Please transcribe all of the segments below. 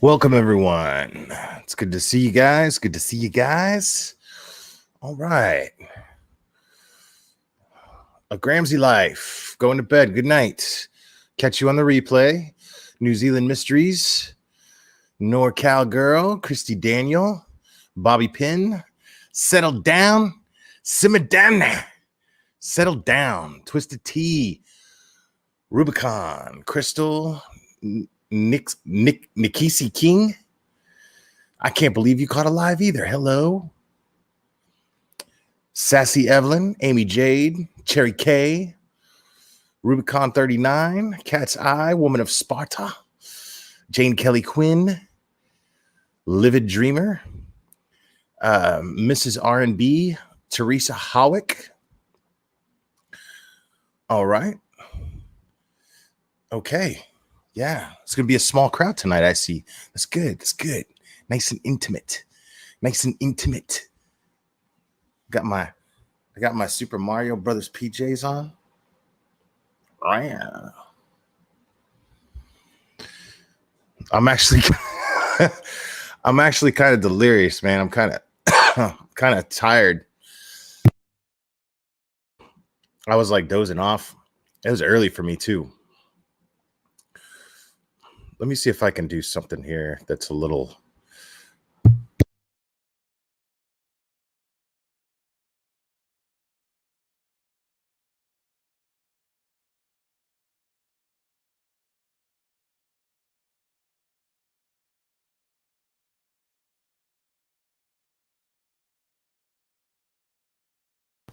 Welcome, everyone. It's good to see you guys. Good to see you guys. All right. A Gramsci life. Going to bed. Good night. Catch you on the replay. New Zealand Mysteries. NorCal Girl. Christy Daniel. Bobby Pin. Settle down. Simmer down now. Settle down. Twisted Tea. Rubicon. Crystal. Nikisi King. I can't believe you caught alive either. Hello. Sassy Evelyn, Amy Jade, Cherry K, Rubicon 39, Cat's Eye, Woman of Sparta, Jane Kelly Quinn, Livid Dreamer, Mrs. R&B, Teresa Howick. All right. Okay. Yeah, it's going to be a small crowd tonight, I see. That's good. That's good. Nice and intimate. Nice and intimate. I got my Super Mario Brothers PJs on. Yeah. I'm actually kind of delirious, man. I'm kind of tired. I was like dozing off. It was early for me too. Let me see if I can do something here that's a little.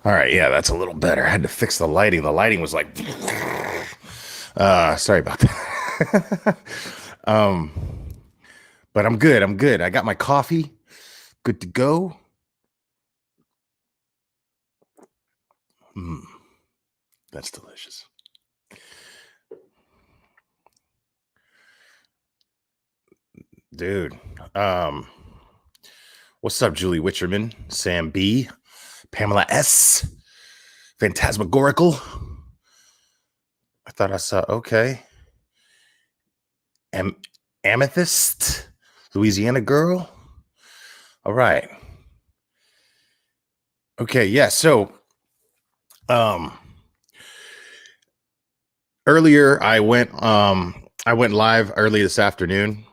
All right, yeah, that's a little better. I had to fix the lighting. The lighting was like, sorry about that. But I'm good. I'm good. I got my coffee. Good to go. That's delicious. Dude. What's up, Julie Witcherman, Sam B, Pamela S, Phantasmagorical. I thought I saw, okay. Amethyst, Louisiana girl. All right. Okay, yeah, so earlier I went live early this afternoon.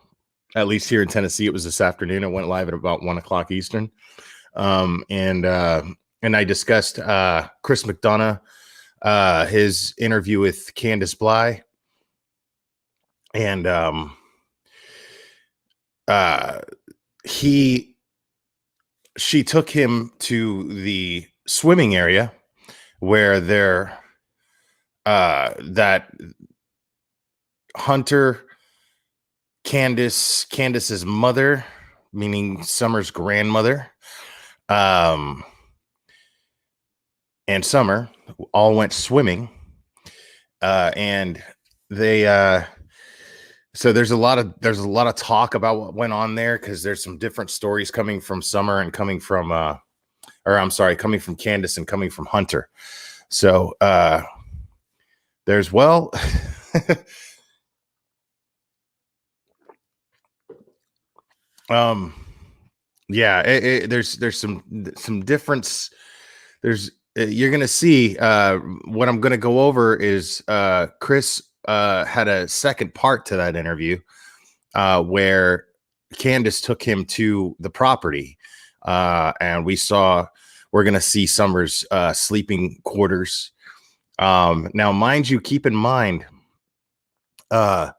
At least here in Tennessee, it was this afternoon. I went live at about 1:00 Eastern. And I discussed Chris McDonough, his interview with Candus Bly. And she took him to the swimming area where that Hunter, Candus's mother, meaning Summer's grandmother, and Summer all went swimming, and they so there's a lot of talk about what went on there, because there's some different stories coming from Summer and coming from coming from Candus and coming from Hunter. So there's yeah, there's some difference. There's you're gonna see what I'm gonna go over is Chris had a second part to that interview where Candus took him to the property, and we're gonna see Summer's sleeping quarters. Now, mind you, keep in mind, the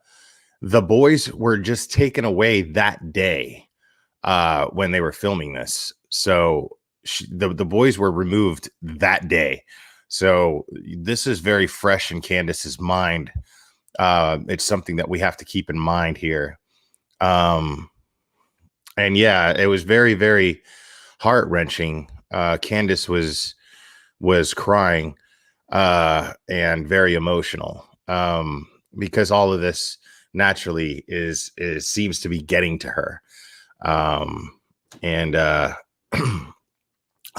boys were just taken away that day when they were filming this. So the boys were removed that day. So this is very fresh in Candus's mind. It's something that we have to keep in mind here. And yeah, it was very, very heart-wrenching. Candus was crying and very emotional because all of this naturally seems to be getting to her. And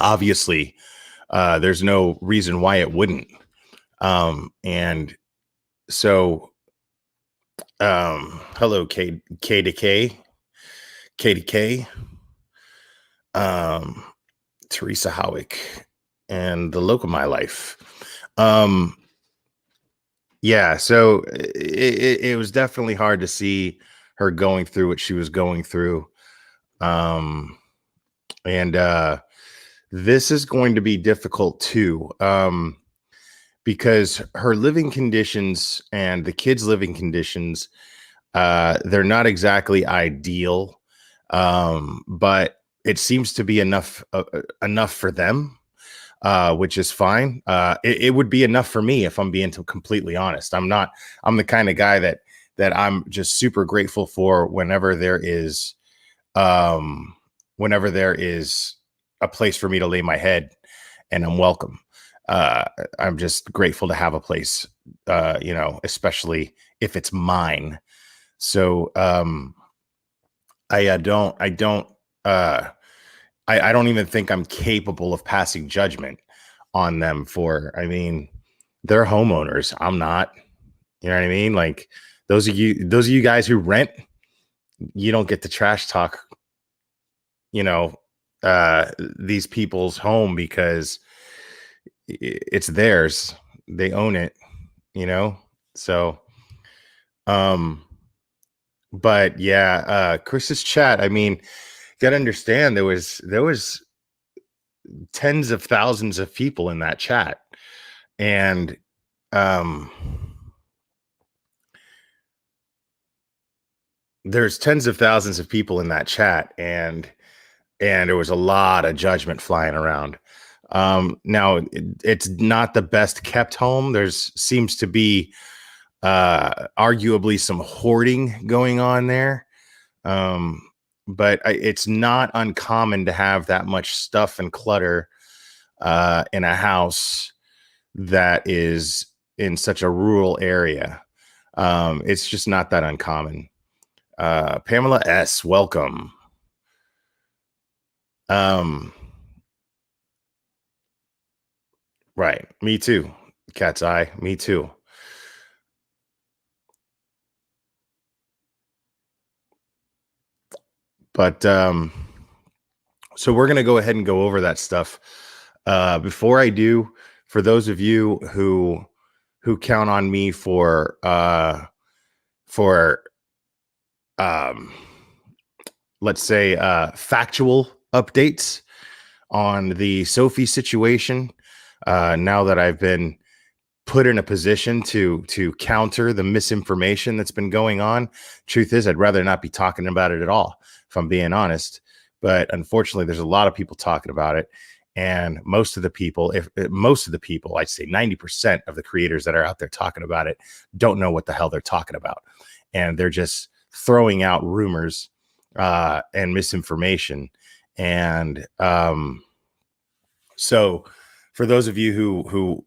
obviously there's no reason why it wouldn't. And so hello, K to K. Katie K, um, Teresa Howick, and the look of my life. Um, yeah, so it was definitely hard to see her going through what she was going through. Um, and this is going to be difficult too. Because her living conditions and the kids' living conditions, they're not exactly ideal, but it seems to be enough for them, which is fine. It would be enough for me if I'm being completely honest. I'm not. I'm the kind of guy that I'm just super grateful for um, whenever there is a place for me to lay my head and I'm welcome. Uh, I'm just grateful to have a place, especially if it's mine. So I don't, uh, I don't even think I'm capable of passing judgment on them I mean, they're homeowners. I'm not, you know what I mean? Like those of you guys who rent, you don't get to trash talk, you know, these people's home because it's theirs. They own it, you know? So, um, but yeah, Chris's chat, I mean, you gotta understand there was tens of thousands of people in that chat. And um there's tens of thousands of people in that chat, and there was a lot of judgment flying around. Now it's not the best kept home. There's seems to be arguably some hoarding going on there. Um, but it's not uncommon to have that much stuff and clutter in a house that is in such a rural area. It's just not that uncommon. Pamela S, welcome. Um, right, me too. Cat's eye, me too. But so we're gonna go ahead and go over that stuff. Before I do, for those of you who count on me for um let's say factual updates on the Sophie situation, now that I've been put in a position to counter the misinformation that's been going on. Truth is, I'd rather not be talking about it at all, if I'm being honest. But unfortunately, there's a lot of people talking about it. And most of the people, I'd say 90% of the creators that are out there talking about it don't know what the hell they're talking about. And they're just throwing out rumors and misinformation. And so for those of you who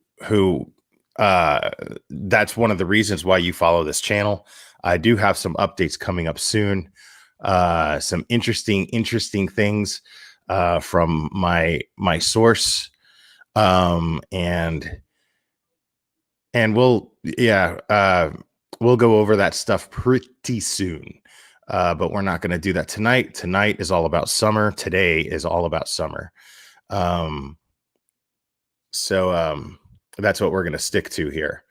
that's one of the reasons why you follow this channel. I do have some updates coming up soon. Some interesting things from my source. And we'll go over that stuff pretty soon. But we're not going to do that tonight. Tonight is all about summer. Today is all about summer. Um, so that's what we're going to stick to here.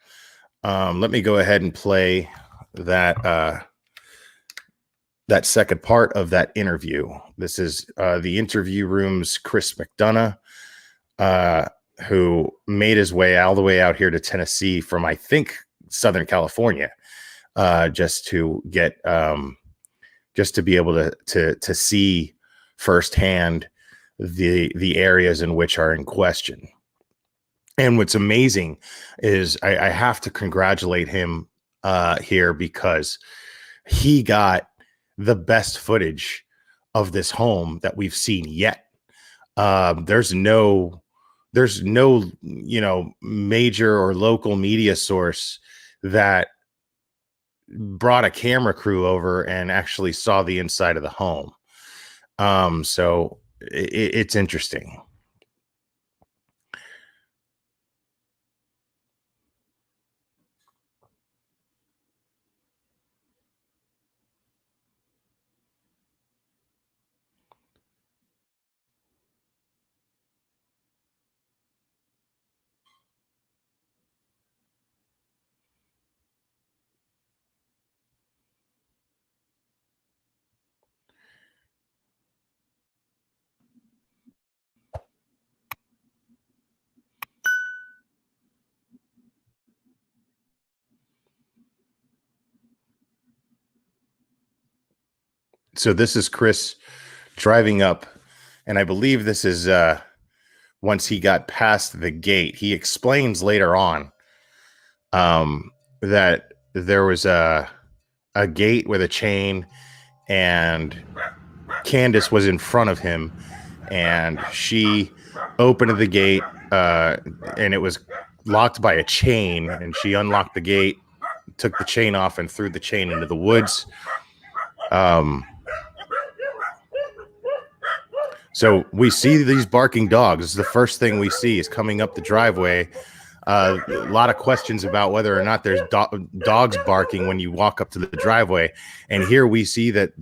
Let me go ahead and play that that second part of that interview. This is the interview room's Chris McDonough, who made his way all the way out here to Tennessee from, I think, Southern California, just to get just to be able to see firsthand the areas in which are in question. And what's amazing is I have to congratulate him here, because he got the best footage of this home that we've seen yet. There's no major or local media source that brought a camera crew over and actually saw the inside of the home. So it's interesting. So this is Chris driving up, and I believe this is once he got past the gate. He explains later on that there was a gate with a chain, and Candus was in front of him, and she opened the gate, and it was locked by a chain, and she unlocked the gate, took the chain off, and threw the chain into the woods. So we see these barking dogs. This is the first thing we see is coming up the driveway. A lot of questions about whether or not there's dogs barking when you walk up to the driveway, and here we see that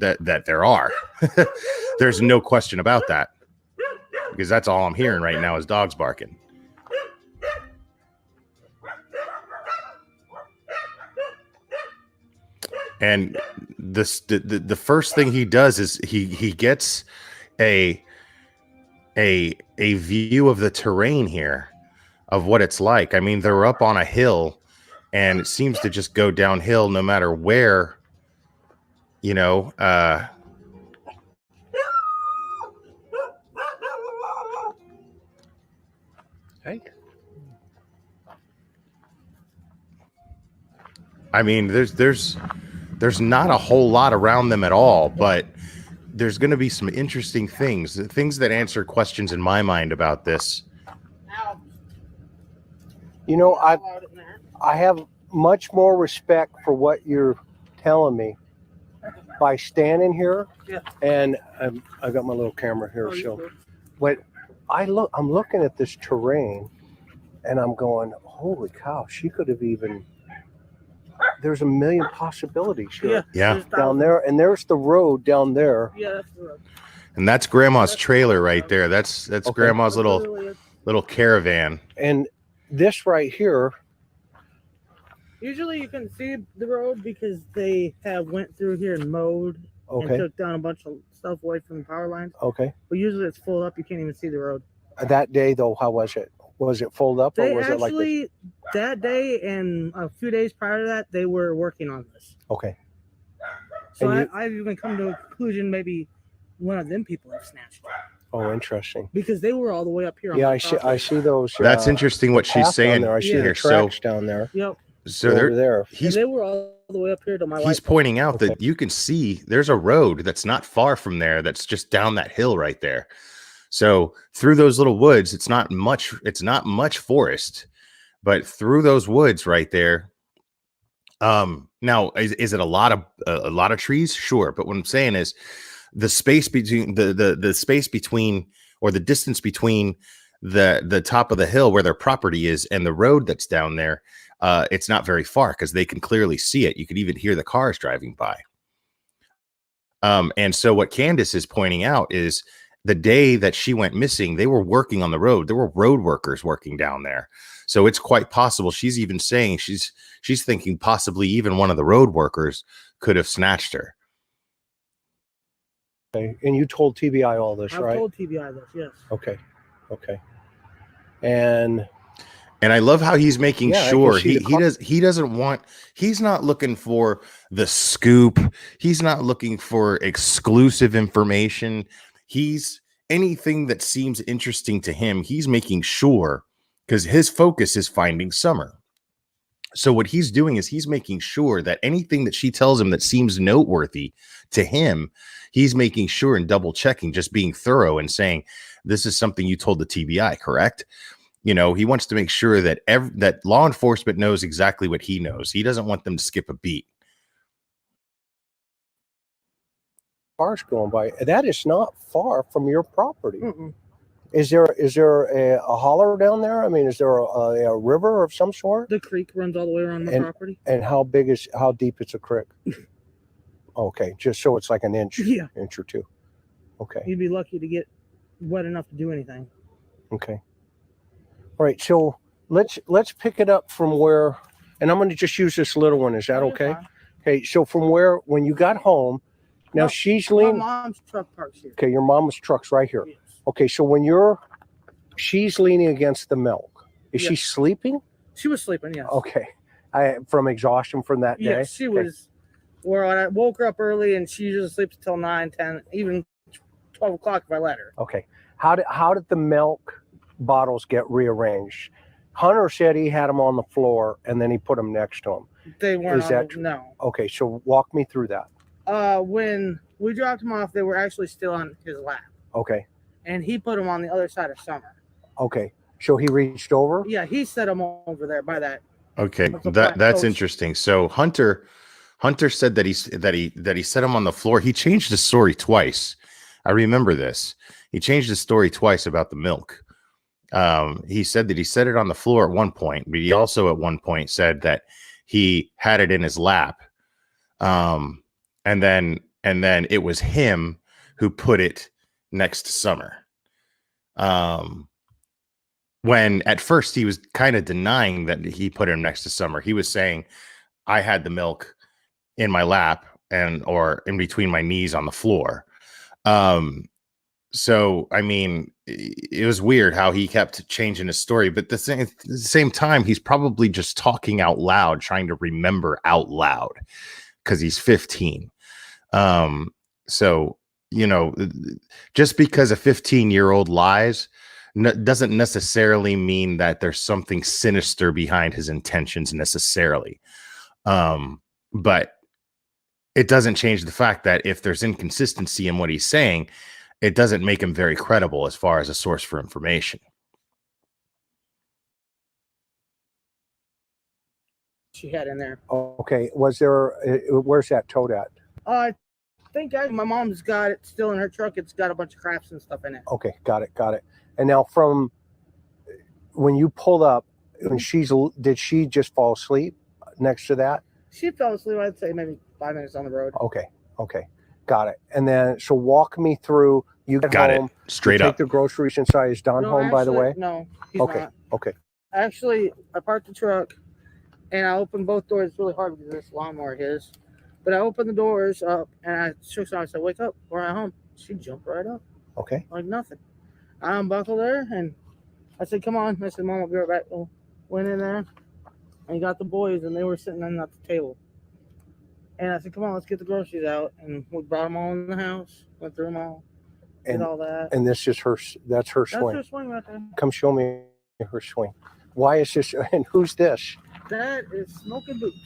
there are. There's no question about that, because that's all I'm hearing right now is dogs barking. And the first thing he does is he gets a view of the terrain here, of what it's like. I mean, they're up on a hill, and it seems to just go downhill no matter where, you know. Hey. I mean, there's not a whole lot around them at all, but there's going to be some interesting things that answer questions in my mind about this. You know, I have much more respect for what you're telling me by standing here, and I got my little camera here, so. But I'm looking at this terrain, and I'm going, holy cow! She could have even. There's a million possibilities here. Yeah. Down there, and there's the road down there. Yeah, that's the road. And that's Grandma's trailer right there. That's okay. Grandma's little caravan. And this right here. Usually you can see the road because they have went through here and mowed and took down a bunch of stuff away from the power lines. Okay. But usually it's full up. You can't even see the road. That day, though, how was it? Was it full up, or was it like this? That day and a few days prior to that, they were working on this. Okay. So I've even come to a conclusion maybe one of them people have snatched it. Oh, interesting. Because they were all the way up here. Yeah, I see those. That's interesting what she's saying. I see the tracks down there. Yep. So there. They were all the way up here to my. He's pointing out that you can see there's a road that's not far from there. That's just down that hill right there. So through those little woods, it's not much forest, but through those woods right there. Now is it a lot of trees? Sure. But what I'm saying is the space between the space between, or the distance between the top of the hill where their property is and the road that's down there, it's not very far, because they can clearly see it. You could even hear the cars driving by. And so what Candus is pointing out is, the day that she went missing, they were working on the road. There were road workers working down there. So it's quite possible. She's even saying she's thinking possibly even one of the road workers could have snatched her. Okay. And you told TBI all this, right? I told TBI this, yes. Okay. And I love how he's making sure he's not looking for the scoop. He's not looking for exclusive information. Anything that seems interesting to him, he's making sure, because his focus is finding Summer. So what he's doing is he's making sure that anything that she tells him that seems noteworthy to him, he's making sure and double checking, just being thorough and saying, this is something you told the TBI, correct? You know, he wants to make sure that that law enforcement knows exactly what he knows. He doesn't want them to skip a beat. Cars going by. That is not far from your property. Mm-mm. Is there a holler down there? I mean, is there a river of some sort? The creek runs all the way around the property. And how deep is a creek? Okay, just so it's like an inch, inch or two. Okay. You'd be lucky to get wet enough to do anything. Okay. All right, so let's pick it up from where, and I'm going to just use this little one. Is that okay? Okay, so from when you got home. Now she's leaning. My mom's truck parks here. Okay, your mom's truck's right here. Yes. Okay, so she's leaning against the milk. Is she sleeping? She was sleeping, yes. Okay. From exhaustion from that day? Yes, she was Where I woke her up early, and she usually sleeps until 9, 10, even 12 o'clock if I let her. Okay. How did the milk bottles get rearranged? Hunter said he had them on the floor and then he put them next to him. They weren't Is on that no. Okay, so walk me through that. When we dropped them off, they were actually still on his lap. Okay. And he put them on the other side of Summer. Okay. So he reached over? Yeah, he set them over there by that. Okay, that's interesting. So Hunter said that he set him on the floor. He changed his story twice. I remember this. He changed his story twice about the milk. He said that he set it on the floor at one point, but he also at one point said that he had it in his lap. And then it was him who put it next to Summer. When at first he was kind of denying that he put him next to Summer. He was saying, I had the milk in my lap or in between my knees on the floor. So, I mean, it was weird how he kept changing his story, but at the same time, he's probably just talking out loud, trying to remember out loud because he's 15. So, just because a 15-year-old lies doesn't necessarily mean that there's something sinister behind his intentions necessarily. But it doesn't change the fact that if there's inconsistency in what he's saying, it doesn't make him very credible as far as a source for information. She had in there. Okay. Where's that tote at? I think my mom's got it still in her truck. It's got a bunch of crafts and stuff in it. Okay. Got it. And now from when you pulled up, did she just fall asleep next to that? She fell asleep, I'd say maybe 5 minutes on the road. Okay. Got it. And then, so walk me through, you get Got home. it. Straight take up. the groceries inside. Is Don home, by the way? No, he's Okay. not. Okay. Actually, I parked the truck and I opened both doors. It's really hard because this lawnmower is his. But I opened the doors up and I shook her. I said, wake up, we're at home. She jumped right up. Okay. Like nothing. I unbuckled her and I said, come on. I said, Mom, I'll be right back. Well, went in there and got the boys and they were sitting at the table. And I said, come on, let's get the groceries out. And we brought them all in the house, went through them all, did all that. And this is that's her swing. That's her swing right there. Come show me her swing. Why is this, and who's this? That is Smoking Boots.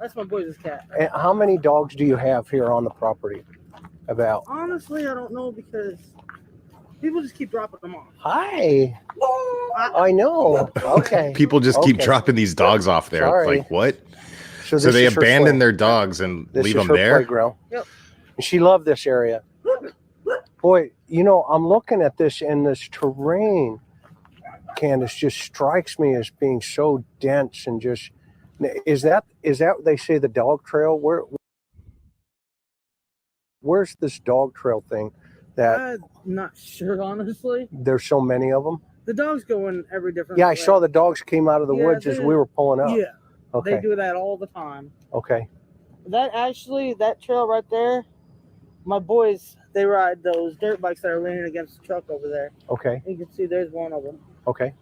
That's my boy's cat. And how many dogs do you have here on the property? About? Honestly, I don't know because people just keep dropping them off. Hi. I know. Okay. People just keep dropping these dogs off there. Sorry. Like, what? So this they is her abandon swing. their dogs and This leave is them her there? Playground. Yep. She loved this area. Boy, I'm looking at this, and this terrain, Candus, just strikes me as being so dense and just. Is that they say the dog trail? Where's this dog trail thing? That I'm not sure, honestly. There's so many of them. The dogs go in every different. Yeah, way. I saw the dogs came out of the woods as we were pulling up. Yeah. Okay. They do that all the time. Okay. That trail right there, my boys, they ride those dirt bikes that are leaning against the truck over there. Okay. You can see there's one of them. Okay.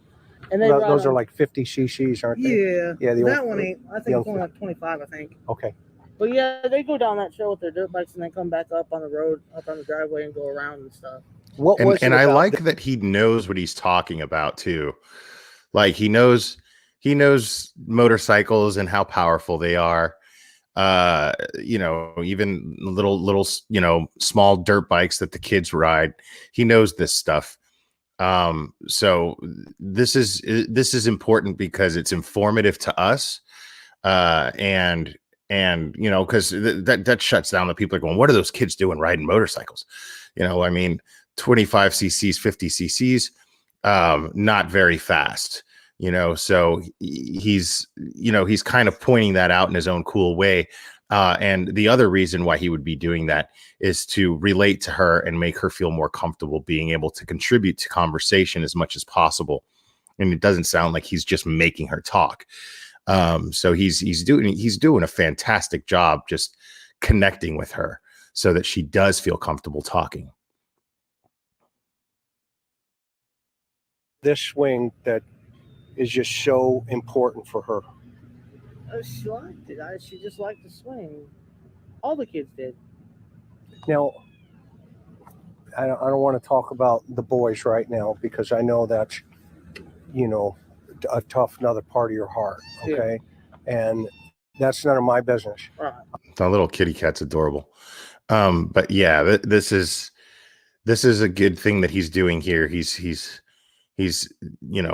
And they those are like 50 cc's, aren't they? Yeah. Yeah. That one ain't. I think it's only like 25, I think. Okay. But yeah, they go down that trail with their dirt bikes and then come back up on the road, up on the driveway and go around and stuff. And I like that he knows what he's talking about too. Like he knows motorcycles and how powerful they are. Even little small dirt bikes that the kids ride. He knows this stuff. So this is important because it's informative to us. And because that shuts down the people are going, what are those kids doing riding motorcycles? 25 cc's, 50 cc's, not very fast. So he's kind of pointing that out in his own cool way. And the other reason why he would be doing that is to relate to her and make her feel more comfortable being able to contribute to conversation as much as possible. And it doesn't sound like he's just making her talk. So he's doing a fantastic job just connecting with her so that she does feel comfortable talking. This swing that is just so important for her. She liked it. She just liked the swing. All the kids did. Now, I don't want to talk about the boys right now because I know that's, a tough another part of your heart. Okay. Yeah. And that's none of my business. Right. The little kitty cat's adorable. But yeah, this is a good thing that he's doing here. He's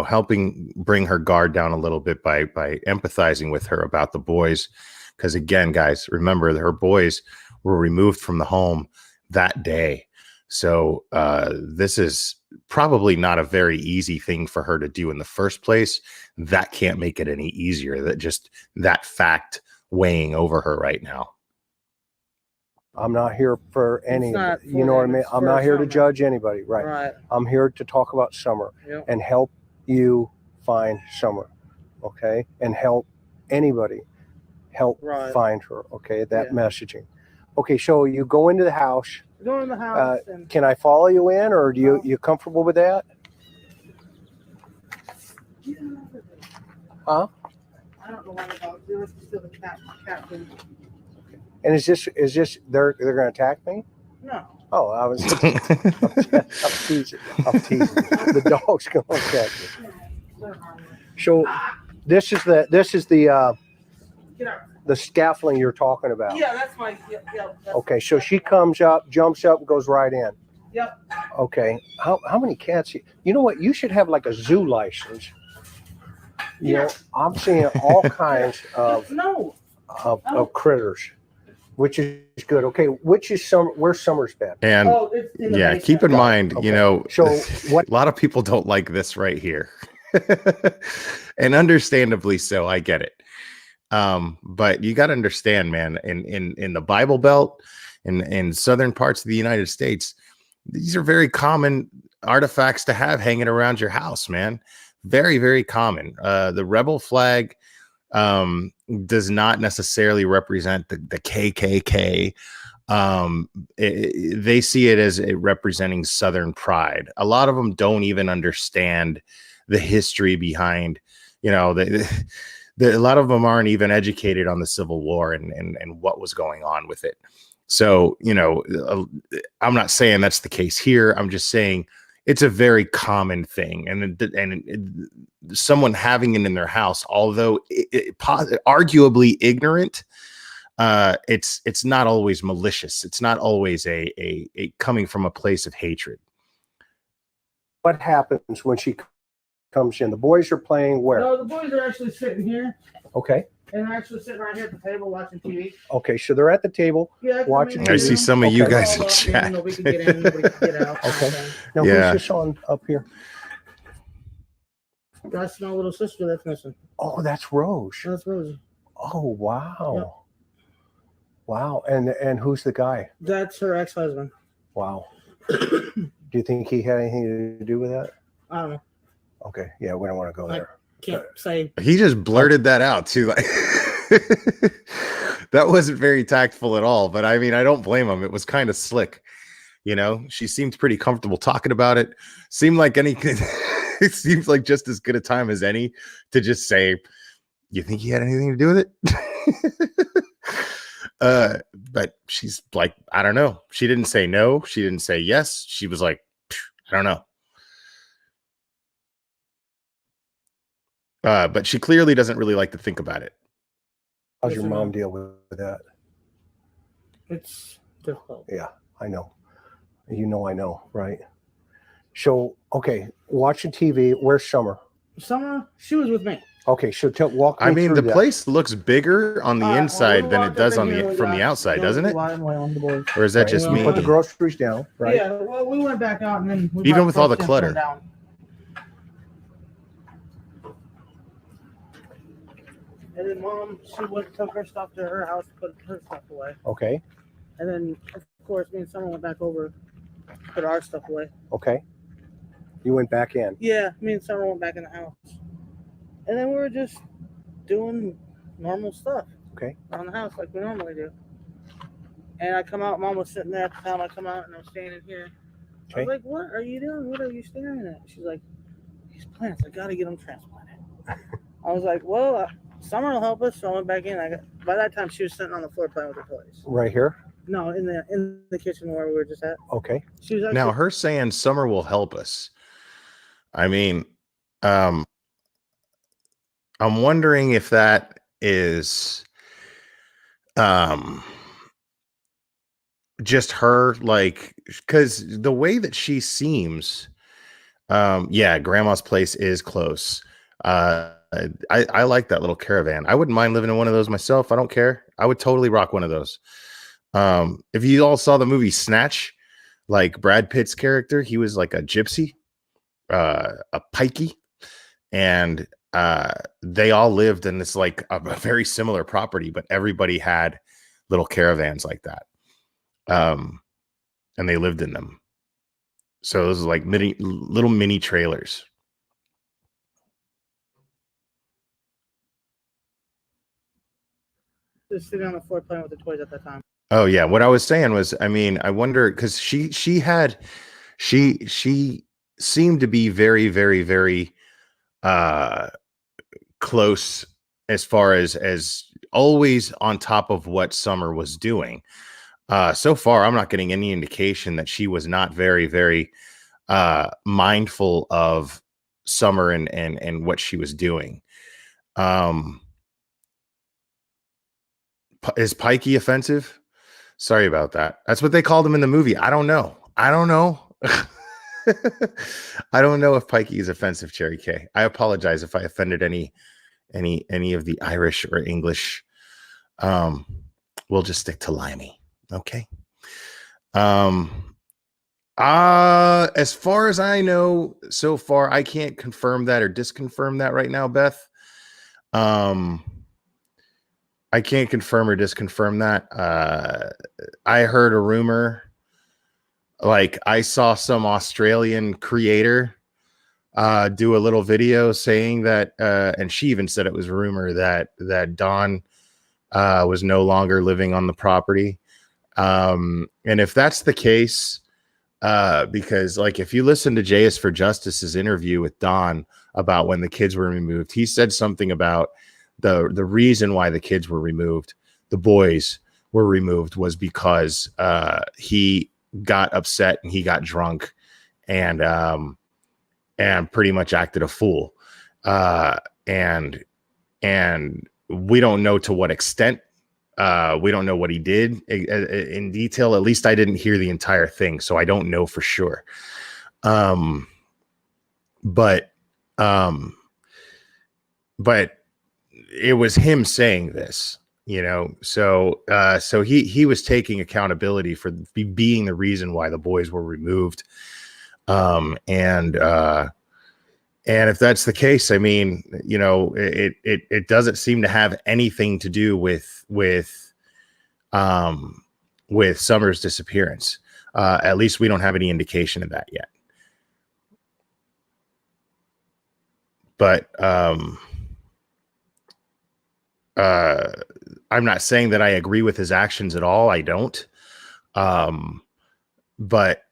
helping bring her guard down a little bit by empathizing with her about the boys. Because again, guys, remember her boys were removed from the home that day. So this is probably not a very easy thing for her to do in the first place. That can't make it any easier. That fact weighing over her right now. I'm not here for any of it. You know what I mean? I'm not here to judge anybody. Right. I'm here to talk about Summer and help you find Summer. Okay. And help anybody find her. Okay. That messaging. Okay. So you go into the house. Go in the house. Can I follow you in, or do you comfortable with that? Huh? I don't know what about. There still the cat. And is this they're going to attack me? No. Oh, I was. I'm teasing. The dog's going to attack me. So, this is the scaffolding you're talking about. Yeah, that's my. Okay, so she comes up, jumps up, and goes right in. Yep. Okay. How many cats? You know what? You should have like a zoo license. You know, I'm seeing all kinds of critters, which is good. Okay, where's Summer's bed? And keep in mind, So what? A lot of people don't like this right here, and understandably so. I get it. But you got to understand, man, in the Bible Belt and in southern parts of the United States, these are very common artifacts to have hanging around your house, man. Very, very common. The rebel flag does not necessarily represent the KKK. They see it as representing Southern pride. A lot of them don't even understand the history behind, a lot of them aren't even educated on the Civil War and what was going on with it. So, I'm not saying that's the case here. I'm just saying it's a very common thing. And someone having it in their house, although arguably ignorant, it's not always malicious. It's not always a coming from a place of hatred. What happens when she comes in? The boys are playing where? No, the boys are actually sitting here. Okay. And they're actually sitting right here at the table watching TV. Okay, so they're at the table watching TV. I see some of you guys in chat. Nobody can get in, nobody can get out. Okay. Now, who's this on up here? That's my little sister that's missing. Oh, that's Rose. That's Rosie. Oh, wow. Yep. Wow. And who's the guy? That's her ex-husband. Wow. Do you think he had anything to do with that? I don't know. Okay. Yeah, we don't want to go there. Can't say. He just blurted that out too. Like, that wasn't very tactful at all. But I mean, I don't blame him. It was kind of slick. She seemed pretty comfortable talking about it. Seemed like it seems like just as good a time as any to just say, "You think he had anything to do with it?" But she's like, I don't know. She didn't say no. She didn't say yes. She was like, I don't know. But she clearly doesn't really like to think about it. How's your mom deal with that? It's difficult. Yeah, I know. I know, right? So, okay, watching TV. Where's Summer? Summer, she was with me. Okay, so walk me through the that. place looks bigger on the inside than it does from the outside, doesn't it? Or is that just me? Put the groceries down, right? Yeah, well, we went back out and then even with all the clutter. And then Mom, she took her stuff to her house, put her stuff away. Okay. And then, of course, me and Summer went back over, put our stuff away. Okay. You went back in? Yeah, me and Summer went back in the house. And then we were just doing normal stuff. Okay. Around the house like we normally do. And I come out, Mom was sitting there at the time I come out, and I'm standing here. Okay. I was like, what are you doing? What are you staring at? She's like, these plants, I got to get them transplanted. I was like, well, Summer will help us. So I went back in. By that time, she was sitting on the floor playing with her toys. Right here? No, in the kitchen where we were just at. Okay. She was actually, Now, her saying Summer will help us. I mean, I'm wondering if that is just her, like, because the way that she seems, yeah, grandma's place is close. I like that little caravan. I wouldn't mind living in one of those myself. I don't care. I would totally rock one of those. If you all saw the movie Snatch, like Brad Pitt's character, he was like a gypsy, a pikey, and they all lived in this like a very similar property, but everybody had little caravans like that. And they lived in them. So those are like little mini trailers. just sitting on the floor playing with the toys at that time. Oh yeah. What I was saying was, I mean, I wonder, because she seemed to be very, very, very close as far as always on top of what Summer was doing. So far, I'm not getting any indication that she was not very, very mindful of Summer and what she was doing. Is pikey offensive? Sorry about that. That's what they called him in the movie. I don't know. I don't know if pikey is offensive, Cherry K. I apologize if I offended any of the Irish or English. We'll just stick to limey. Okay. As far as I know, so far, I can't confirm that or disconfirm that right now, Beth. I can't confirm or disconfirm that. I heard a rumor, like I saw some Australian creator do a little video saying that, and she even said it was a rumor that Dawn was no longer living on the property. And if that's the case, because like if you listen to J.S. for Justice's interview with Dawn about when the kids were removed, he said something about the reason why the kids were removed, the boys were removed, was because he got upset and he got drunk and pretty much acted a fool. And we don't know to what extent. We don't know what he did in detail. At least I didn't hear the entire thing, so I don't know for sure. But it was him saying this, you know. So he was taking accountability for being the reason why the boys were removed. And if that's the case, I mean, you know, it doesn't seem to have anything to do with Summer's disappearance. At least we don't have any indication of that yet. But I'm not saying that I agree with his actions at all. I don't. But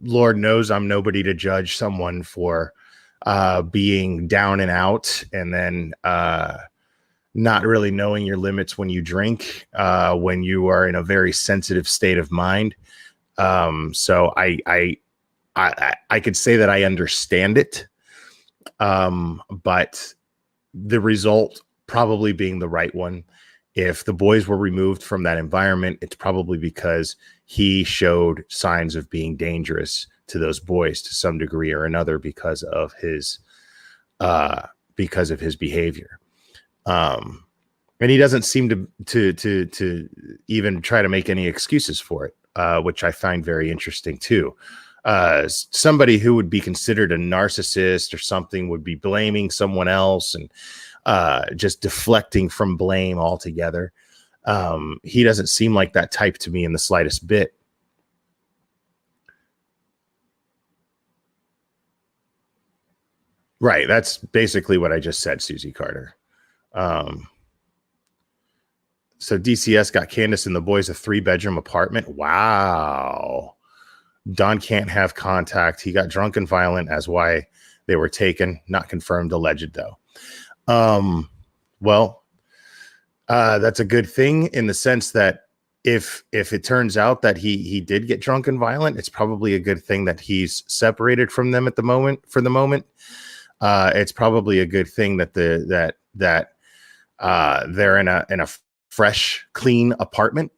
Lord knows I'm nobody to judge someone for being down and out, and then not really knowing your limits when you drink, when you are in a very sensitive state of mind. So I could say that I understand it, but the result probably being the right one. If the boys were removed from that environment, it's probably because he showed signs of being dangerous to those boys to some degree or another because of his behavior. And he doesn't seem to even try to make any excuses for it, which I find very interesting too. Somebody who would be considered a narcissist or something would be blaming someone else and just deflecting from blame altogether. He doesn't seem like that type to me in the slightest bit. Right. That's basically what I just said, Susie Carter. So DCS got Candus and the boys a 3-bedroom apartment. Wow. Don can't have contact. He got drunk and violent as why they were taken. Not confirmed, alleged though. Well, That's a good thing in the sense that if it turns out that he did get drunk and violent, it's probably a good thing that he's separated from them at the moment. For the moment, it's probably a good thing that they're in a fresh, clean apartment,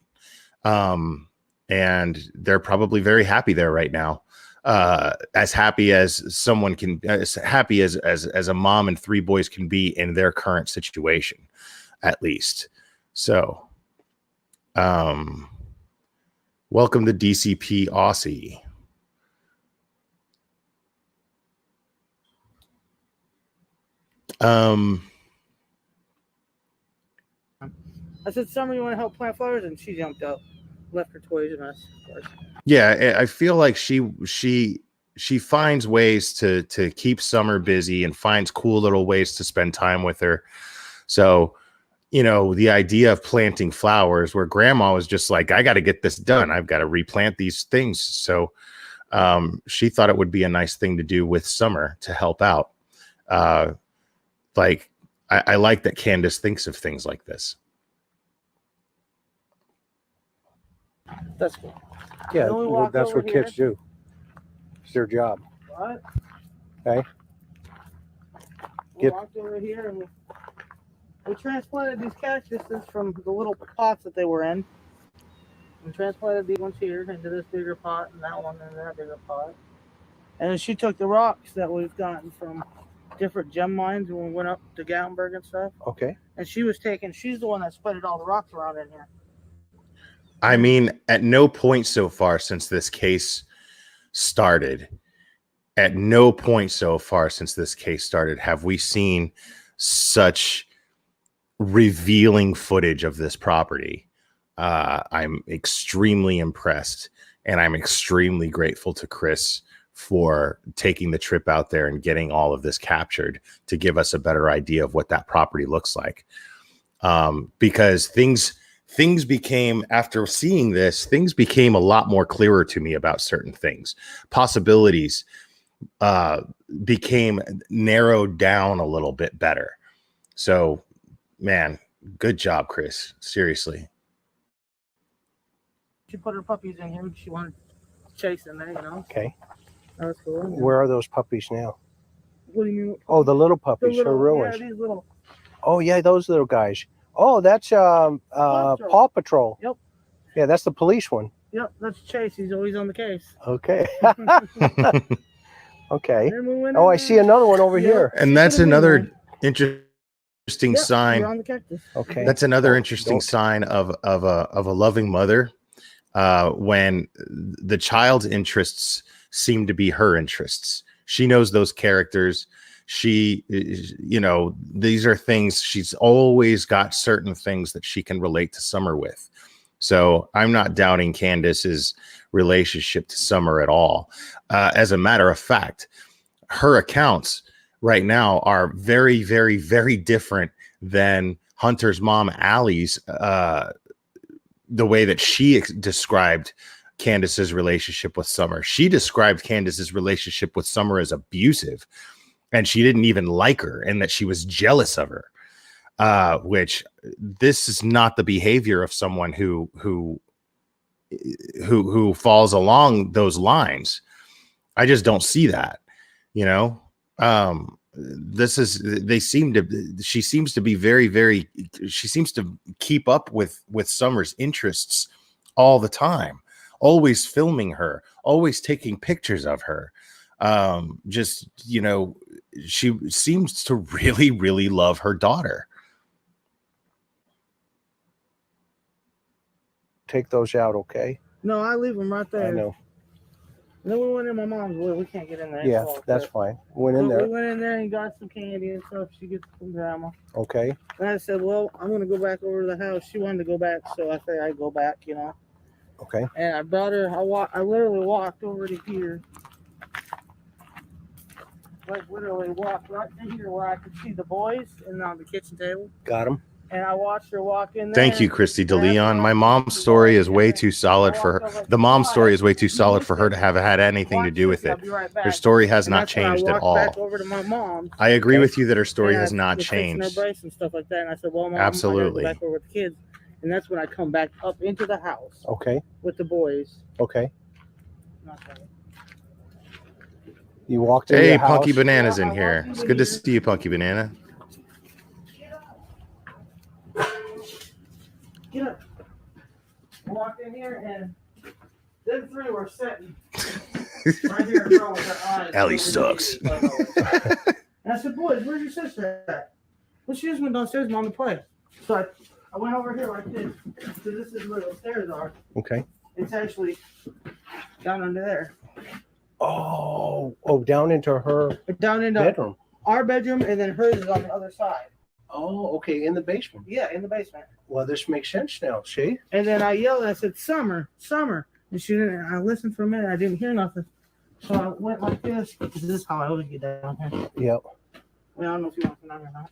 and they're probably very happy there right now. As happy as someone can, as happy as a mom and 3 boys can be in their current situation, at least. So, welcome to DCP Aussie. I said, Summer, you want to help plant flowers? And she jumped up, left her toys and us, of course. Yeah, I feel like she finds ways to keep Summer busy and finds cool little ways to spend time with her. So, you know, the idea of planting flowers, where Grandma was just like, I got to get this done. I've got to replant these things. So she thought it would be a nice thing to do with Summer to help out. Like, I like that Candus thinks of things like this. That's cool. Yeah, Then we walked that's over what kids do. It's their job. What? Okay. We walked over here and we transplanted these cactuses from the little pots that they were in. We transplanted these ones here into this bigger pot and that one into that bigger pot. And then she took the rocks that we've gotten from different gem mines when we went up to Gatlinburg and stuff. Okay. And she's the one that spreaded all the rocks around in here. I mean, at no point so far since this case started, have we seen such revealing footage of this property. I'm extremely impressed, and I'm extremely grateful to Chris for taking the trip out there and getting all of this captured to give us a better idea of what that property looks like. Because things became, after seeing this, things became a lot more clearer to me about certain things. Possibilities became narrowed down a little bit better. So, man, good job, Chris. Seriously. She put her puppies in here. She wanted to chase them there, you know. Okay. That was cool. Where are those puppies now? What do you mean? Oh, the little puppies. Her real ones. Yeah, these little. Oh, yeah, those little guys. Oh, that's Paw Patrol. Yep. Yeah, that's the police one. Yep, that's Chase. He's always on the case. Okay. Okay. We Oh, I see another one over here. And that's another interesting sign. On the cactus. Okay. That's another interesting sign of a loving mother, when the child's interests seem to be her interests. She knows those characters. She, you know, these are things, she's always got certain things that she can relate to Summer with. So I'm not doubting Candus's relationship to Summer at all. As a matter of fact, her accounts right now are very, very, very different than Hunter's mom, Allie's, the way that she described Candus's relationship with Summer. She described Candus's relationship with Summer as abusive, and she didn't even like her, and that she was jealous of her. Which this is not the behavior of someone who falls along those lines. I just don't see that, you know. She seems to be very, she seems to keep up with Summer's interests all the time, always filming her, always taking pictures of her. Just, you know, she seems to really, really love her daughter. Take those out, okay? No, I leave them right there. I know. And then we went in my mom's way. We can't get in there. Yeah, that's fine. Went in there. We went in there and got some candy and stuff. She gets from Grandma. Okay. And I said, well, I'm going to go back over to the house. She wanted to go back, so I said I'd go back, you know. Okay. And I brought her, I literally walked over to here. Like, literally walked right to here where I could see the boys and on the kitchen table. Got them. and I watched her walk in there. Thank you, Christy DeLeon. My mom's story is way too solid for her. The mom's story is way too solid for her to have had anything to do with it. Her story has not changed at all. Back over to my mom. I agree with you that her story has not Her changed. brace and stuff like that. And I said, well, Mom, Absolutely. I gotta go back over with the kids. And that's when I come back up into the house. Okay. With the boys. Okay. You walked in. Hey, Punky Banana's in here. It's good to see you, Punky Banana. Get up. I walked in here and them three were sitting right here in front with their eyes. Ellie sucks. And I said, boys, where's your sister at? Well, she just went downstairs, Mom, to play. So I went over here like this. So this is where the stairs are. Okay. It's actually down under there. Oh, down into her bedroom. Our bedroom, and then hers is on the other side. Oh, okay, in the basement. Yeah, in the basement. Well, this makes sense now. See? And then I yelled and I said, Summer, Summer. And she didn't. I listened for a minute. I didn't hear nothing. So I went like this. This is how I always get down here. Yep. I don't know if you want to come down here or not.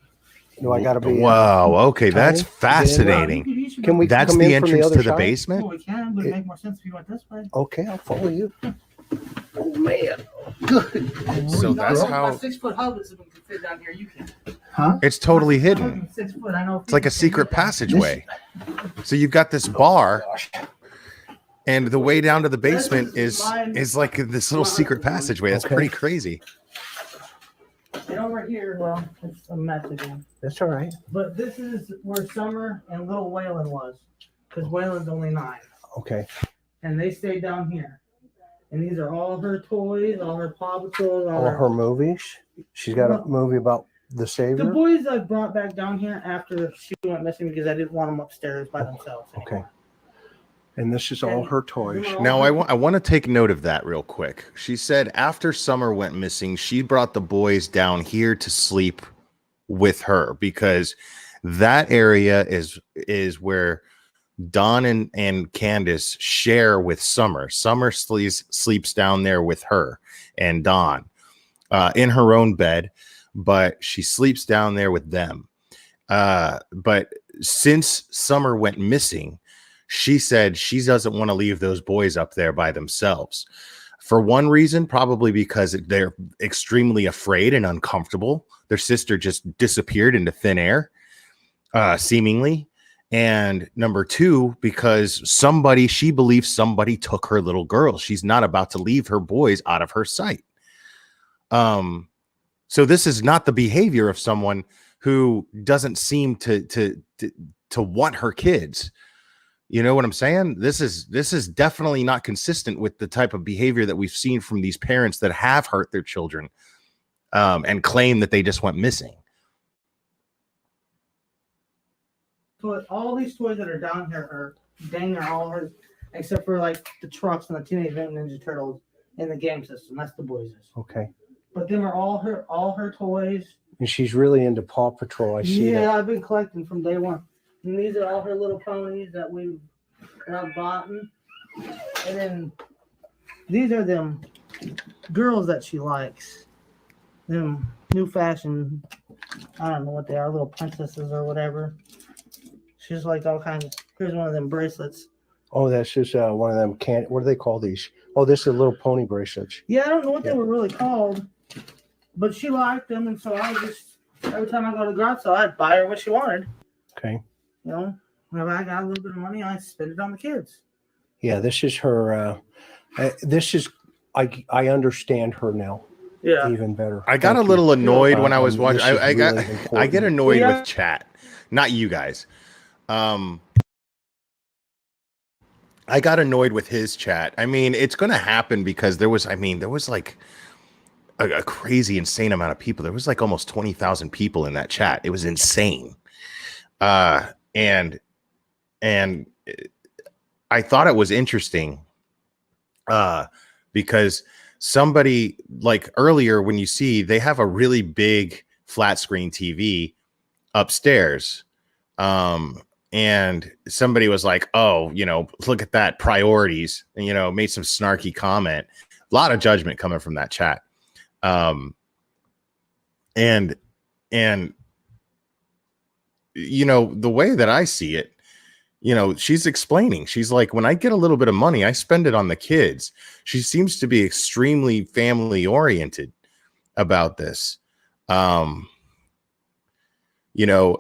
No, I got to be. Wow. Okay, that's fascinating. Can we? That's come the in from entrance other to the side? basement. Well, we can, but it make more sense if you went this way. Okay, I'll follow you. Oh man, good. So that's how. My 6-foot hobbits can fit down here. You can. Huh? It's totally hidden. 6 foot. I know. It's like a secret passageway. So you've got this bar, and the way down to the basement is like this little secret passageway. That's pretty crazy. And over here, well, it's a mess again. That's all right. But this is where Summer and little Waylon was, because Waylon's only 9. Okay. And they stayed down here. And these are all her toys, all her Paw Patrols, All her movies. She's got a movie about the Savior. The boys I brought back down here after she went missing because I didn't want them upstairs by themselves anymore. Okay. And this is all her toys. Now, I want to take note of that real quick. She said after Summer went missing, she brought the boys down here to sleep with her because that area is where Don and Candus share with Summer. Summer sleeps down there with her and Don in her own bed, but she sleeps down there with them. But since Summer went missing, she said she doesn't want to leave those boys up there by themselves. For one reason, probably because they're extremely afraid and uncomfortable. Their sister just disappeared into thin air, seemingly. And number 2, because she believes somebody took her little girl. She's not about to leave her boys out of her sight. So this is not the behavior of someone who doesn't seem to want her kids. You know what I'm saying? This is definitely not consistent with the type of behavior that we've seen from these parents that have hurt their children and claim that they just went missing. But all these toys that are down here are dang near all hers, except for like the trucks and the Teenage Mutant Ninja Turtles in the game system. That's the boys'. Okay. But them are all her toys. And she's really into Paw Patrol. I see. Yeah, I've been collecting from day one. And these are all her little ponies that I've bought. And then these are them girls that she likes. Them new fashion, I don't know what they are, little princesses or whatever. She's like all kinds of, here's one of them bracelets. Oh, that's just one of them. What do they call these? Oh, this is little pony bracelets. Yeah, I don't know what they were really called, but she liked them. And so I just, every time I go to the garage sale, I'd buy her what she wanted. Okay. You know, whenever I got a little bit of money, I spend it on the kids. Yeah, this is her. I understand her now. Yeah. Even better. I got a little annoyed when I was watching. I get annoyed with chat, not you guys. I got annoyed with his chat. I mean, it's going to happen because there was like a crazy, insane amount of people. There was like almost 20,000 people in that chat. It was insane. And I thought it was interesting because somebody, like earlier when you see they have a really big flat screen TV upstairs, and somebody was like, oh, look at that, priorities, and made some snarky comment. A lot of judgment coming from that chat. And you know, the way that I see it, you know, she's explaining, she's like, when I get a little bit of money, I spend it on the kids. She seems to be extremely family oriented about this. You know,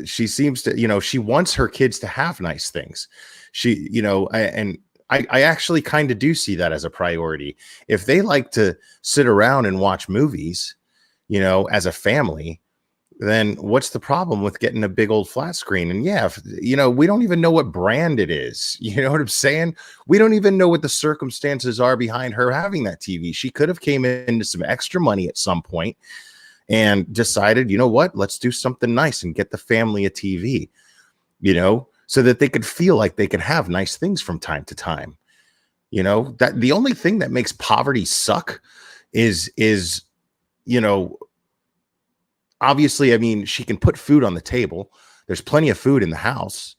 she seems to, you know, she wants her kids to have nice things. She, you know, I actually kind of do see that as a priority. If they like to sit around and watch movies, you know, as a family, then what's the problem with getting a big old flat screen? And yeah, you know, we don't even know what brand it is. You know what I'm saying? We don't even know what the circumstances are behind her having that TV. She could have came into some extra money at some point and decided, you know what, let's do something nice and get the family a TV, you know, so that they could feel like they could have nice things from time to time. You know, that the only thing that makes poverty suck is, you know, obviously, I mean, she can put food on the table. There's plenty of food in the house.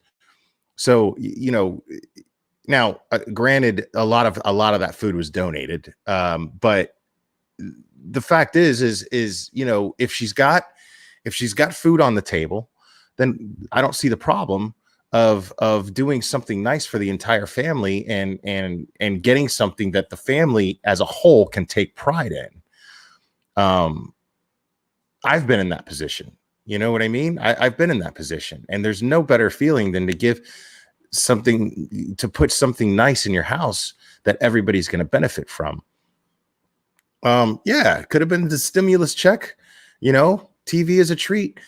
So, you know, now, granted, a lot of that food was donated. But the fact is, you know, if she's got food on the table, then I don't see the problem of doing something nice for the entire family and getting something that the family as a whole can take pride in. I've been in that position. You know what I mean? I've been in that position, and there's no better feeling than to give something, to put something nice in your house that everybody's going to benefit from. Yeah, it could have been the stimulus check, you know, TV is a treat.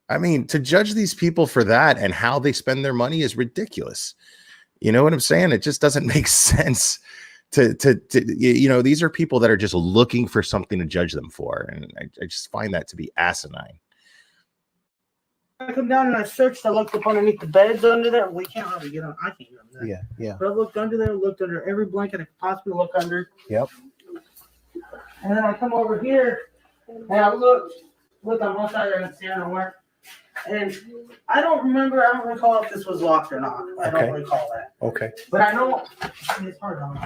I mean, to judge these people for that and how they spend their money is ridiculous. You know what I'm saying? It just doesn't make sense to you know, these are people that are just looking for something to judge them for. And I just find that to be asinine. I come down and I searched. I looked up underneath the beds under there. We can't really get on. I can't get on there. Yeah. But I looked under there, looked under every blanket I could possibly look under. Yep. And then I come over here and I look on one side and see nowhere. And I don't recall if this was locked or not. I don't recall that. Okay. But I know it's hard on me.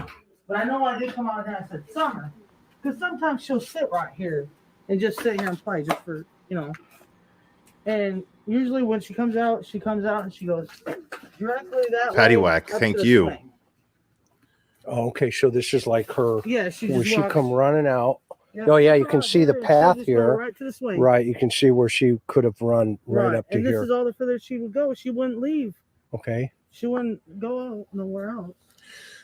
But I know I did come out here and I said, Summer, because sometimes she'll sit right here and just sit here and play just for, you know. And usually when she comes out and she goes directly that Patty way. whack, thank you. Swing. Oh, okay. So this is like her. Yeah, she come running out. Yeah. Oh yeah, you can see the path here. Right to the swing. Right, you can see where she could have run right up to and here. And this is all the further she would go. She wouldn't leave. Okay. She wouldn't go out nowhere else.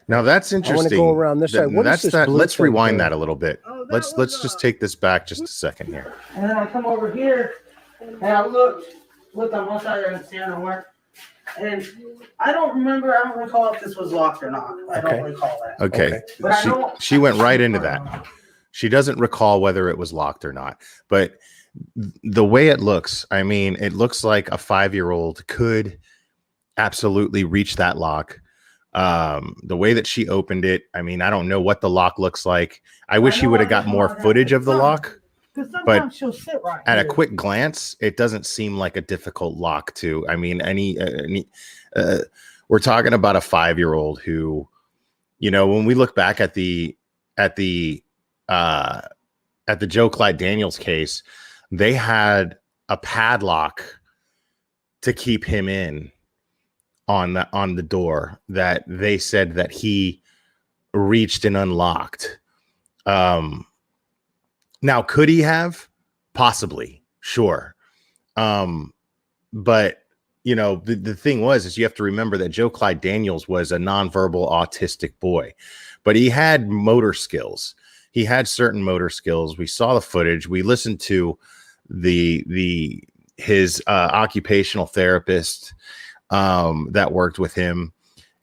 Now that's interesting. I want to go around this side. What that's is this that. Let's rewind there? that a little bit. Oh, let's just take this back just a second here. And then I come over here and I looked on one side and see nowhere. And I don't recall if this was locked or not. I don't recall that. Okay. But she went right into that. She doesn't recall whether it was locked or not. But the way it looks, I mean, it looks like a 5-year-old could absolutely reach that lock. The way that she opened it, I mean, I don't know what the lock looks like. I wish he would have got more footage of the lock. But she'll sit right at here. a quick glance, it doesn't seem like a difficult lock to. I mean, we're talking about a 5-year-old who, you know, when we look back at the Joe Clyde Daniels case, they had a padlock to keep him in on the door that they said that he reached and unlocked. Now, could he have? Possibly, sure. But you know, the thing is you have to remember that Joe Clyde Daniels was a nonverbal autistic boy, but he had motor skills. He had certain motor skills. We saw the footage. We listened to his occupational therapist that worked with him.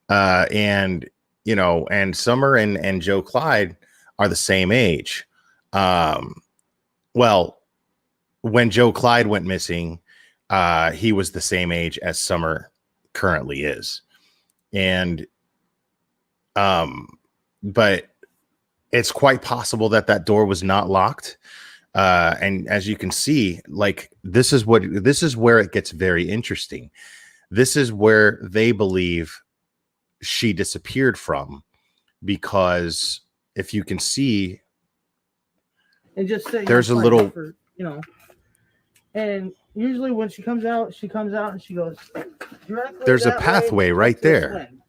And you know, and Summer and Joe Clyde are the same age. Well, when Joe Clyde went missing, he was the same age as Summer currently is. And, but it's quite possible that door was not locked. And as you can see, like, this is where it gets very interesting. This is where they believe she disappeared from, because if you can see, and just say there's a little, for, you know, and Usually when she comes out and she goes directly. There's a that way pathway right up to the there. swing.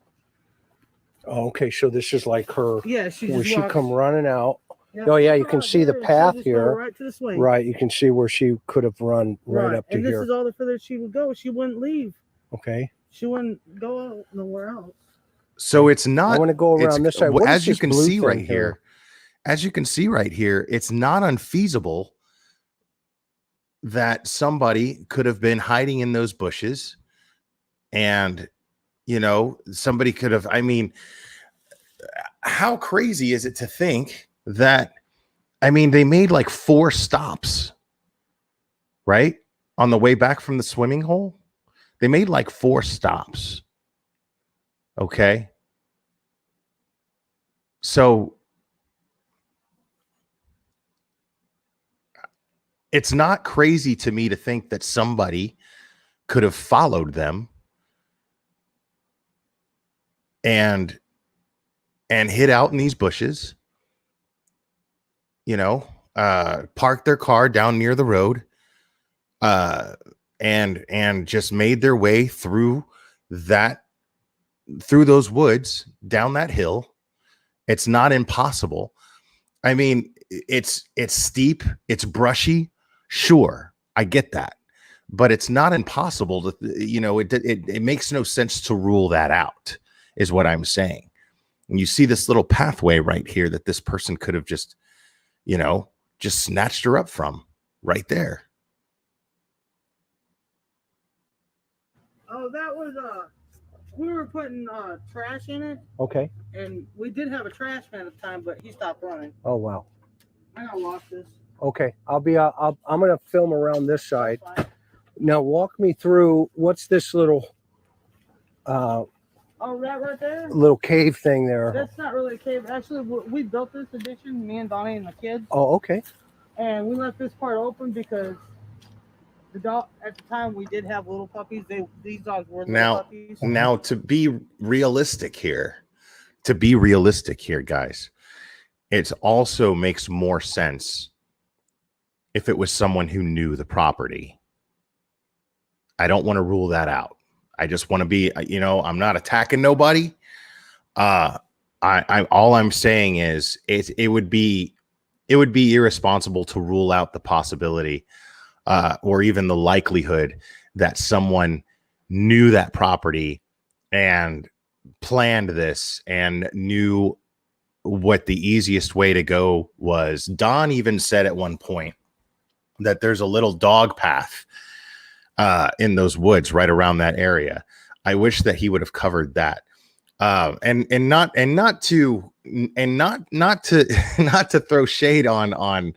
Oh, okay, so this is like her. Yeah, she Where just she walks. come running out. Yeah, Oh yeah, she'll you come can out see the here and she'll path just go here. right to the swing. Right, you can see where she could have run right up to and here. this is all the further she would go. She wouldn't leave. Okay. She wouldn't go out nowhere else. So it's not. I want to go around this side. What as is you this can blue see thing right here, as you can see right here, it's not unfeasible that somebody could have been hiding in those bushes, and somebody could have. I mean, how crazy is it to think that? I mean, they made like 4 stops, right, on the way back from the swimming hole. They made like 4 stops. Okay. So it's not crazy to me to think that somebody could have followed them and hid out in these bushes, parked their car down near the road, and just made their way through those woods, down that hill. It's not impossible. I mean, it's steep, it's brushy. Sure, I get that, but it's not impossible to, it makes no sense to rule that out, is what I'm saying. And you see this little pathway right here that this person could have just snatched her up from right there. Oh, that was we were putting trash in it. Okay. And we did have a trash man at the time, but he stopped running. Oh wow. I gotta lock this. Okay, I'm gonna film around this side. Now walk me through what's this little Oh, that right there? little cave thing there. That's not really a cave. Actually, we built this addition, me and Donnie and the kids. Oh, okay. And we left this part open because the dog at the time we did have little puppies. These dogs were little puppies. Now to be realistic here, guys, it also makes more sense if it was someone who knew the property. I don't want to rule that out. I just want to be, I'm not attacking nobody. All I'm saying is it would be irresponsible to rule out the possibility, or even the likelihood that someone knew that property and planned this and knew what the easiest way to go was. Don even said at one point that there's a little dog path in those woods right around that area. I wish that he would have covered that. And not to throw shade on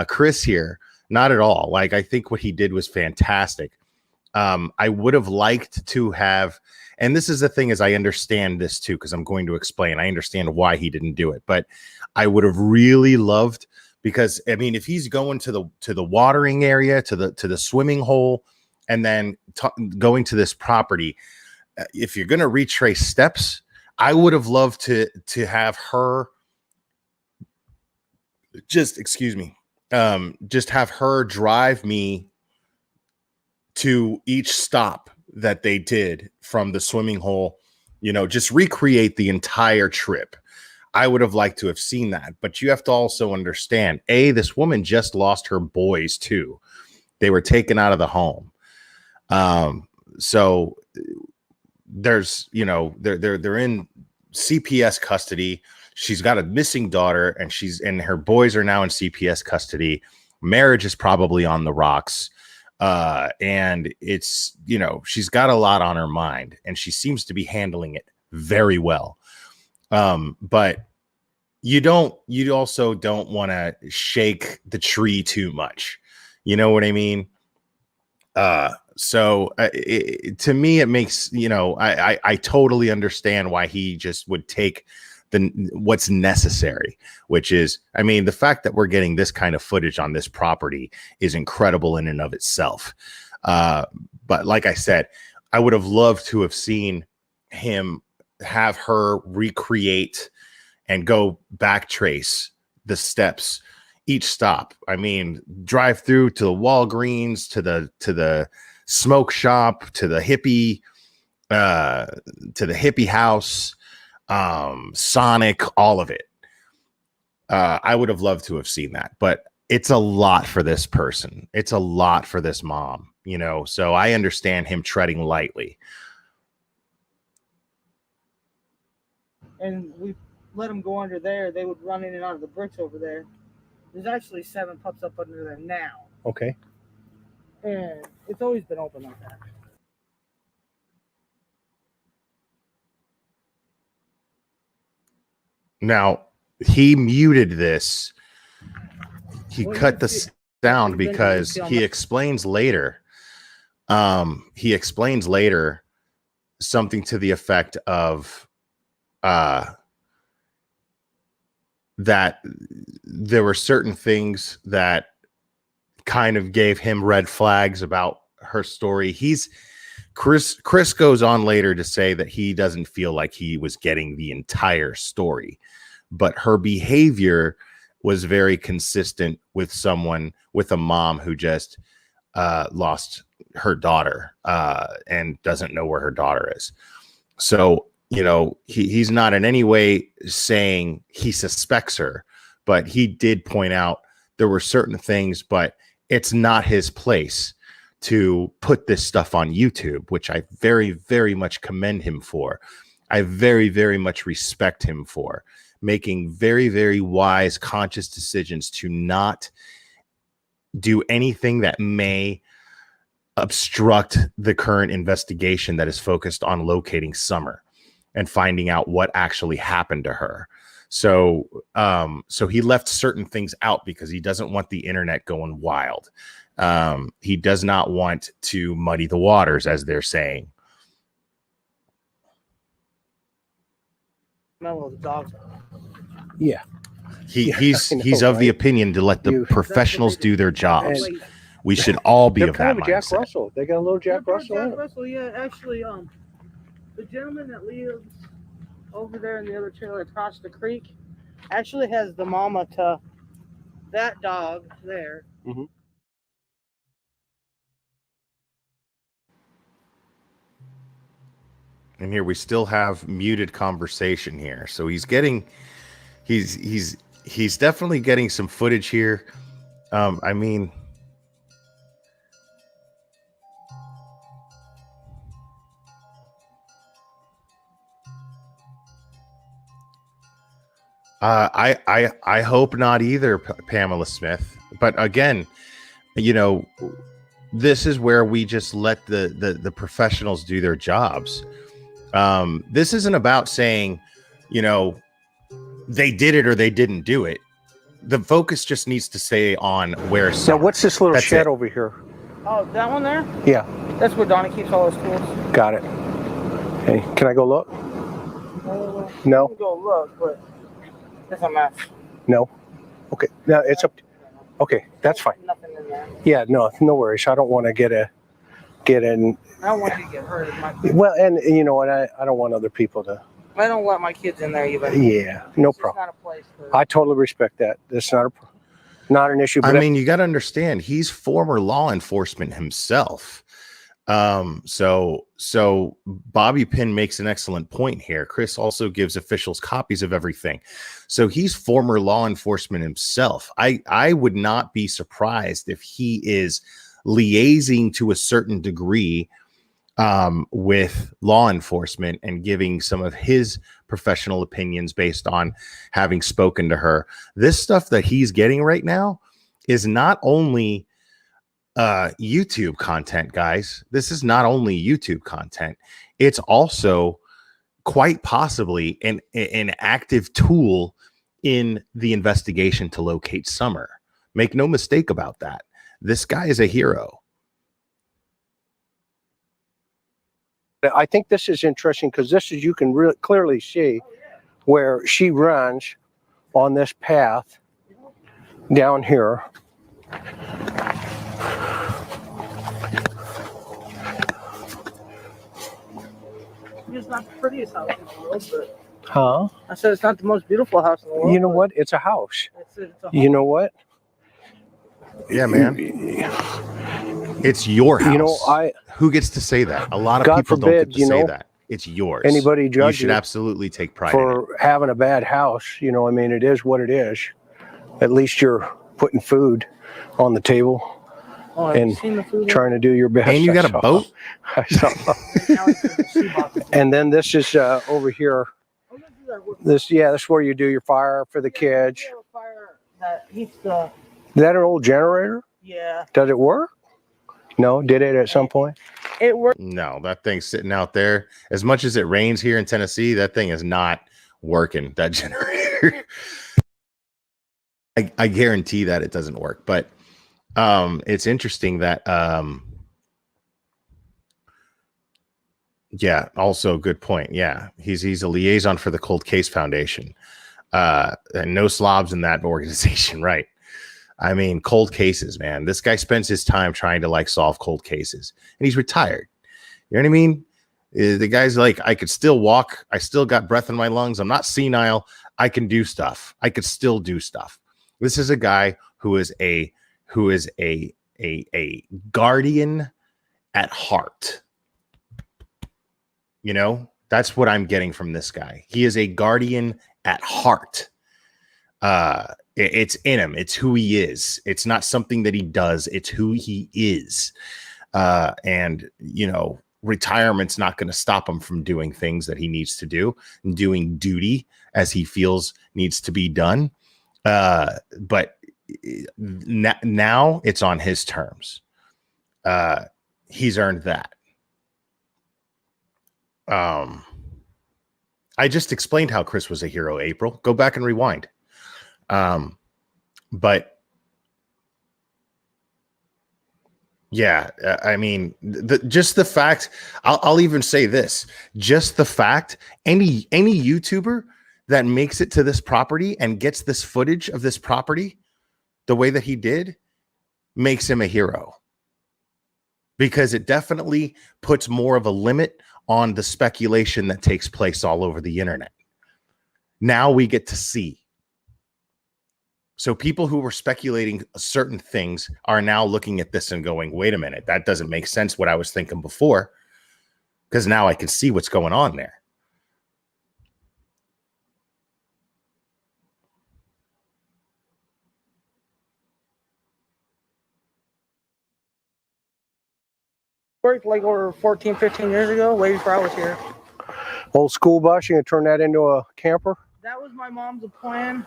Chris here. Not at all. Like, I think what he did was fantastic. I would have liked to have, and this is the thing, is I understand this too, because I'm going to explain. I understand why he didn't do it, but I would have really loved, because I mean, if he's going to the watering area, to the swimming hole, and then going to this property, if you're going to retrace steps, I would have loved to have her just have her drive me to each stop that they did from the swimming hole, just recreate the entire trip. I would have liked to have seen that, but you have to also understand, this woman just lost her boys too. They were taken out of the home. So there's, they're in CPS custody. She's got a missing daughter, and her boys are now in CPS custody. Marriage is probably on the rocks. And it's, she's got a lot on her mind, and she seems to be handling it very well. But you also don't want to shake the tree too much. You know what I mean? So to me, it makes, I totally understand why he just would take what's necessary, which is, I mean, the fact that we're getting this kind of footage on this property is incredible in and of itself. But like I said, I would have loved to have seen him have her recreate and go backtrace the steps each stop. I mean, drive through to the Walgreens, to the smoke shop, to the hippie house, Sonic, all of it. I would have loved to have seen that, but it's a lot for this person. It's a lot for this mom, you know, so I understand him treading lightly. And we let them go under there. They would run in and out of the bricks over there. There's actually 7 pups up under there now. Okay. And it's always been open like that. Now, he muted this. He cut the sound because he explains later. He explains later something to the effect of that there were certain things that kind of gave him red flags about her story. Chris goes on later to say that he doesn't feel like he was getting the entire story, but her behavior was very consistent with a mom who just lost her daughter and doesn't know where her daughter is. So, you know, he's not in any way saying he suspects her, but he did point out there were certain things, but it's not his place to put this stuff on YouTube, which I very, very much commend him for. I very, very much respect him for making very, very wise, conscious decisions to not do anything that may obstruct the current investigation that is focused on locating Summer and finding out what actually happened to her. So he left certain things out because he doesn't want the internet going wild. He does not want to muddy the waters, as they're saying. Smell of the dogs. Yeah. He's of the opinion to let the professionals do their jobs. We should all be of that mindset. Jack Russell. They got a little Jack Russell. Jack Russell, yeah. Actually, the gentleman that lives over there in the other trailer across the creek actually has the mama to that dog there. Mm-hmm. And here we still have muted conversation here. So he's definitely getting some footage here. I mean, I hope not either, Pamela Smith. But again, you know, this is where we just let the professionals do their jobs. This isn't about saying, you know, they did it or they didn't do it. The focus just needs to stay on where. Now, what's this little shed over here? Oh, that one there? Yeah. That's where Donnie keeps all his tools. Got it. Hey, can I go look? No. You can go look, but it's a mess. No. Okay. No, it's up. Okay, that's fine. Nothing in there. Yeah, no worries. I don't want to get in. I don't want you to get hurt. Well, and you know what? I don't want other people to. I don't let my kids in there even. Yeah, no problem. Not a place for... I totally respect that. That's not an issue. But I mean, you got to understand, he's former law enforcement himself. So Bobby Pin makes an excellent point here. Chris also gives officials copies of everything. So he's former law enforcement himself. I would not be surprised if he is liaising to a certain degree with law enforcement and giving some of his professional opinions based on having spoken to her. This stuff that he's getting right now is not only YouTube content, guys. This is not only YouTube content. It's also quite possibly an active tool in the investigation to locate Summer. Make no mistake about that. This guy is a hero. I think this is interesting because this is, you can really clearly see where she runs on this path down here. It's not the prettiest house in the world, but... Huh? I said it's not the most beautiful house in the world. You know what? It's a house. It's a you know what? Yeah, man. It's your house. You know, Who gets to say that? A lot of God people forbid, don't get to you say know, that. It's yours. anybody judge you should absolutely take pride in it. for having a bad house. You know, I mean, it is what it is. At least you're putting food on the table Oh, have you and seen the food? trying to do your best. And you got a boat? I saw. And then this is over here. This is where you do your fire for the kids. That heats the. Is that an old generator? Yeah. Does it work? No, did it at some point? It worked. No, that thing's sitting out there. As much as it rains here in Tennessee, that thing is not working, that generator. I guarantee that it doesn't work. But it's interesting that yeah, also good point. Yeah, he's a liaison for the Cold Case Foundation. And no slobs in that organization, right? I mean, cold cases, man. This guy spends his time trying to like solve cold cases, and he's retired. You know what I mean? The guy's like, I could still walk. I still got breath in my lungs. I'm not senile. I can do stuff. I could still do stuff. This is a guy who is a guardian at heart. You know, that's what I'm getting from this guy. He is a guardian at heart. It's in him. It's who he is. It's not something that he does. It's who he is. And, you know, retirement's not going to stop him from doing things that he needs to do and doing duty as he feels needs to be done. But now it's on his terms. He's earned that. I just explained how Chris was a hero, April. Go back and rewind. But yeah, I mean, just the fact, I'll even say this, just the fact any YouTuber that makes it to this property and gets this footage of this property the way that he did makes him a hero, because it definitely puts more of a limit on the speculation that takes place all over the internet. Now we get to see. So people who were speculating certain things are now looking at this and going, wait a minute, that doesn't make sense what I was thinking before, because now I can see what's going on there. Worked like over 14, 15 years ago, way before I was here. Old school bus, you gonna turn that into a camper? That was my mom's plan.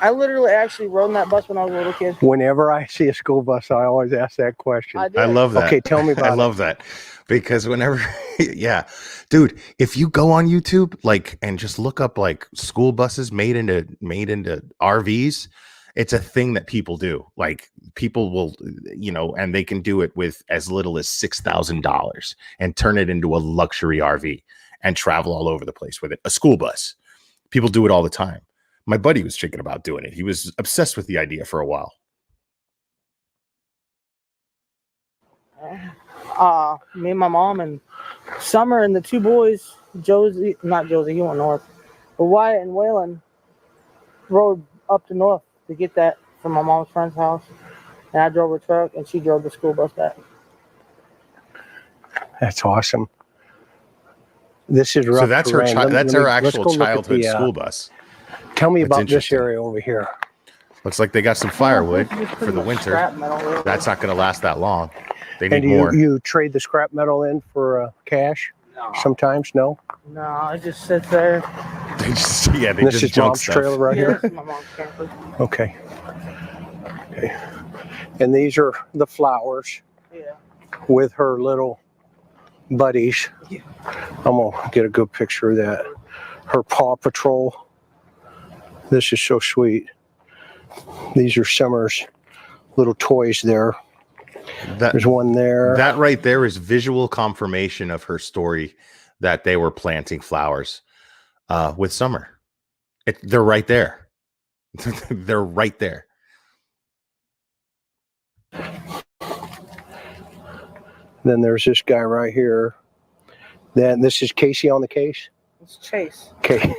I literally actually rode in that bus when I was a little kid. Whenever I see a school bus, I always ask that question. I love that. Okay, tell me about it. I love that, because whenever, yeah, dude, if you go on YouTube, like, and just look up like school buses made into RVs, it's a thing that people do. Like, people will, you know, and they can do it with as little as $6,000 and turn it into a luxury RV and travel all over the place with it. A school bus. People do it all the time. My buddy was thinking about doing it. He was obsessed with the idea for a while. Me and my mom and Summer and the two boys, not Josie, he went north, but Wyatt and Waylon rode up to north to get that from my mom's friend's house. And I drove her truck and she drove the school bus back. That's awesome. This is rough. So that's terrain. that's her let's actual go look at childhood the, school bus. Tell me That's about this interesting. area over here. Looks like they got some firewood for the winter. That's not going to last that long. They need And more. you trade the scrap metal in for cash? No. Sometimes, no? No, it just sits there. They just, yeah, they This just is junk mom's stuff. trailer right Yeah, here? this is my mom's camper. Okay. Okay. And these are the flowers Yeah. with her little buddies. Yeah. I'm going to get a good picture of that. Her Paw Patrol. This is so sweet. These are Summer's little toys there. There's one there. That right there is visual confirmation of her story that they were planting flowers with Summer. They're right there. They're right there. Then there's this guy right here. Then this is Casey on the case. It's Chase. Okay.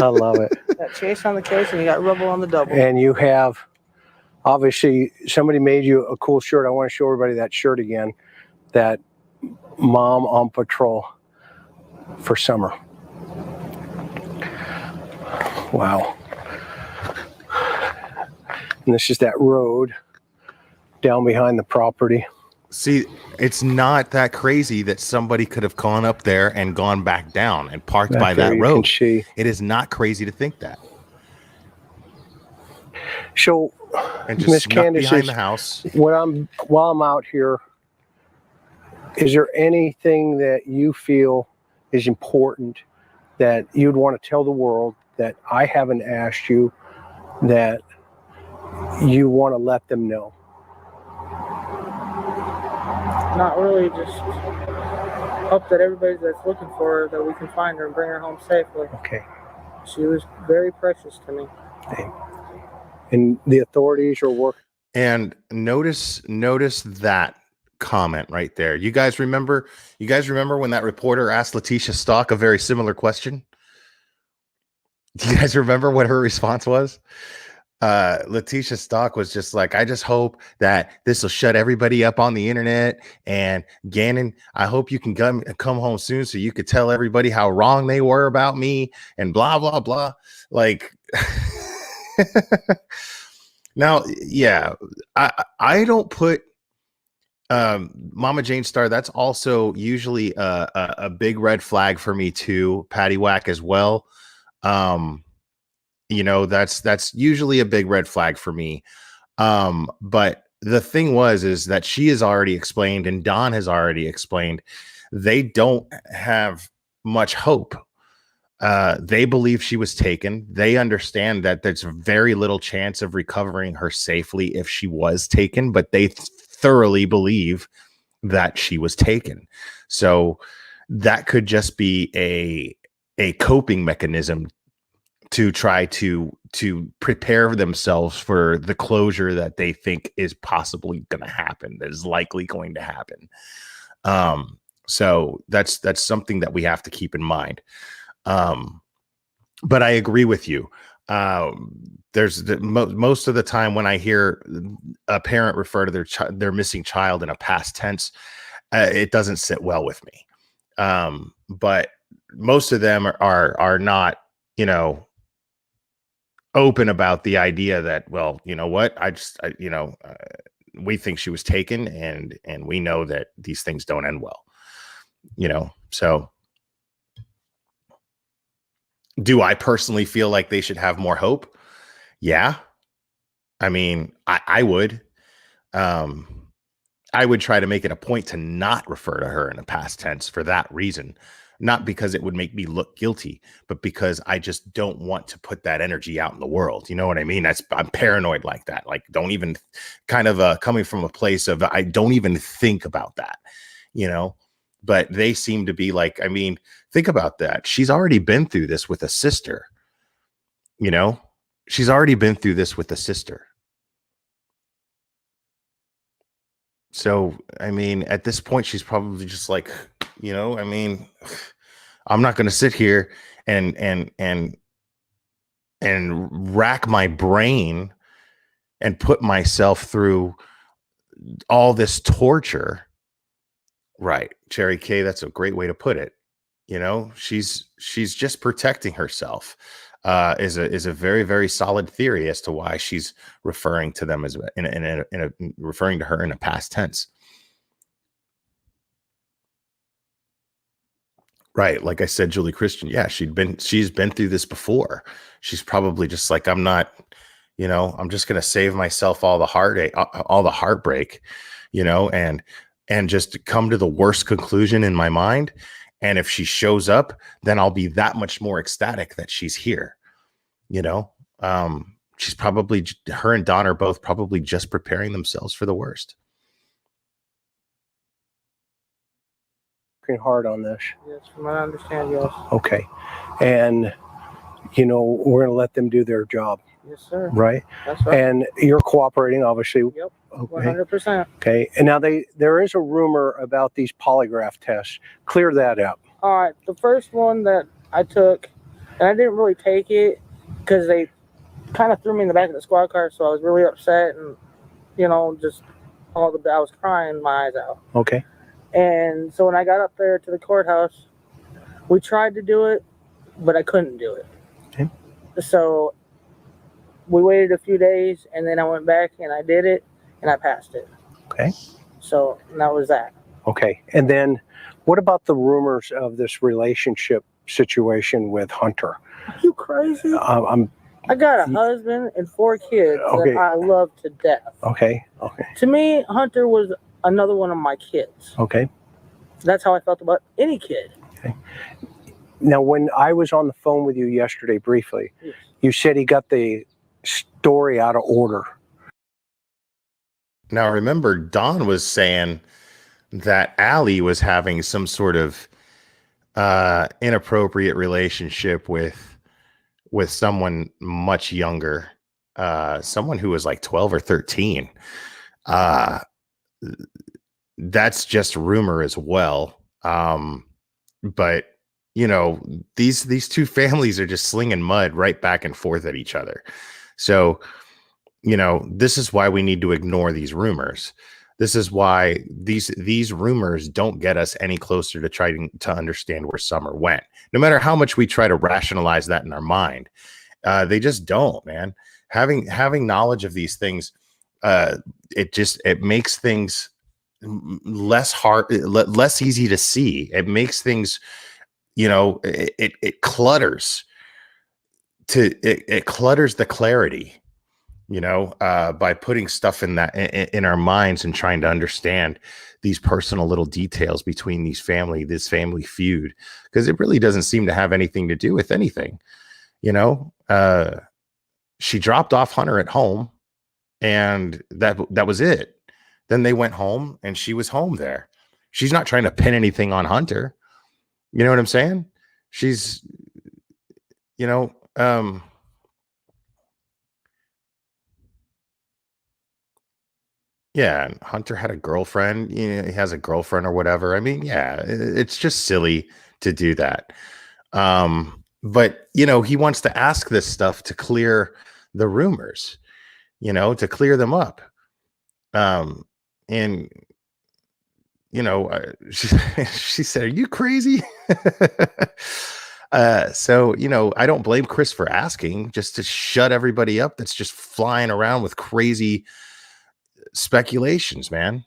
I love it. Got Chase on the case and you got Rubble on the double. And you have Obviously, somebody made you a cool shirt. I want to show everybody that shirt again. That Mom on Patrol for summer. Wow. And this is that road down behind the property. See, it's not that crazy that somebody could have gone up there and gone back down and parked by that You road. can see. It is not crazy to think that. So, And just Miss snuck Candus, behind the house. while I'm out here, is there anything that you feel is important that you'd want to tell the world that I haven't asked you, that you want to let them know? Not really, just hope that everybody that's looking for her, that we can find her and bring her home safely. Okay. She was very precious to me. And the authorities are working. And notice that comment right there. You guys remember when that reporter asked Letitia Stock a very similar question? Do you guys remember what her response was? Letitia Stock was just like, I just hope that this will shut everybody up on the internet. And Gannon, I hope you can come home soon so you could tell everybody how wrong they were about me and blah, blah, blah. Like, now, yeah, I don't put Mama Jane Star. That's also usually a big red flag for me too. Patty Whack as well. You know, that's usually a big red flag for me. But the thing is that she has already explained, and Don has already explained, they don't have much hope. They believe she was taken. They understand that there's very little chance of recovering her safely if she was taken, but they thoroughly believe that she was taken. So that could just be a coping mechanism to try to prepare themselves for the closure that they think is possibly going to happen, that is likely going to happen. So that's something that we have to keep in mind. But I agree with you. There's most of the time when I hear a parent refer to their missing child in a past tense, it doesn't sit well with me. But most of them are not, you know, open about the idea that, well, you know what, we think she was taken, and we know that these things don't end well, you know. So do I personally feel like they should have more hope? Yeah. I mean, I would. I would try to make it a point to not refer to her in a past tense for that reason. Not because it would make me look guilty, but because I just don't want to put that energy out in the world. You know what I mean? I'm paranoid like that. Like, don't even kind of coming from a place of, I don't even think about that, you know? But they seem to be like, I mean, think about that. She's already been through this with a sister, you know? She's already been through this with a sister. So, I mean, at this point, she's probably just like, you know, I mean, I'm not going to sit here and rack my brain and put myself through all this torture. Right. Cherry K, that's a great way to put it. You know, she's just protecting herself. Is a very, very solid theory as to why she's referring to them as referring to her in a past tense. Right. Like I said, Julie Christian. Yeah, she's been through this before. She's probably just like, I'm not, you know, I'm just going to save myself all the heartache, all the heartbreak, you know, and just come to the worst conclusion in my mind. And if she shows up, then I'll be that much more ecstatic that she's here. You know, she's probably, her and Don are both probably just preparing themselves for the worst. Working hard on this. Yes, from what I understand, yes. Okay. And, you know, we're going to let them do their job. Yes, sir. Right? That's right. And you're cooperating, obviously. Yep. Okay. 100%. Okay. And now there is a rumor about these polygraph tests. Clear that up. All right. The first one that I took, and I didn't really take it because they kind of threw me in the back of the squad car, so I was really upset, and just I was crying my eyes out. Okay. And so when I got up there to the courthouse, we tried to do it, but I couldn't do it. Okay. So we waited a few days, and then I went back and I did it, and I passed it. Okay. So that was that. Okay. And then what about the rumors of this relationship situation with Hunter? Are you crazy? I got a husband and 4 kids Okay. that I love to death. Okay. Okay. To me, Hunter was another one of my kids. Okay. That's how I felt about any kid. Okay. Now, when I was on the phone with you yesterday briefly, Yes. you said he got the story out of order. Now, remember, Don was saying that Allie was having some sort of inappropriate relationship with someone much younger, someone who was like 12 or 13. That's just rumor as well. But these two families are just slinging mud right back and forth at each other. So, this is why we need to ignore these rumors. This is why these rumors don't get us any closer to trying to understand where Summer went. No matter how much we try to rationalize that in our mind, they just don't, man. Having knowledge of these things, it makes things less hard, less easy to see. It makes things, it clutters it clutters the clarity. By putting stuff in our minds and trying to understand these personal little details between this family feud, because it really doesn't seem to have anything to do with anything. She dropped off Hunter at home, and that was it. Then they went home, and she was home there. She's not trying to pin anything on Hunter. You know what I'm saying? She's, yeah, and Hunter had a girlfriend. He has a girlfriend or whatever. I mean, yeah, it's just silly to do that. But he wants to ask this stuff to clear the rumors, to clear them up. And she said, "Are you crazy?" So I don't blame Chris for asking, just to shut everybody up that's just flying around with crazy speculations, man.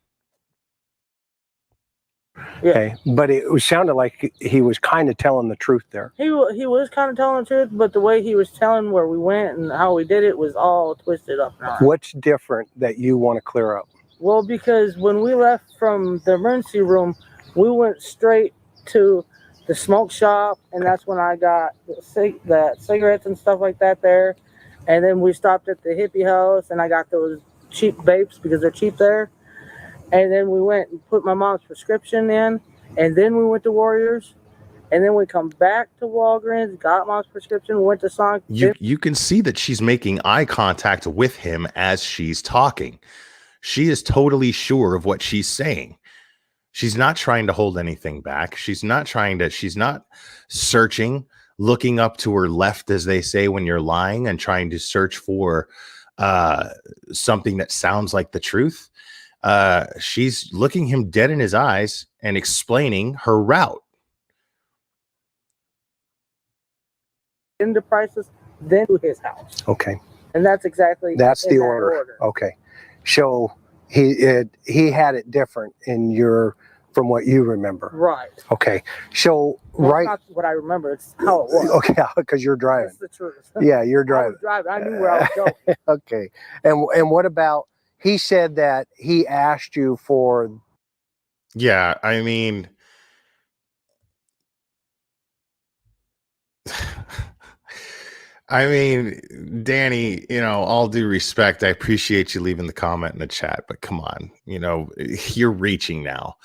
Yeah. Okay, but it sounded like he was kind of telling the truth there. He was kind of telling the truth, but the way he was telling where we went and how we did it was all twisted up. What's different that you want to clear up? Well, because when we left from the emergency room, we went straight to the smoke shop, and that's when I got the cigarettes and stuff like that there. And then we stopped at the hippie house, and I got those cheap vapes because they're cheap there. And then we went and put my mom's prescription in, and then we went to Warriors, and then we come back to Walgreens, got mom's prescription, went to Sonic. You can see that she's making eye contact with him as she's talking. She is totally sure of what she's saying. She's not trying to hold anything back. She's not searching, looking up to her left, as they say when you're lying, and trying to search for something that sounds like the truth. She's looking him dead in his eyes and explaining her route. Into prices, then to his house. Okay. And that's the order. Okay. So he had it different from what you remember. Right. Okay. So It's not what I remember. It's how it was. Okay, because you're driving. That's the truth. Yeah, you're I driving. was driving. I knew where I was going. Okay. And what about, he said that he asked you for. Yeah, I mean, Danny, all due respect, I appreciate you leaving the comment in the chat, but come on, you're reaching now.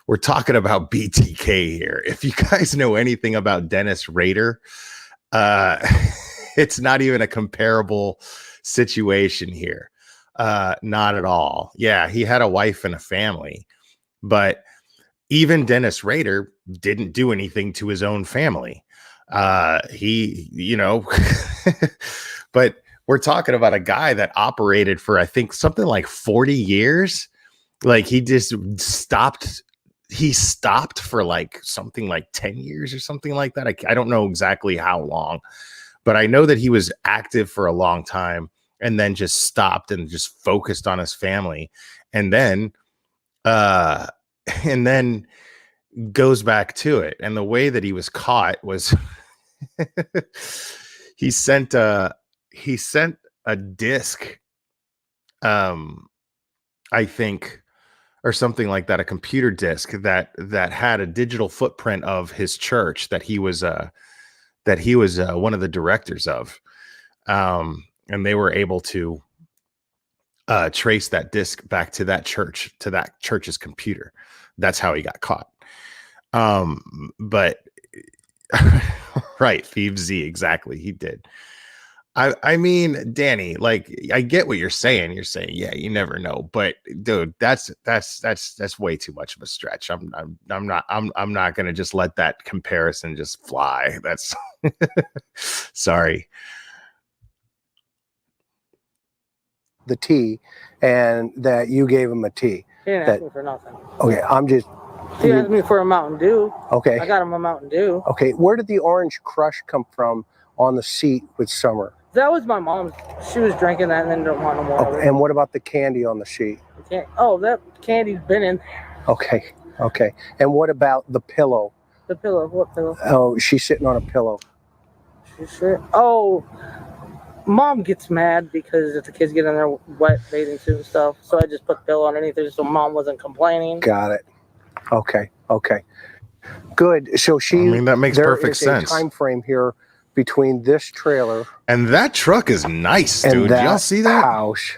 We're talking about BTK here. If you guys know anything about Dennis Rader, it's not even a comparable situation here. Not at all. Yeah, he had a wife and a family, but even Dennis Rader didn't do anything to his own family. But we're talking about a guy that operated for, I think, something like 40 years. Like he just stopped. He stopped for like something like 10 years or something like that. I don't know exactly how long, but I know that he was active for a long time and then just stopped and just focused on his family. And then, uh, and then goes back to it. And the way that he was caught was he sent a disc, I think, or something like that, a computer disc that had a digital footprint of his church that he was one of the directors of, and they were able to trace that disc back to that church's computer. That's how he got caught. But right, Thieves Z, exactly, he did. I mean, Danny, like, I get what you're saying. You're saying, yeah, you never know, but dude, that's way too much of a stretch. I'm not gonna just let that comparison just fly. That's sorry. The T, and that you gave him a T. He didn't ask me for nothing. Okay, I'm just. He asked me for a Mountain Dew. Okay. I got him a Mountain Dew. Okay, where did the orange crush come from on the seat with Summer? That was my mom's. She was drinking that and then didn't want no more. Oh, and what about the candy on the sheet? Oh, that candy's been in there. Okay, okay. And what about the pillow? The pillow? What pillow? Oh, she's sitting on a pillow. She's sitting. Oh, Mom gets mad because if the kids get in their wet bathing suit and stuff, so I just put the pillow underneath her so Mom wasn't complaining. Got it. Okay, okay. Good. So I mean, that makes perfect sense. Time frame here between this trailer and that truck is nice, dude. Y'all see that house?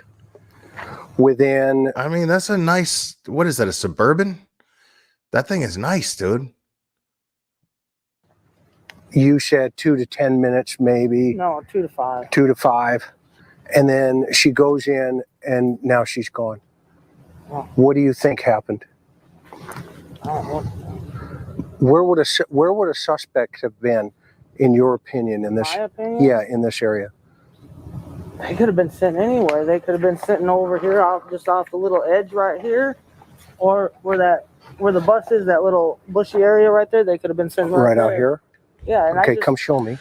Within, I mean, that's a nice. What is that? A Suburban? That thing is nice, dude. You said 2 to 10 minutes, maybe. No, 2 to 5. 2 to 5, and then she goes in, and now she's gone. Oh. What do you think happened? I don't know. Where would a suspect have been, in your opinion, in this? My opinion? Yeah, in this area. They could have been sitting anywhere. They could have been sitting over here, just off the little edge right here, or where the bus is, that little bushy area right there. They could have been sitting right out here. Yeah. And okay, come show me.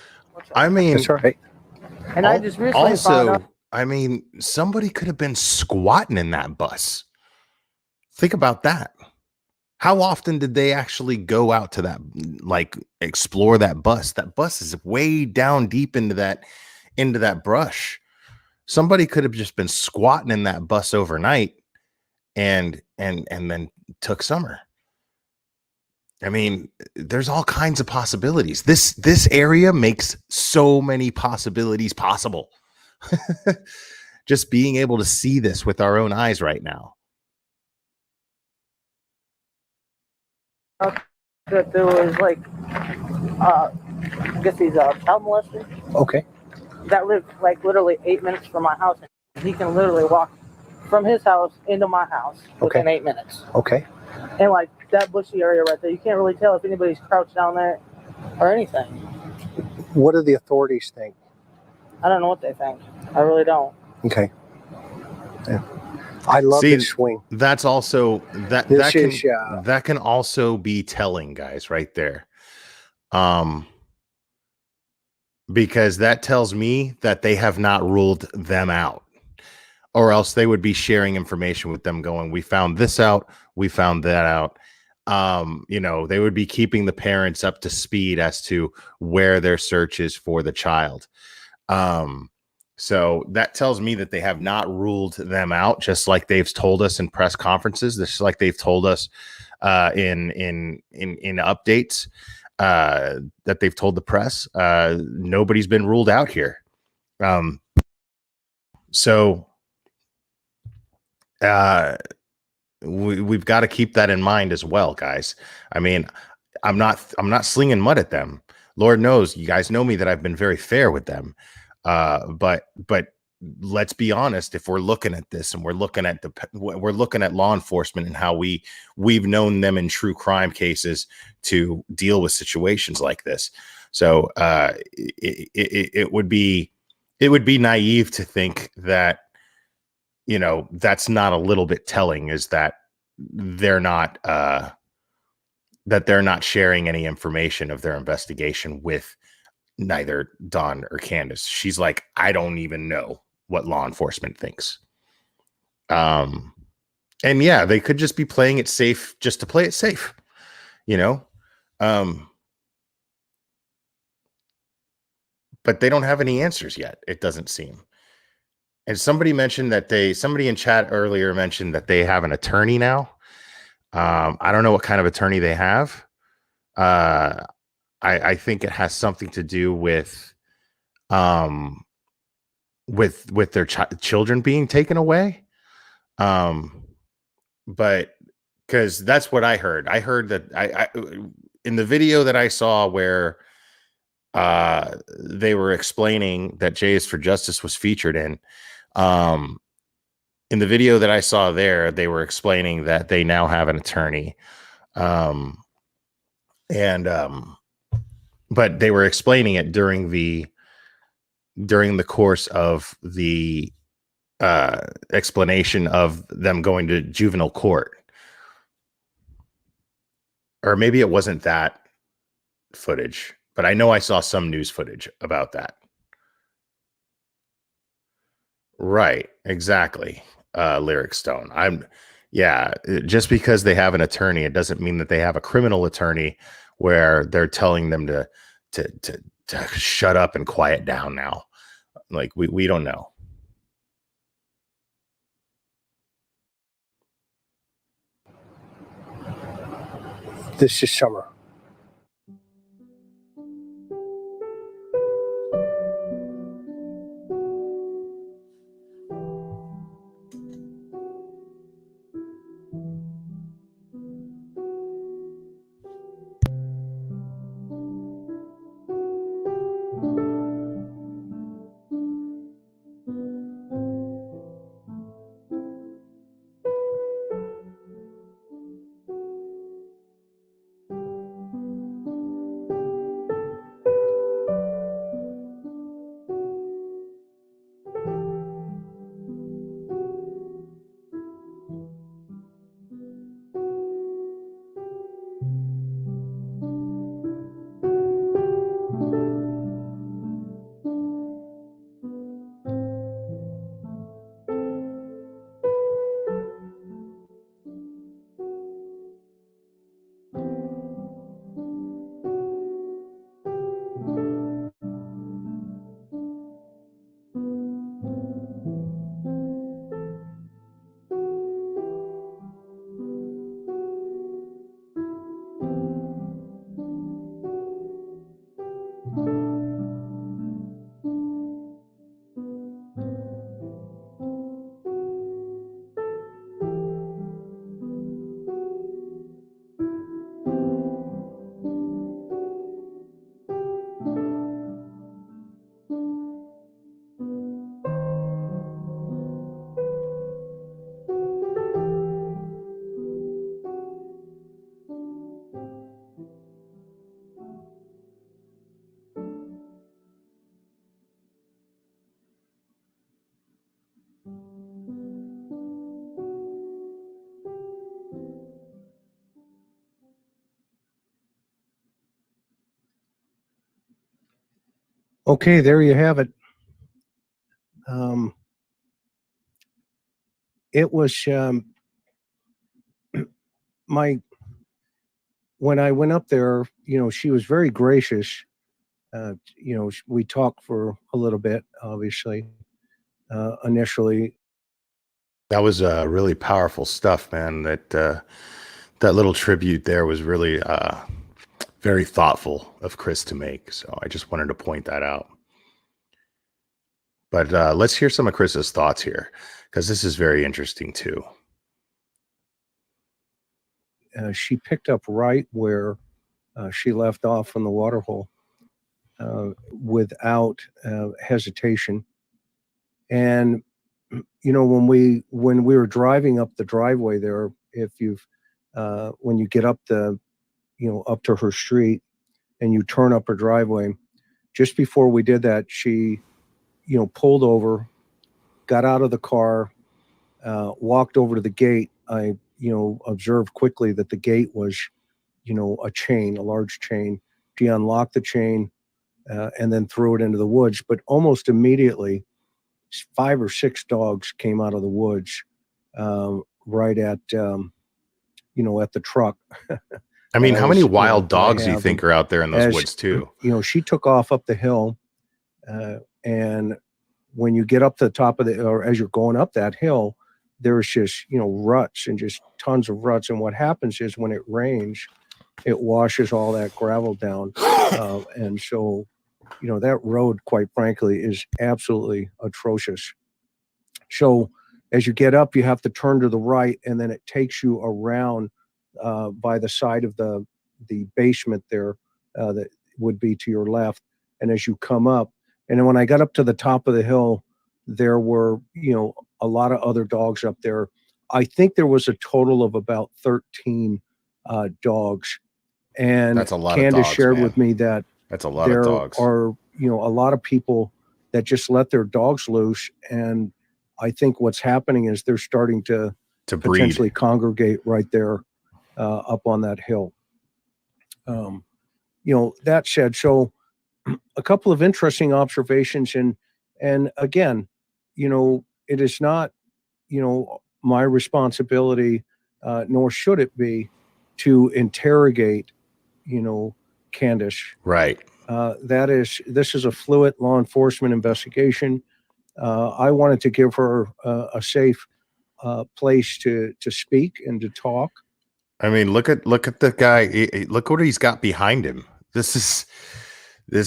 I mean, that's right. And I just recently found out. I mean, somebody could have been squatting in that bus. Think about that. How often did they actually go out to that, like, explore that bus? That bus is way down deep into that brush. Somebody could have just been squatting in that bus overnight and then took Summer. I mean, there's all kinds of possibilities. This area makes so many possibilities possible. Just being able to see this with our own eyes right now. That there was like, I guess he's a child molester. Okay. That lived like literally 8 minutes from my house. He can literally walk from his house into my house within 8 minutes. Okay. And like that bushy area right there, you can't really tell if anybody's crouched down there or anything. What do the authorities think? I don't know what they think. I really don't. Okay. Yeah. I love this swing. That's also that can also be telling, guys, right there. Because that tells me that they have not ruled them out, or else they would be sharing information with them going, we found this out, we found that out. They would be keeping the parents up to speed as to where their search is for the child. So that tells me that they have not ruled them out, just like they've told us in press conferences, just like they've told us in updates that they've told the press. Nobody's been ruled out here. So we've got to keep that in mind as well, guys. I mean, I'm not slinging mud at them. Lord knows, you guys know me, that I've been very fair with them. But let's be honest, if we're looking at this and we're looking at law enforcement and how we've known them in true crime cases to deal with situations like this. So it would be it would be naive to think that, you know, that's not a little bit telling, is that they're not sharing any information of their investigation with neither Dawn or Candus. She's like, I don't even know what law enforcement thinks. And yeah, they could just be playing it safe just to play it safe, you know. But they don't have any answers yet, it doesn't seem. And somebody in chat earlier mentioned that they have an attorney now. I don't know what kind of attorney they have. I think it has something to do with their children being taken away. But because that's what I heard. I heard that I in the video that I saw where they were explaining that J is for Justice was featured in the video that I saw there, they were explaining that they now have an attorney. But they were explaining it during the course of the explanation of them going to juvenile court. Or maybe it wasn't that footage, but I know I saw some news footage about that. Right, exactly. Lyric Stone. Just because they have an attorney, it doesn't mean that they have a criminal attorney where they're telling them to shut up and quiet down now. Like we don't know. This is Summer. Okay, there you have it. It was when I went up there, you know, she was very gracious. You know, we talked for a little bit, obviously, initially. That was really powerful stuff, man. That little tribute there was really very thoughtful of Chris to make. So I just wanted to point that out. But let's hear some of Chris's thoughts here, because this is very interesting too. She picked up right where she left off from the water hole without hesitation. And you know, when we were driving up the driveway there, if you've when you get up up to her street and you turn up her driveway, just before we did that, she pulled over, got out of the car, walked over to the gate. I, observed quickly that the gate was, a chain, a large chain. She unlocked the chain and then threw it into the woods. But almost immediately, 5 or 6 dogs came out of the woods right at, at the truck. I mean, how many wild that I dogs do you have. think are out there in those woods too? She took off up the hill, and when you get up to the top of or as you're going up that hill, there's just, ruts and just tons of ruts. And what happens is when it rains, it washes all that gravel down. And so, that road, quite frankly, is absolutely atrocious. So as you get up, you have to turn to the right, and then it takes you around by the side of the basement there that would be to your left. And as you come up, and then when I got up to the top of the hill, there were, a lot of other dogs up there. I think there was a total of about 13 dogs. And that's a lot Candus of dogs, shared man. with me that that's a lot of dogs. There are, a lot of people that just let their dogs loose. And I think what's happening is they're starting to potentially congregate right there up on that hill. That said, so a couple of interesting observations, and again, it is not, my responsibility, nor should it be, to interrogate, Candus. Right. This is a fluid law enforcement investigation. I wanted to give her a safe place to speak and to talk. I mean, look at the guy. Look what he's got behind him. This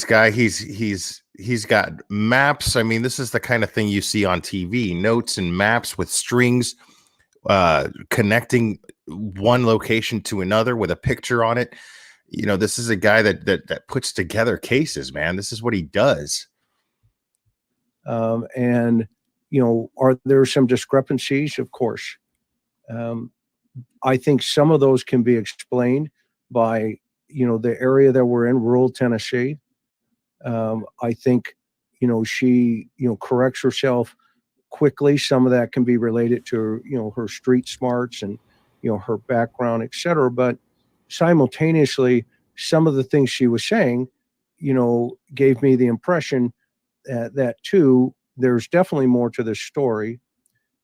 guy. He's got maps. I mean, this is the kind of thing you see on TV: notes and maps with strings connecting one location to another with a picture on it. This is a guy that puts together cases, man. This is what he does. And are there some discrepancies? Of course. I think some of those can be explained by, the area that we're in, rural Tennessee. I think, she, corrects herself quickly. Some of that can be related to, her street smarts and, her background, et cetera. But simultaneously, some of the things she was saying, gave me the impression that too, there's definitely more to this story.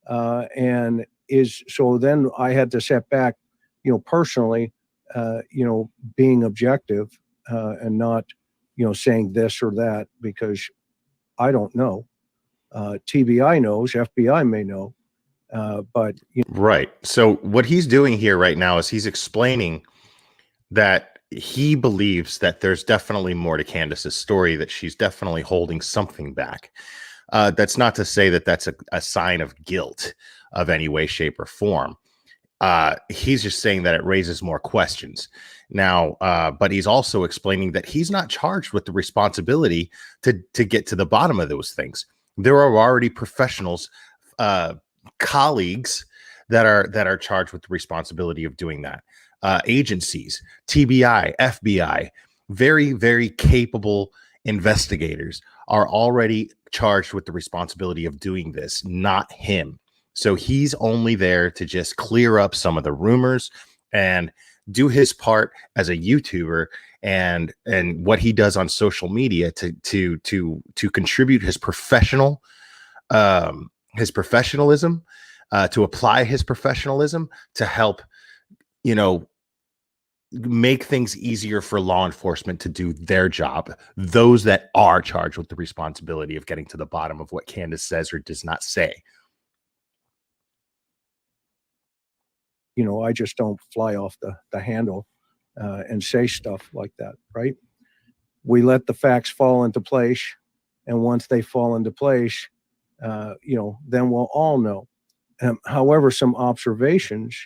So then I had to step back, personally, being objective and not, saying this or that, because I don't know. TBI knows, FBI may know, but right. So what he's doing here right now is he's explaining that he believes that there's definitely more to Candus's story, that she's definitely holding something back. That's not to say that that's a sign of guilt of any way, shape, or form. He's just saying that it raises more questions now. But he's also explaining that he's not charged with the responsibility to get to the bottom of those things. There are already professionals, colleagues that are charged with the responsibility of doing that. Agencies, TBI, FBI, very, very capable investigators are already charged with the responsibility of doing this, not him. So he's only there to just clear up some of the rumors and do his part as a YouTuber and what he does on social media to contribute his professionalism, to apply his professionalism to help, make things easier for law enforcement to do their job. Those that are charged with the responsibility of getting to the bottom of what Candus says or does not say. I just don't fly off the handle and say stuff like that, right? We let the facts fall into place, and once they fall into place, then we'll all know. However, some observations,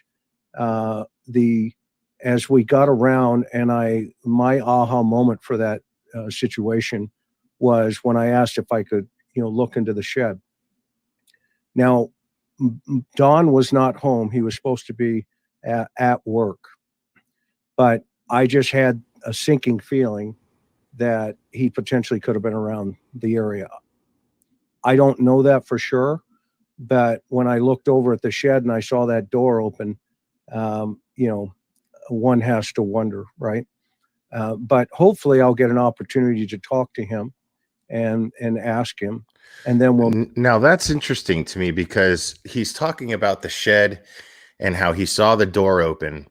as we got around, and my aha moment for that situation was when I asked if I could, look into the shed. Now, Don was not home. He was supposed to be at work. But I just had a sinking feeling that he potentially could have been around the area. I don't know that for sure, but when I looked over at the shed and I saw that door open, you know, one has to wonder, right? But hopefully I'll get an opportunity to talk to him and ask him, and then we'll. Now that's interesting to me because he's talking about the shed and how he saw the door open.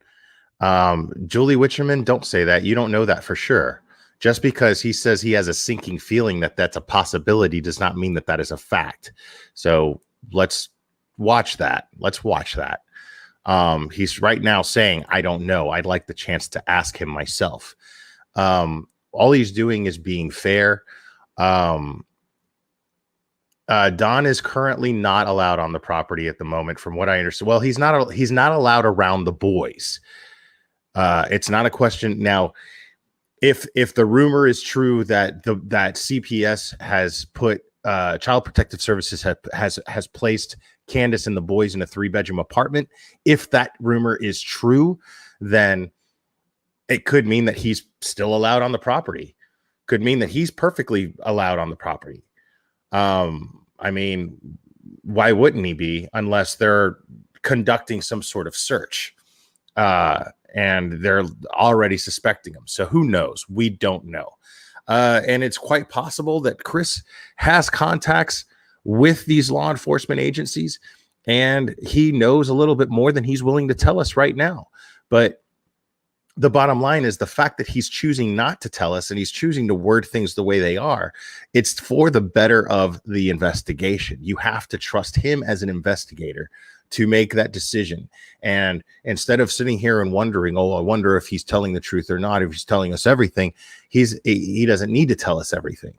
Julie Witcherman, don't say that. You don't know that for sure. Just because he says he has a sinking feeling that that's a possibility does not mean that that is a fact. So let's watch that. Let's watch that. He's right now saying, I don't know. I'd like the chance to ask him myself. All he's doing is being fair. Don is currently not allowed on the property at the moment, from what I understand. Well, he's not allowed around the boys. It's not a question now. If the rumor is true that that CPS has put Child Protective Services has placed Candus and the boys in a 3-bedroom apartment, if that rumor is true, then it could mean that he's still allowed on the property. Could mean that he's perfectly allowed on the property. I mean, why wouldn't he be unless they're conducting some sort of search? And they're already suspecting him. So who knows? We don't know. And it's quite possible that Chris has contacts with these law enforcement agencies, and he knows a little bit more than he's willing to tell us right now. But the bottom line is the fact that he's choosing not to tell us and he's choosing to word things the way they are. It's for the better of the investigation. You have to trust him as an investigator to make that decision. And instead of sitting here and wondering, oh, I wonder if he's telling the truth or not, if he's telling us everything, he doesn't need to tell us everything.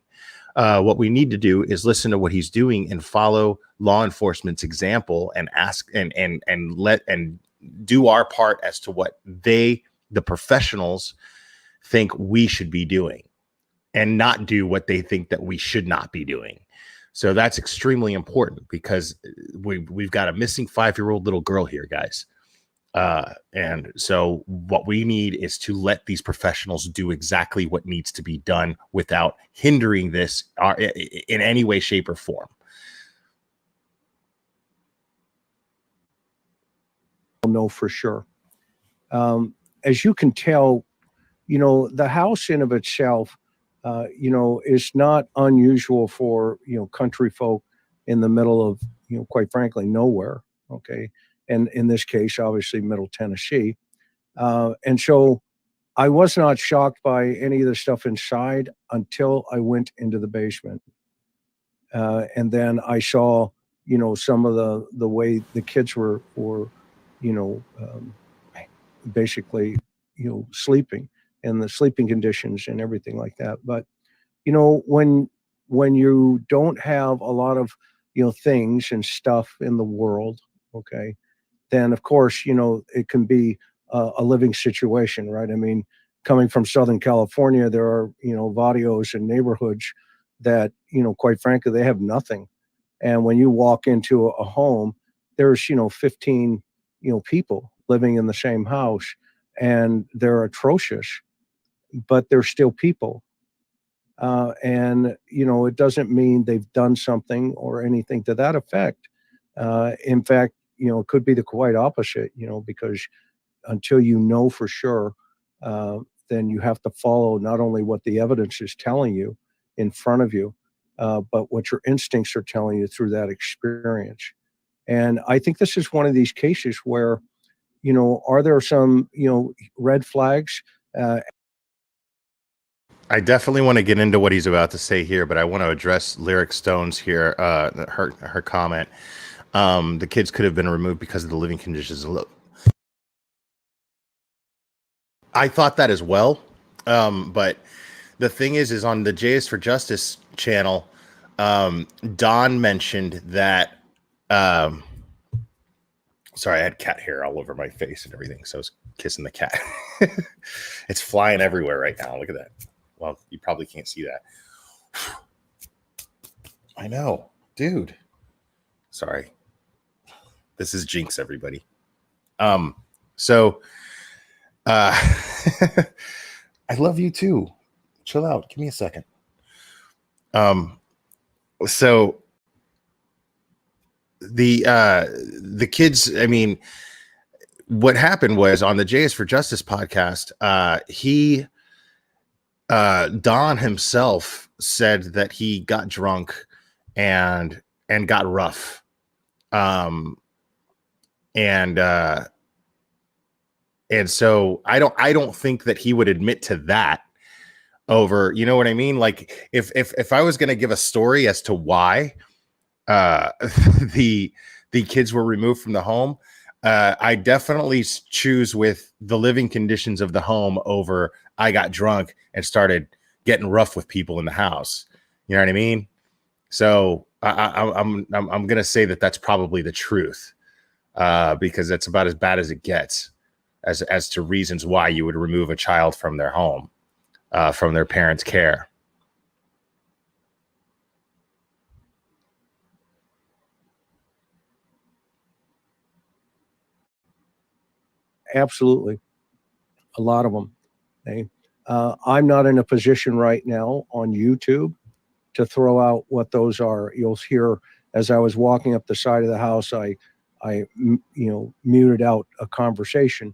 What we need to do is listen to what he's doing and follow law enforcement's example and ask and do our part as to what the professionals think we should be doing, and not do what they think that we should not be doing. So that's extremely important because we've got a missing 5-year-old little girl here, guys. And so what we need is to let these professionals do exactly what needs to be done without hindering this in any way, shape, or form. I'll know for sure. As you can tell, you know, the house in of itself, you know, is not unusual for, you know, country folk in the middle of, you know, quite frankly, nowhere. Okay. And in this case, obviously Middle Tennessee. And so I was not shocked by any of the stuff inside until I went into the basement. And then I saw, you know, some of the way the kids were you know, basically, you know, sleeping and the sleeping conditions and everything like that. But, you know, when you don't have a lot of, you know, things and stuff in the world, okay, then of course, you know, it can be a living situation, right? I mean, coming from Southern California, there are, you know, barrios and neighborhoods that, you know, quite frankly, they have nothing. And when you walk into a home, there's, you know, 15, you know, people living in the same house, and they're atrocious, but they're still people. And, you know, it doesn't mean they've done something or anything to that effect. In fact, you know, it could be the quite opposite, you know, because until you know for sure, then you have to follow not only what the evidence is telling you in front of you, but what your instincts are telling you through that experience. And I think this is one of these cases where, you know, are there some, you know, red flags? I definitely want to get into what he's about to say here, but I want to address Lyric Stones here, her comment. The kids could have been removed because of the living conditions. I thought that as well. But the thing is on the JS for Justice channel, Don mentioned that, sorry, I had cat hair all over my face and everything. So I was kissing the cat. It's flying everywhere right now. Look at that. Well, you probably can't see that. I know, dude. Sorry. This is Jinx, everybody. So I love you too. Chill out. Give me a second. So the kids, I mean, what happened was on the J is for Justice podcast, Don himself said that he got drunk and got rough. Um and so I don't think that he would admit to that over, you know what I mean? Like if I was going to give a story as to why the kids were removed from the home, I definitely choose with the living conditions of the home over I got drunk and started getting rough with people in the house. You know what I mean? So I'm gonna say that that's probably the truth, because that's about as bad as it gets as to reasons why you would remove a child from their home, from their parents' care. Absolutely. A lot of them. Okay? I'm not in a position right now on YouTube to throw out what those are. You'll hear as I was walking up the side of the house, I muted out a conversation.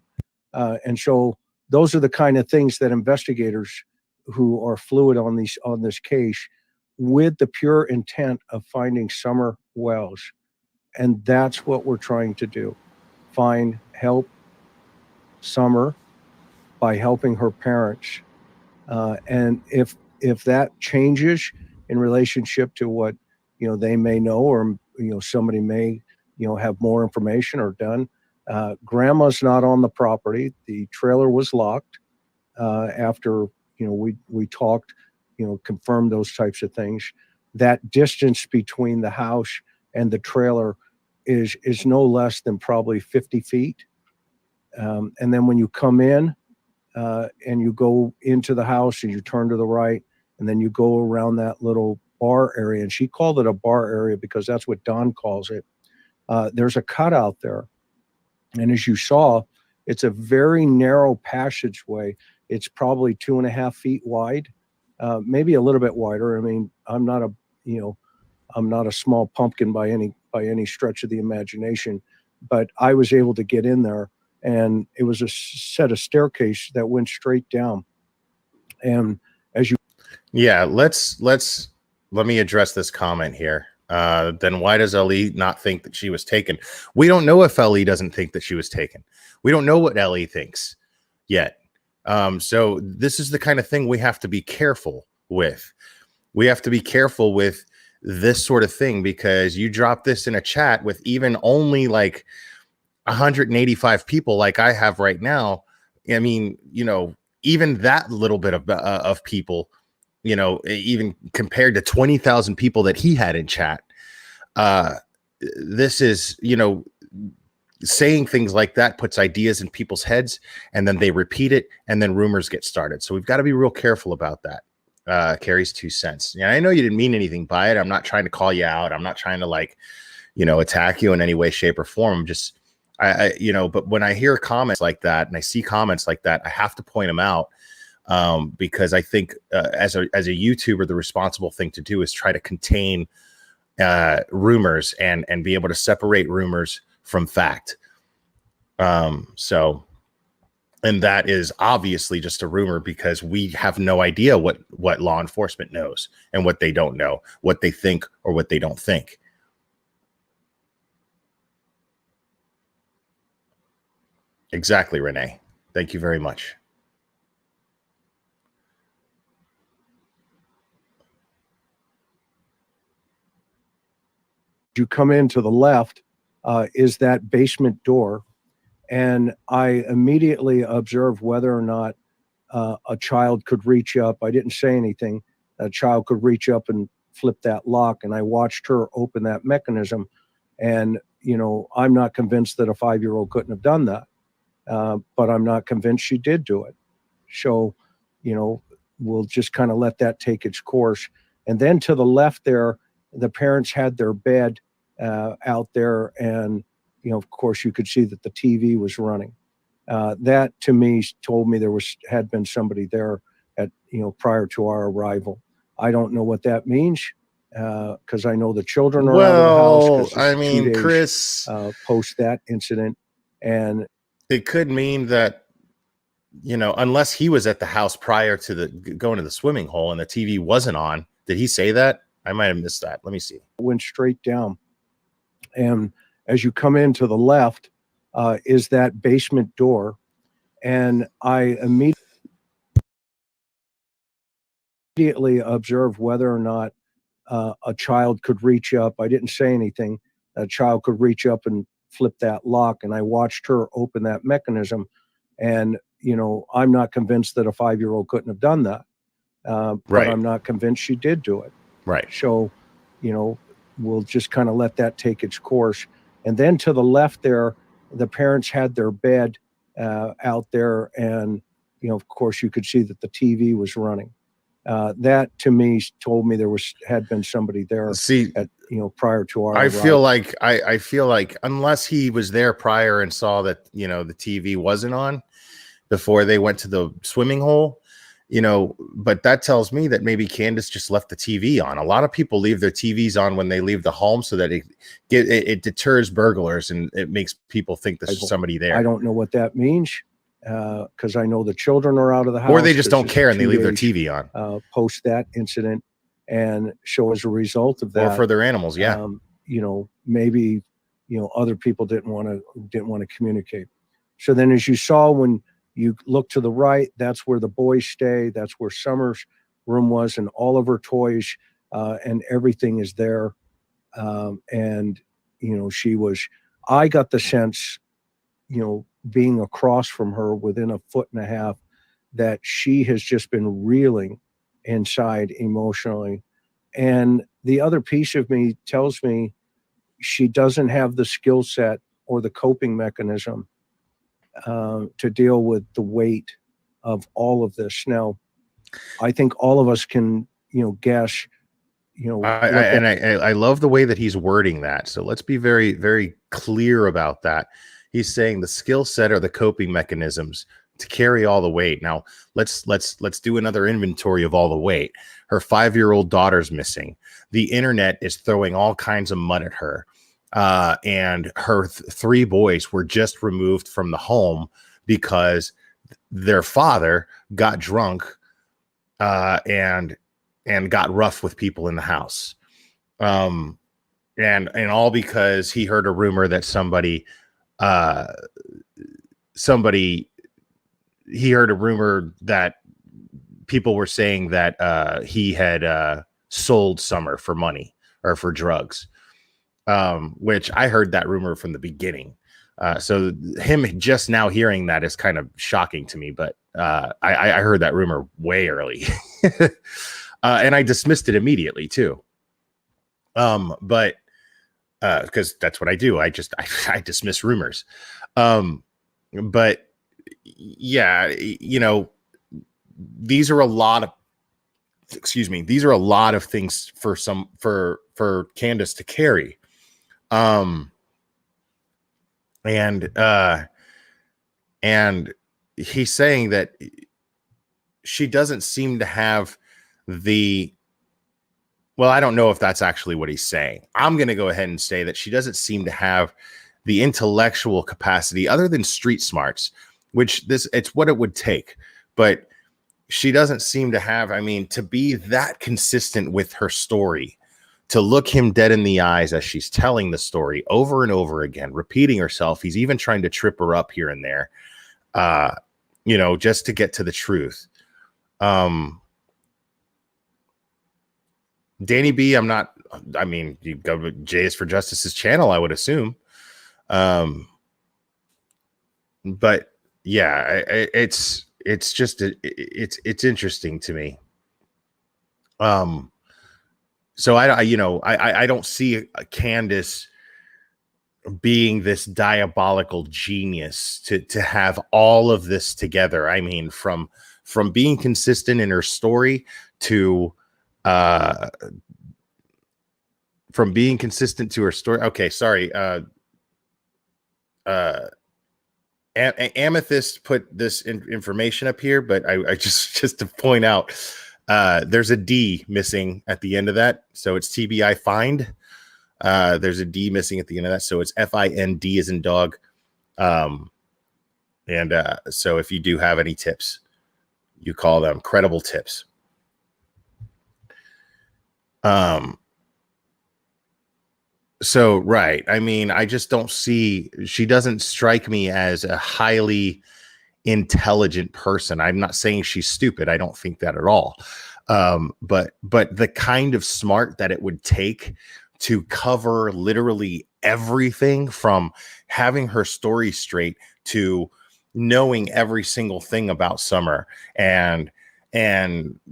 And so those are the kind of things that investigators who are fluid on this case with the pure intent of finding Summer Wells. And that's what we're trying to do. Help Summer by helping her parents. And if that changes in relationship to what they may know, or somebody may have more information or done. Grandma's not on the property. The trailer was locked after we talked, confirmed those types of things. That distance between the house and the trailer is no less than probably 50 feet. And then when you come in and you go into the house and you turn to the right, and then you go around that little bar area, and she called it a bar area because that's what Don calls it. There's a cutout there. And as you saw, it's a very narrow passageway. It's probably 2.5 feet wide, maybe a little bit wider. I mean, I'm not a small pumpkin by any stretch of the imagination, but I was able to get in there, and it was a set of staircase that went straight down. And as you, yeah, let me address this comment here. Then why does Ellie not think that she was taken? We don't know if Ellie doesn't think that she was taken. We don't know what Ellie thinks yet. So this is the kind of thing we have to be careful with. We have to be careful with this sort of thing, because you drop this in a chat with even only like 185 people like I have right now. I mean, even that little bit of people, even compared to 20,000 people that he had in chat, this is, saying things like that puts ideas in people's heads, and then they repeat it, and then rumors get started. So we've got to be real careful about that. Carrie's 2 cents. Yeah, I know you didn't mean anything by it. I'm not trying to call you out. I'm not trying to attack you in any way, shape, or form. I'm just, but when I hear comments like that and I see comments like that, I have to point them out. Because I think as a YouTuber, the responsible thing to do is try to contain rumors and be able to separate rumors from fact. So, and that is obviously just a rumor, because we have no idea what law enforcement knows and what they don't know, what they think or what they don't think. Exactly, Renee. Thank you very much. You come in to the left is that basement door. And I immediately observed whether or not a child could reach up. I didn't say anything. A child could reach up and flip that lock. And I watched her open that mechanism. And, I'm not convinced that a 5-year-old couldn't have done that. But I'm not convinced she did do it. So, we'll just kind of let that take its course. And then to the left there, the parents had their bed out there, and of course you could see that the TV was running. That to me told me there had been somebody there at prior to our arrival. I don't know what that means. because I know the children are out of the house. Well, 'Cause this I is 2 mean, days, Chris, post that incident, and it could mean that, you know, unless he was at the house prior to the going to the swimming hole and the TV wasn't on. Did he say that? I might have missed that. Let me see. went straight down. And as you come in to the left, is that basement door, and I immediately observed whether or not a child could reach up. I didn't say anything. A child could reach up and flip that lock, and I watched her open that mechanism. And you know, I'm not convinced that a 5-year-old couldn't have done that, but Right. I'm not convinced she did do it. Right. So, you know, we'll just kind of let that take its course. And then to the left there, the parents had their bed out there, and you know, of course, you could see that the TV was running. That to me told me had been somebody there. See, at, you know, prior to our I feel arrival. like I feel like unless he was there prior and saw that, you know, the TV wasn't on before they went to the swimming hole, you know, but that tells me that maybe Candus just left the TV on. A lot of people leave their TVs on when they leave the home so that it deters burglars and it makes people think there's somebody there. I don't know what that means, because I know the children are out of the house. Or they just 'cause don't this care is and they 2 leave their days, TV on. Post that incident, and so as a result of that, Or for their animals, yeah. you know, maybe, you know, other people didn't want to communicate. So then, as you saw when you look to the right, that's where the boys stay. That's where Summer's room was, and all of her toys and everything is there. And you know, I got the sense, you know, being across from her within a foot and a half, that she has just been reeling inside emotionally. And the other piece of me tells me she doesn't have the skill set or the coping mechanism to deal with the weight of all of this. Now, I think all of us can, you know, guess, you know, I love the way that he's wording that. So let's be very, very clear about that. He's saying the skill set or the coping mechanisms to carry all the weight. Now let's do another inventory of all the weight. Her 5-year-old daughter's missing. The internet is throwing all kinds of mud at her. And her 3 boys were just removed from the home because their father got drunk and got rough with people in the house. And all because he heard a rumor that he heard a rumor that people were saying that he had sold Summer for money or for drugs, which I heard that rumor from the beginning. So him just now hearing that is kind of shocking to me, but I heard that rumor way early. And I dismissed it immediately too. But because that's what I do. I dismiss rumors. But yeah, you know, these are a lot of things for Candus to carry. And he's saying that she doesn't seem to have well, I don't know if that's actually what he's saying. I'm going to go ahead and say that she doesn't seem to have the intellectual capacity other than street smarts, which it's what it would take. But she doesn't seem to have, I mean, to be that consistent with her story, to look him dead in the eyes as she's telling the story over and over again, repeating herself. He's even trying to trip her up here and there, you know, just to get to the truth. Danny B, you go to J is for Justice's channel, I would assume. But yeah, it's it's interesting to me. So I don't see Candus being this diabolical genius to have all of this together. I mean, from being consistent in her story to from being consistent to her story. Okay, sorry. Amethyst put this information up here, but I just to point out, There's a D missing at the end of that, so it's TBI find. There's a D missing at the end of that, so it's FIND as in dog. So if you do have any tips, you call them credible tips. So, right. I mean, I just don't see, she doesn't strike me as a highly intelligent person. I'm not saying she's stupid. I don't think that at all. But the kind of smart that it would take to cover literally everything, from having her story straight to knowing every single thing about Summer, and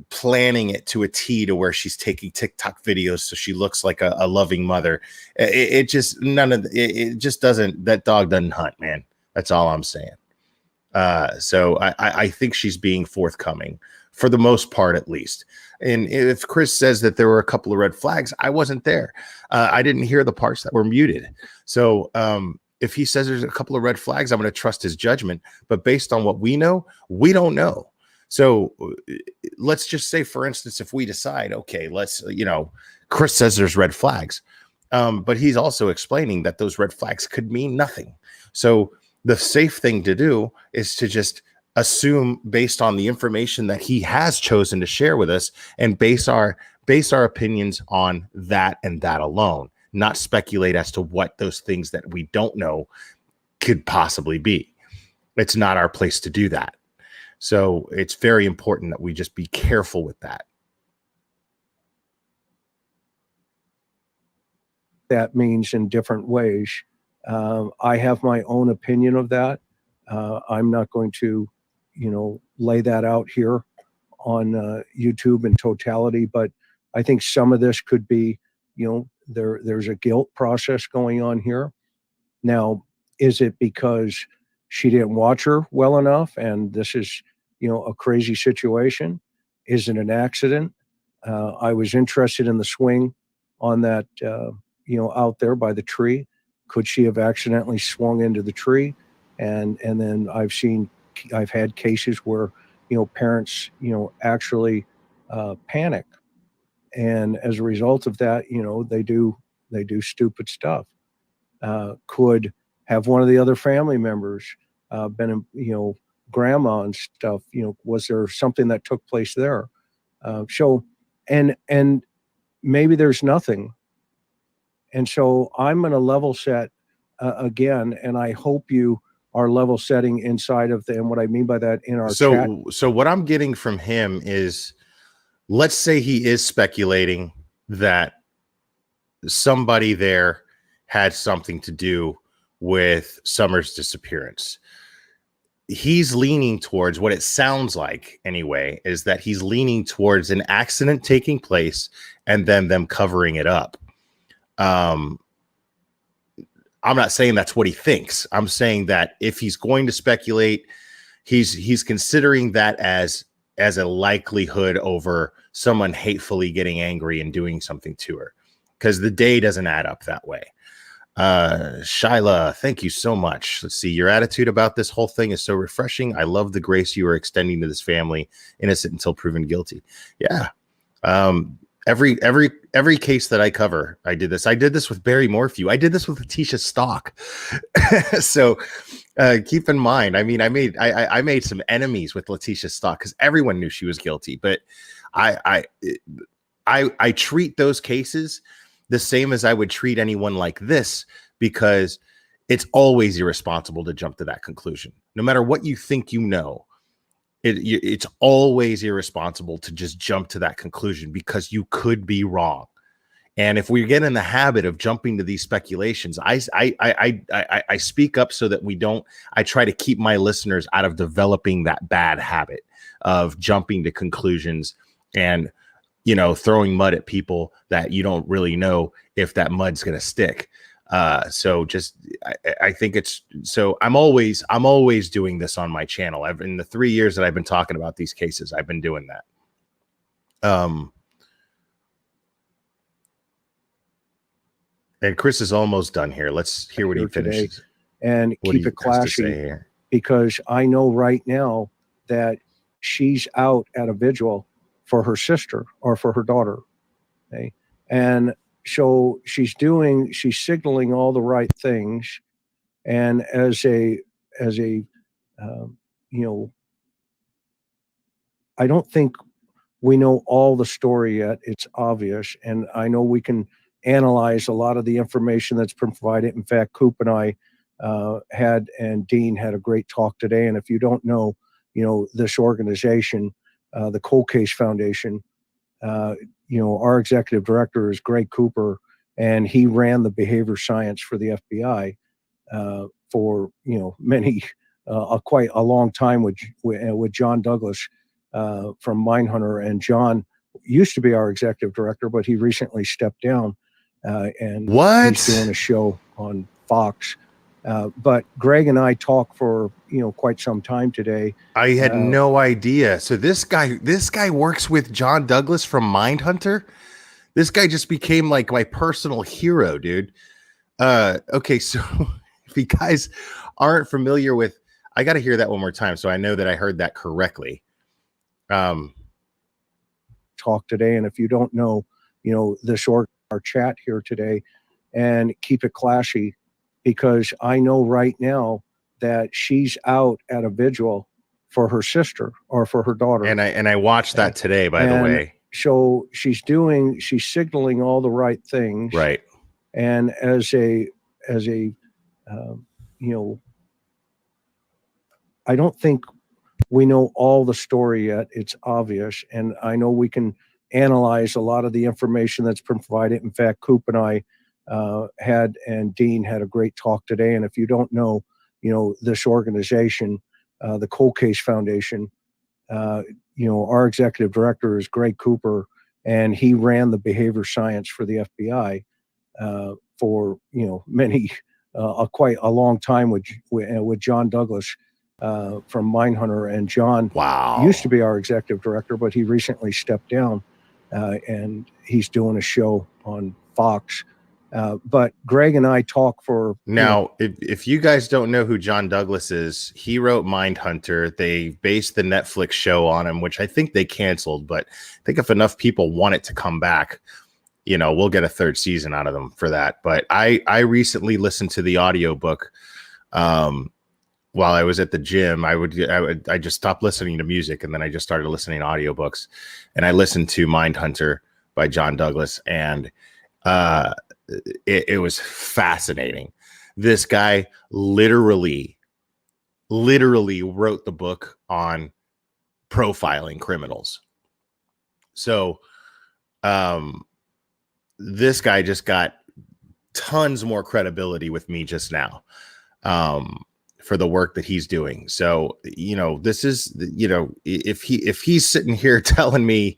planning it to a T to where she's taking TikTok videos so she looks like a loving mother. It just, it just doesn't, that dog doesn't hunt, man. That's all I'm saying. So I think she's being forthcoming for the most part, at least. And if Chris says that there were a couple of red flags, I wasn't there. I didn't hear the parts that were muted. So if he says there's a couple of red flags, I'm going to trust his judgment. But based on what we know, we don't know. So let's just say, for instance, if we decide, okay, let's, Chris says there's red flags, but he's also explaining that those red flags could mean nothing. So the safe thing to do is to just assume, based on the information that he has chosen to share with us, and base our opinions on that and that alone, not speculate as to what those things that we don't know could possibly be. It's not our place to do that. So it's very important that we just be careful with that. That means in different ways. I have my own opinion of that. I'm not going to, lay that out here on YouTube in totality, but I think some of this could be, there's a guilt process going on here. Now, is it because she didn't watch her well enough and this is, a crazy situation? Is it an accident? I was interested in the swing on that, out there by the tree. Could she have accidentally swung into the tree? And then I've had cases where, parents, actually panic. And as a result of that, they do stupid stuff. Could have one of the other family members been, grandma and stuff, was there something that took place there? And maybe there's nothing. And so I'm going to level set again, and I hope you are level setting inside of and what I mean by that in our chat. So what I'm getting from him is, let's say he is speculating that somebody there had something to do with Summer's disappearance. He's leaning towards, what it sounds like anyway, is that he's leaning towards an accident taking place and then them covering it up. I'm not saying that's what he thinks. I'm saying that if he's going to speculate, he's considering that as a likelihood over someone hatefully getting angry and doing something to her, because the day doesn't add up that way. Shyla, thank you so much. Let's see. Your attitude about this whole thing is so refreshing. I love the grace you are extending to this family, innocent until proven guilty. Yeah. Every case that I cover, I did this. I did this with Barry Morphew. I did this with Letitia Stock. So keep in mind, I mean, I made some enemies with Letitia Stock because everyone knew she was guilty. But I treat those cases the same as I would treat anyone like this, because it's always irresponsible to jump to that conclusion. No matter what you think, it's always irresponsible to just jump to that conclusion, because you could be wrong. And if we get in the habit of jumping to these speculations, I speak up so that we don't. I try to keep my listeners out of developing that bad habit of jumping to conclusions and throwing mud at people that you don't really know if that mud's going to stick. So just, I think it's, so I'm always doing this on my channel. In the 3 years that I've been talking about these cases, I've been doing that. And Chris is almost done here. Let's hear what he finishes. And keep it classy, because I know right now that she's out at a vigil for her sister or for her daughter. Okay. And so she's signaling all the right things. And as a, you know, I don't think we know all the story yet. It's obvious. And I know we can analyze a lot of the information that's been provided. In fact, Coop and I and Dean had a great talk today. And if you don't know, this organization, the Cold Case Foundation, our executive director is Greg Cooper, and he ran the behavior science for the FBI for many quite a long time with John Douglas from Mindhunter. And John used to be our executive director, but he recently stepped down and he's doing a show on Fox. But Greg and I talked for quite some time today. I had no idea. So this guy works with John Douglas from Mindhunter. This guy just became like my personal hero, dude. Okay, so if you guys aren't familiar with, I got to hear that one more time so I know that I heard that correctly. Talk today, and if you don't know, our chat here today, and keep it classy, because I know right now that she's out at a vigil for her sister or for her daughter. And I watched that today, by the way. So she's signaling all the right things. Right. And as a I don't think we know all the story yet. It's obvious. And I know we can analyze a lot of the information that's been provided. In fact, Coop and I and Dean had a great talk today. And if you don't know, this organization, the Cold Case Foundation, our executive director is Greg Cooper, and he ran the behavior science for the FBI for many quite a long time with John Douglas from Mindhunter. And John used to be our executive director, but he recently stepped down and he's doing a show on Fox. But Greg and I talk for now. If you guys don't know who John Douglas is, he wrote Mindhunter. They based the Netflix show on him, which I think they canceled. But I think if enough people want it to come back, we'll get a third season out of them for that. But I recently listened to the audiobook while I was at the gym. I just stopped listening to music, and then I just started listening to audiobooks, and I listened to Mindhunter by John Douglas, and it was fascinating. This guy literally wrote the book on profiling criminals. So this guy just got tons more credibility with me just now for the work that he's doing. So, this is, if he's sitting here telling me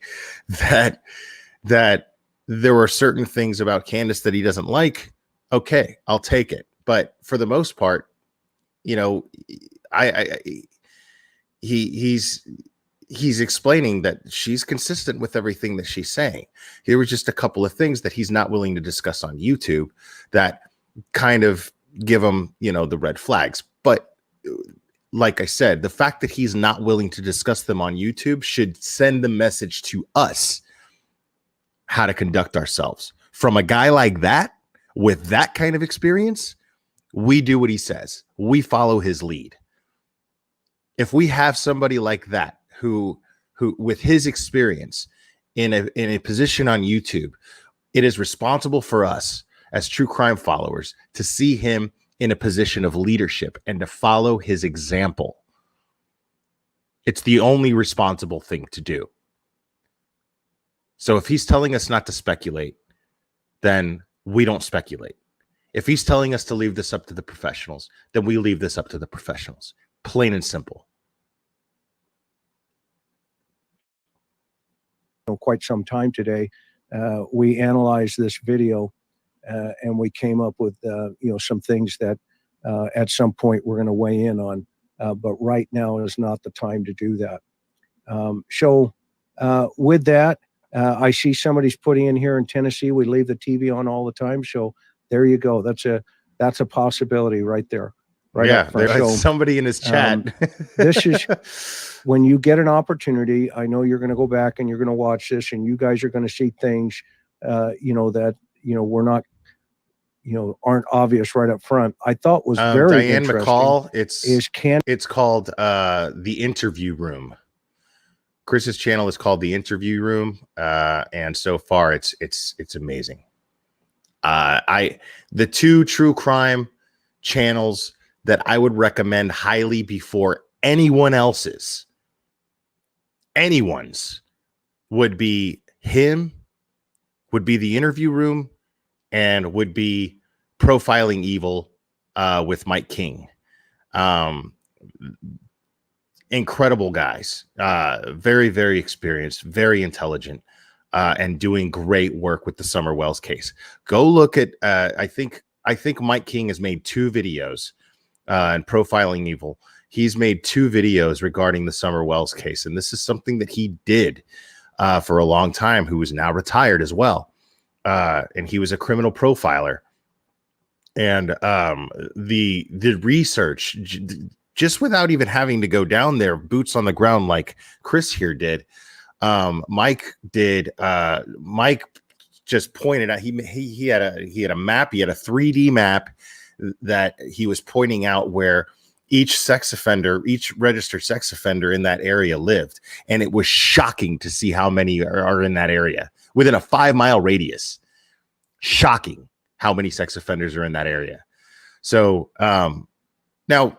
that there were certain things about Candus that he doesn't like, okay, I'll take it. But for the most part, he's explaining that she's consistent with everything that she's saying. There was just a couple of things that he's not willing to discuss on YouTube that kind of give him, the red flags. But like I said, the fact that he's not willing to discuss them on YouTube should send the message to us how to conduct ourselves. From a guy like that, with that kind of experience, we do what he says. We follow his lead. If we have somebody like that who with his experience in a position on YouTube, it is responsible for us as true crime followers to see him in a position of leadership and to follow his example. It's the only responsible thing to do. So if he's telling us not to speculate, then we don't speculate. If he's telling us to leave this up to the professionals, then we leave this up to the professionals. Plain and simple. Quite some time today, we analyzed this video and we came up with some things that at some point we're going to weigh in on, but right now is not the time to do that. So with that, I see somebody's putting in here in Tennessee, we leave the TV on all the time. So there you go. That's a possibility right there. right yeah, up front. there's So, somebody in his chat. this is when you get an opportunity. I know you're going to go back and you're going to watch this, and you guys are going to see things, that we're not, aren't obvious right up front. I thought was very Diane interesting. McCall. Is It's called The Interview Room. Chris's channel is called The Interview Room, and so far it's amazing. The two true crime channels that I would recommend highly before anyone's would be him, would be The Interview Room, and would be Profiling Evil with Mike King. Incredible guys, very, very experienced, very intelligent, and doing great work with the Summer Wells case. Go look at, I think Mike King has made 2 videos and Profiling Evil. He's made 2 videos regarding the Summer Wells case. And this is something that he did for a long time, who is now retired as well. And he was a criminal profiler. And the research, just without even having to go down there, boots on the ground like Chris here did, Mike just pointed out, he had a map, he had a 3D map that he was pointing out where each registered sex offender in that area lived. And it was shocking to see how many are in that area within a 5-mile radius. Shocking how many sex offenders are in that area. So now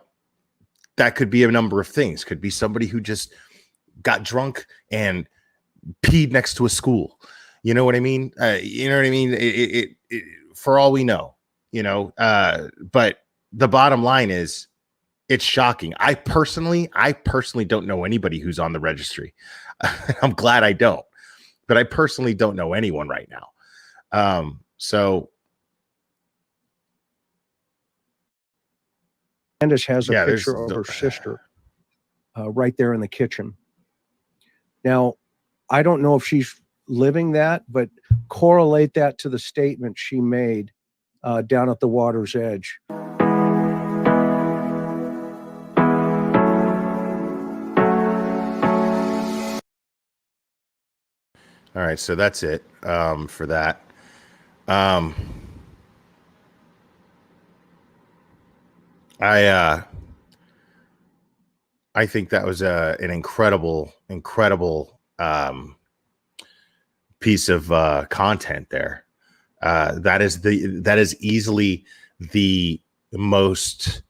that could be a number of things. Could be somebody who just got drunk and peed next to a school. You know what I mean? It for all we know, but the bottom line is it's shocking. I personally don't know anybody who's on the registry. I'm glad I don't, but I personally don't know anyone right now. So Candus has a picture of her sister right there in the kitchen. Now, I don't know if she's living that, but correlate that to the statement she made down at the water's edge. All right, so that's it for that. I think that was an incredible piece of content there. That is easily the most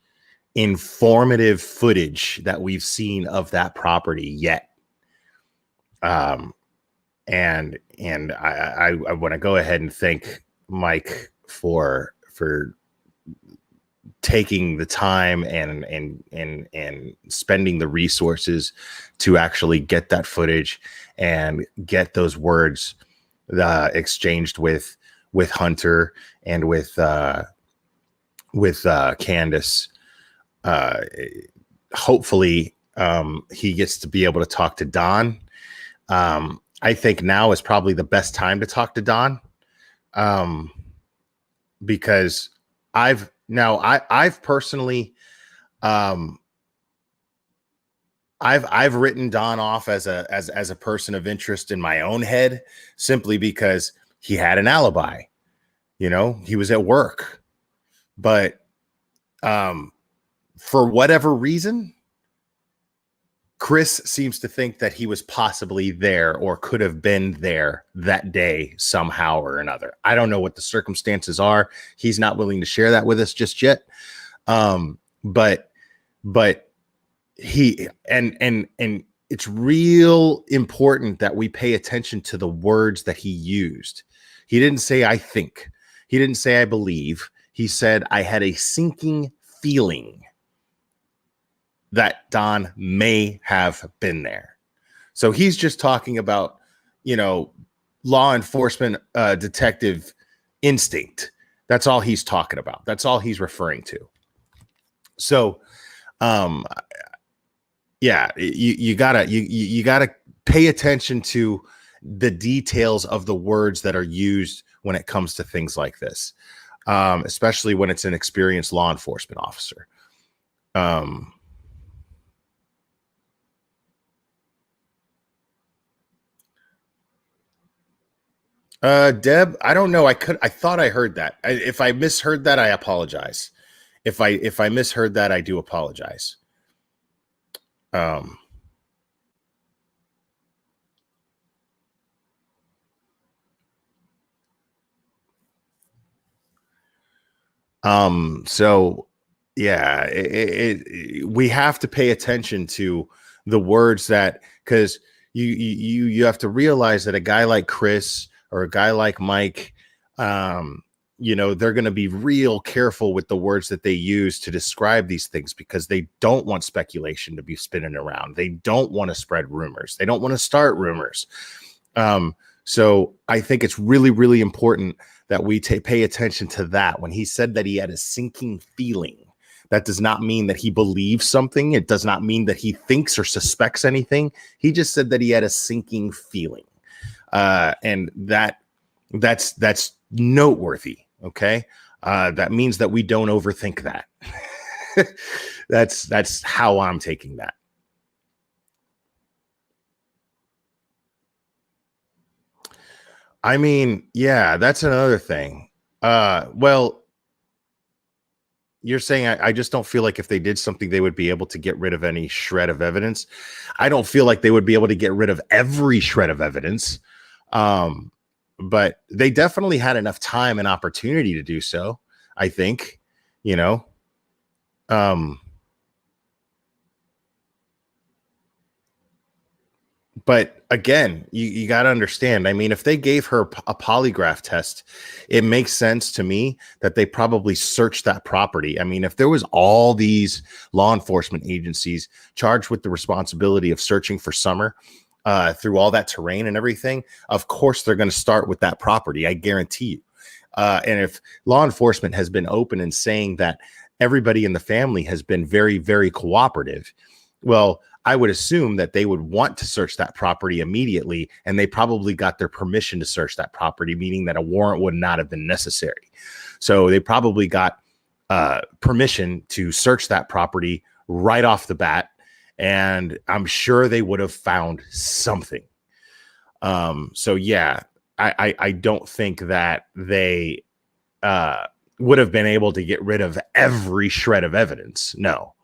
informative footage that we've seen of that property yet. And I want to go ahead and thank Mike for taking the time and spending the resources to actually get that footage and get those words exchanged with Hunter and with Candus. Hopefully he gets to be able to talk to Don. I think now is probably the best time to talk to Don, because I've personally, I've written Don off as a person of interest in my own head, simply because he had an alibi. He was at work, but for whatever reason, Chris seems to think that he was possibly there or could have been there that day somehow or another. I don't know what the circumstances are. He's not willing to share that with us just yet. But he and it's real important that we pay attention to the words that he used. He didn't say I think. He didn't say I believe. He said I had a sinking feeling that Don may have been there. So he's just talking about, law enforcement detective instinct. That's all he's talking about. That's all he's referring to. So, yeah, you gotta pay attention to the details of the words that are used when it comes to things like this, especially when it's an experienced law enforcement officer. Um, Deb, I don't know. I thought I heard that. If I misheard that, I apologize. If I misheard that, I do apologize. Um, so yeah, we have to pay attention to the words that, because you have to realize that a guy like Chris or a guy like Mike, they're going to be real careful with the words that they use to describe these things, because they don't want speculation to be spinning around. They don't want to spread rumors. They don't want to start rumors. So I think it's really, really important that we pay attention to that. When he said that he had a sinking feeling, that does not mean that he believes something. It does not mean that he thinks or suspects anything. He just said that he had a sinking feeling. And that's noteworthy. Okay. That means that we don't overthink that. That's how I'm taking that. I mean, yeah, that's another thing. Well, you're saying I just don't feel like if they did something, they would be able to get rid of any shred of evidence. I don't feel like they would be able to get rid of every shred of evidence. But they definitely had enough time and opportunity to do so, I think, but again, you got to understand. I mean, if they gave her a polygraph test, it makes sense to me that they probably searched that property. I mean, if there was all these law enforcement agencies charged with the responsibility of searching for Summer through all that terrain and everything, of course, they're going to start with that property. I guarantee you. And if law enforcement has been open and saying that everybody in the family has been very, very cooperative, well, I would assume that they would want to search that property immediately, and they probably got their permission to search that property, meaning that a warrant would not have been necessary. So they probably got permission to search that property right off the bat, and I'm sure they would have found something. So yeah, I don't think that they would have been able to get rid of every shred of evidence. No.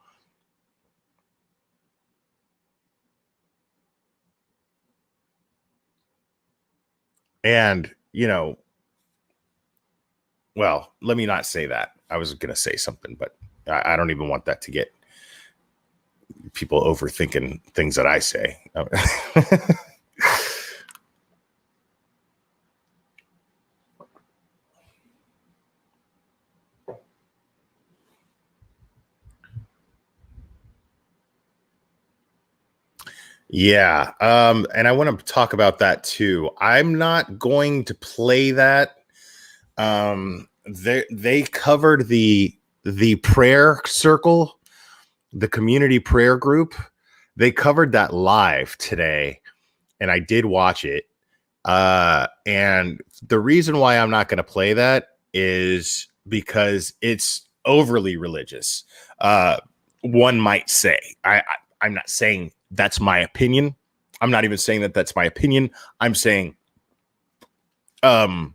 And, well, let me not say that. I was going to say something, but I don't even want that to get people overthinking things that I say. Yeah. And I want to talk about that too. I'm not going to play that. They covered the prayer circle, the community prayer group. They covered that live today, and I did watch it. And the reason why I'm not going to play that is because it's overly religious. One might say, I'm not saying that's my opinion. I'm not even saying that that's my opinion. I'm saying, we're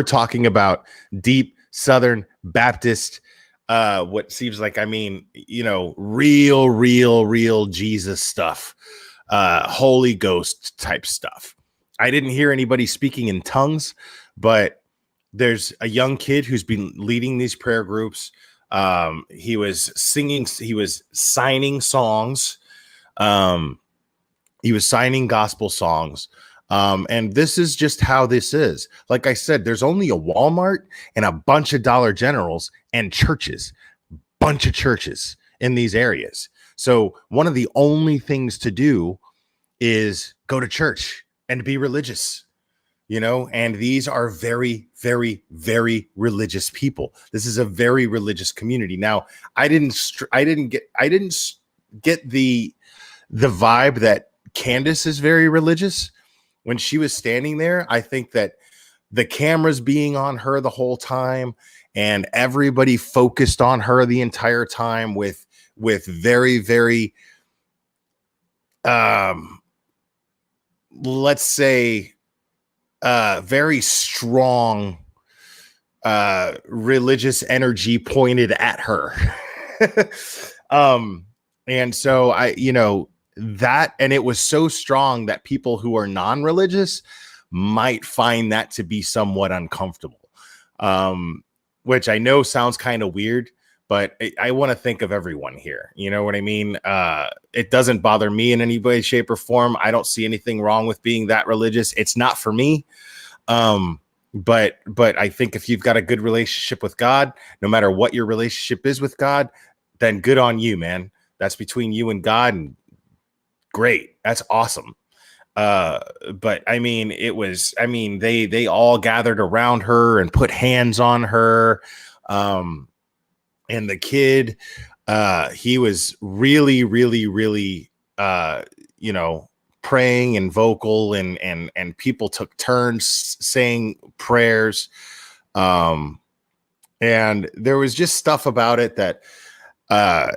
talking about deep Southern Baptist, what seems like, real Jesus stuff, Holy Ghost type stuff. I didn't hear anybody speaking in tongues, but there's a young kid who's been leading these prayer groups. He was singing, he was signing songs. He was signing gospel songs. And this is just how this is. Like I said, there's only a Walmart and a bunch of Dollar Generals and churches, bunch of churches in these areas. So one of the only things to do is go to church and be religious, and these are very, very, very religious people. This is a very religious community. Now, I didn't get the vibe that Candus is very religious. When she was standing there, I think that the cameras being on her the whole time and everybody focused on her the entire time with very, very, let's say, very strong religious energy pointed at her. And so that, and it was so strong that people who are non-religious might find that to be somewhat uncomfortable, which I know sounds kind of weird, but I want to think of everyone here. You know what I mean? It doesn't bother me in any way, shape, or form. I don't see anything wrong with being that religious. It's not for me. But I think if you've got a good relationship with God, no matter what your relationship is with God, then good on you, man. That's between you and God, and great. That's awesome. But I mean, they all gathered around her and put hands on her. And the kid, he was really, really, really, praying and vocal, and people took turns saying prayers. And there was just stuff about it that,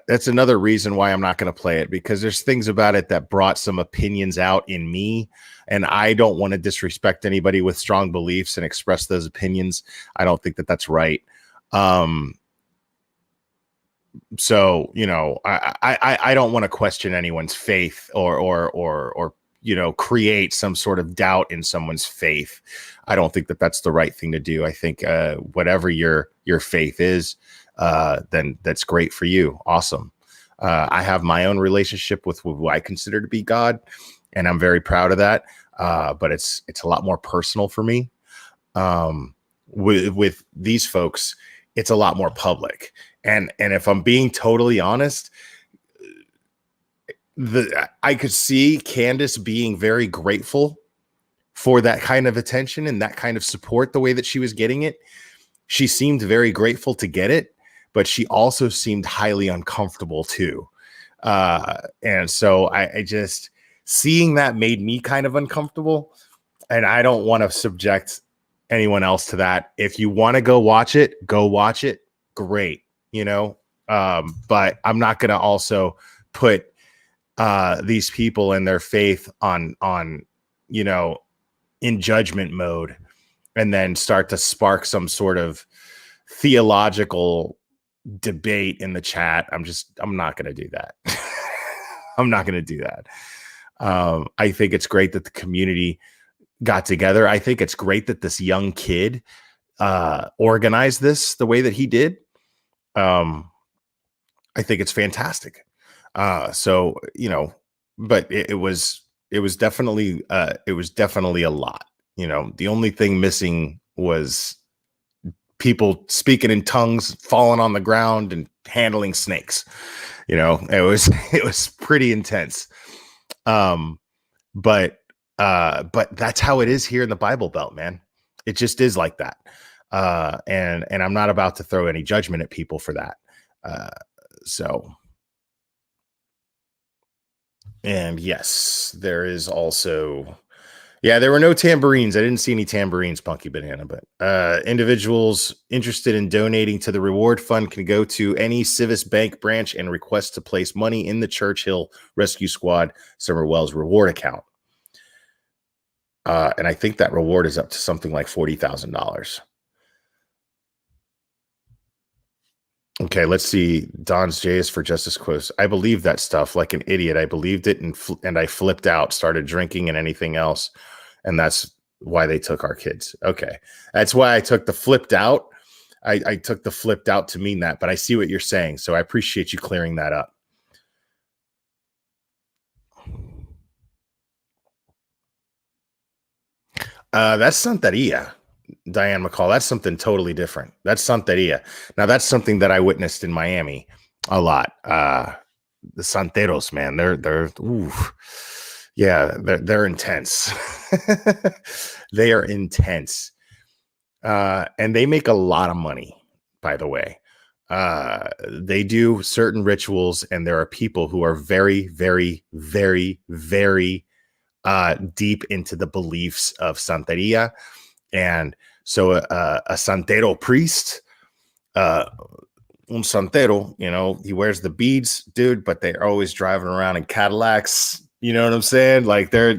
that's another reason why I'm not going to play it, because there's things about it that brought some opinions out in me, and I don't want to disrespect anybody with strong beliefs and express those opinions. I don't think that that's right. So, I don't want to question anyone's faith or create some sort of doubt in someone's faith. I don't think that that's the right thing to do. I think whatever your faith is, then that's great for you. Awesome. I have my own relationship with who I consider to be God, and I'm very proud of that. But it's a lot more personal for me. With these folks, it's a lot more public. And if I'm being totally honest, I could see Candus being very grateful for that kind of attention and that kind of support, the way that she was getting it. She seemed very grateful to get it, but she also seemed highly uncomfortable too. And so I just, seeing that made me kind of uncomfortable, and I don't want to subject anyone else to that. If you want to go watch it, great. But I'm not going to also put these people and their faith on in judgment mode, and then start to spark some sort of theological debate in the chat. I'm not going to do that. I'm not going to do that. I think it's great that the community got together. I think it's great that this young kid organized this the way that he did. I think it's fantastic. So, but it was definitely a lot. The only thing missing was people speaking in tongues, falling on the ground, and handling snakes. It was pretty intense. But that's how it is here in the Bible Belt, man. It just is like that. And I'm not about to throw any judgment at people for that. And yes, there is also, there were no tambourines. I didn't see any tambourines, Punky Banana, but individuals interested in donating to the reward fund can go to any Civis Bank branch and request to place money in the Churchill Rescue Squad Summer Wells reward account. And I think that reward is up to something like $40,000. Okay, let's see. Don's J is for justice quotes. I believe that stuff like an idiot. I believed it and I flipped out, started drinking and anything else. And that's why they took our kids. Okay. That's why I took the flipped out. I took the flipped out to mean that, but I see what you're saying. So I appreciate you clearing that up. That's Santeria. Diane McCall, that's something totally different. That's Santeria. Now, that's something that I witnessed in Miami a lot. The Santeros, man, they're intense. They are intense. And they make a lot of money, by the way. They do certain rituals, and there are people who are very, very, very, very deep into the beliefs of Santeria. And so a Santero priest Un santero, you know, he wears the beads, dude, but they're always driving around in Cadillacs. You know what I'm saying? Like they're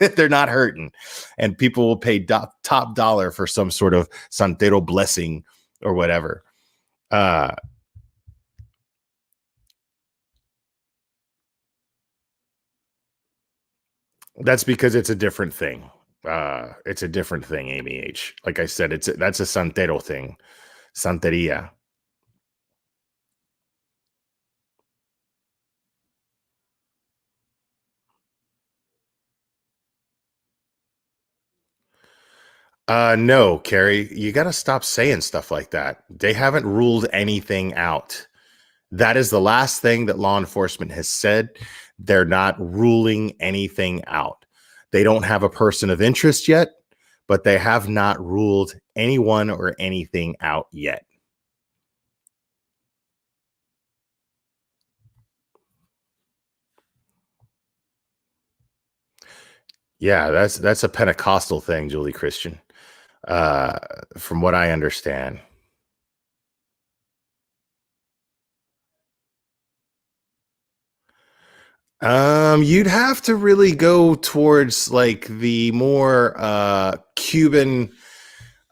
they're not hurting, and people will pay top dollar for some sort of santero blessing or whatever. That's because it's a different thing. It's a different thing, Amy H. Like I said, that's a santero thing, santeria. No, Carrie, you got to stop saying stuff like that. They haven't ruled anything out. That is the last thing that law enforcement has said. They're not ruling anything out. They don't have a person of interest yet, but they have not ruled anyone or anything out yet. Yeah, that's a Pentecostal thing, Julie Christian, from what I understand. You'd have to really go towards like the more Cuban,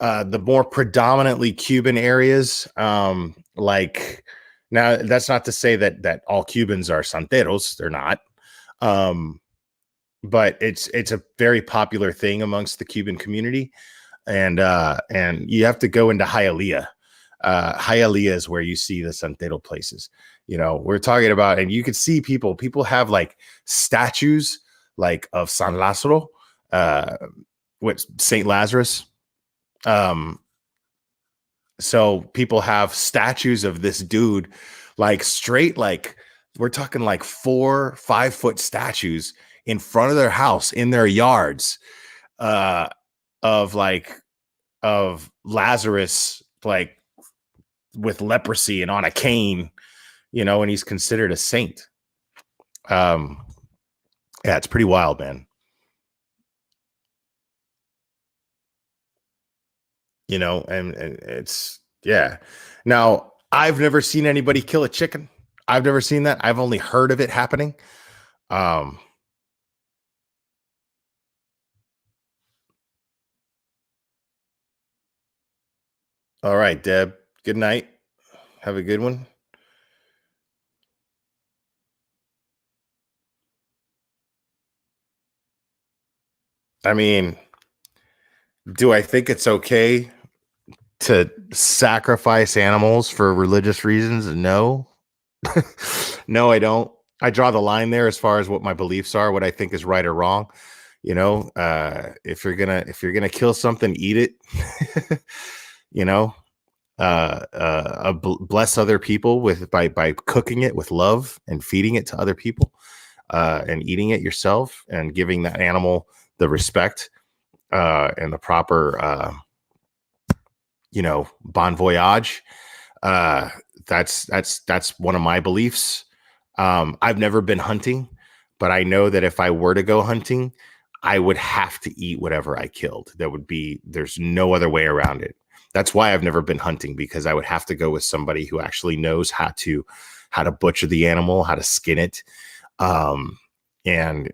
the more predominantly Cuban areas. Like now, that's not to say that all Cubans are santeros; they're not. But it's a very popular thing amongst the Cuban community, and you have to go into Hialeah. Hialeah is where you see the santero places. You know, we're talking about, and you can see people have like statues like of San Lazaro, with Saint Lazarus. So people have statues of this dude, like straight, like we're talking like 4-5 foot statues in front of their house in their yards, of Lazarus, like with leprosy and on a cane, you know, and he's considered a saint. Yeah, it's pretty wild, man. You know, and it's, yeah. Now, I've never seen anybody kill a chicken. I've never seen that. I've only heard of it happening. All right, Deb. Good night. Have a good one. I mean, do I think it's okay to sacrifice animals for religious reasons? No. No, I don't. I draw the line there as far as what my beliefs are, what I think is right or wrong. You know, if you're gonna kill something, eat it. You know, bless other people with by cooking it with love and feeding it to other people, and eating it yourself and giving that animal the respect, and the proper, you know, bon voyage. That's one of my beliefs. I've never been hunting, but I know that if I were to go hunting, I would have to eat whatever I killed. There's no other way around it. That's why I've never been hunting, because I would have to go with somebody who actually knows how to butcher the animal, how to skin it. And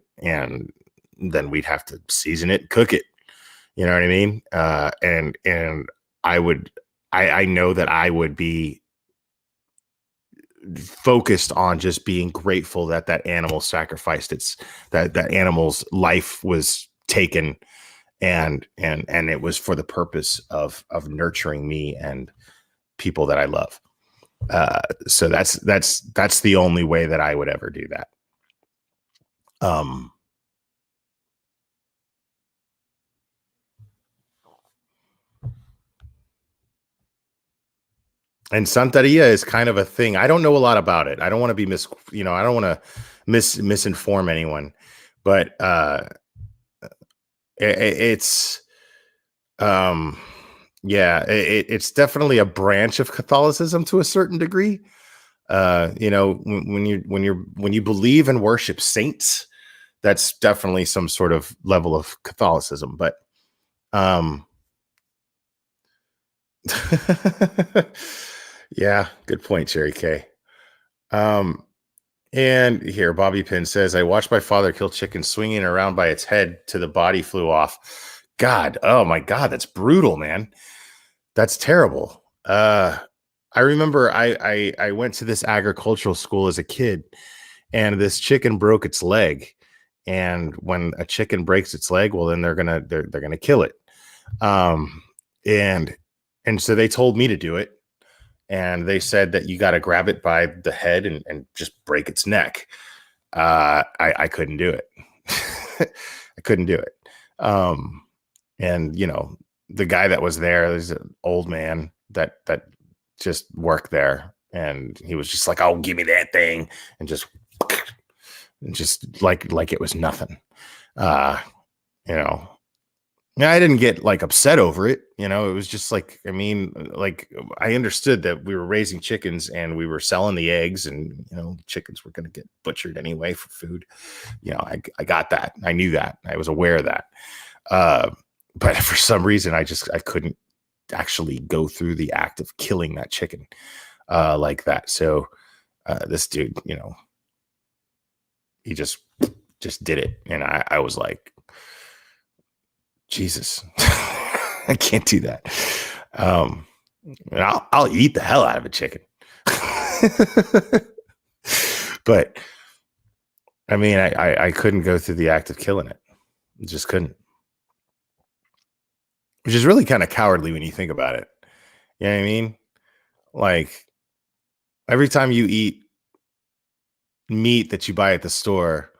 then we'd have to season it, cook it. You know what I mean? And I know that I would be focused on just being grateful that animal sacrificed that animal's life was taken, and it was for the purpose of nurturing me and people that I love. So that's the only way that I would ever do that. And Santeria is kind of a thing. I don't know a lot about it. I don't want to be I don't want to misinform anyone, but it's yeah, it's definitely a branch of Catholicism to a certain degree. You know, when you believe and worship saints, that's definitely some sort of level of Catholicism. But Yeah, good point, Cherry K. Um, and here, Bobby Pin says, I watched my father kill chicken swinging around by its head till the body flew off. God, oh my God, that's brutal, man. That's terrible. I remember I went to this agricultural school as a kid, and this chicken broke its leg. And when a chicken breaks its leg, well, then they're gonna kill it. Um, and so they told me to do it, and they said that you got to grab it by the head and just break its neck. I couldn't do it. I couldn't do it. And the guy that was there, there's an old man that just worked there, and he was just like, "Oh, give me that thing," and just like it was nothing. Uh, you know, yeah, I didn't get like upset over it. It was just like, I mean, like I understood that we were raising chickens and we were selling the eggs, and chickens were going to get butchered anyway for food. I got that. I knew that. I was aware of that. But for some reason, I couldn't actually go through the act of killing that chicken like that. So this dude, he just did it, and I was like, Jesus, I can't do that. I'll eat the hell out of a chicken. But I mean, I couldn't go through the act of killing it. Just couldn't. Which is really kind of cowardly when you think about it. You know what I mean? Like, every time you eat meat that you buy at the store,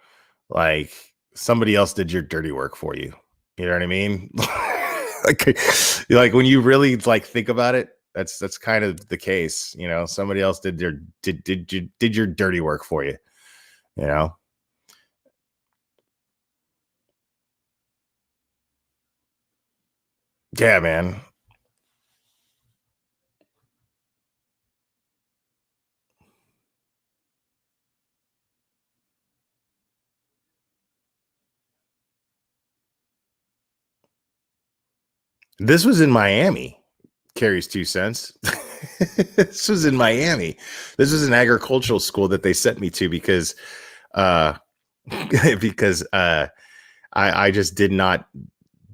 like somebody else did your dirty work for you. You know what I mean? like when you really like think about it, that's kind of the case. Somebody else did your dirty work for you. Yeah, man. This was in Miami. Carries 2 cents. This was in Miami. This was an agricultural school that they sent me to because I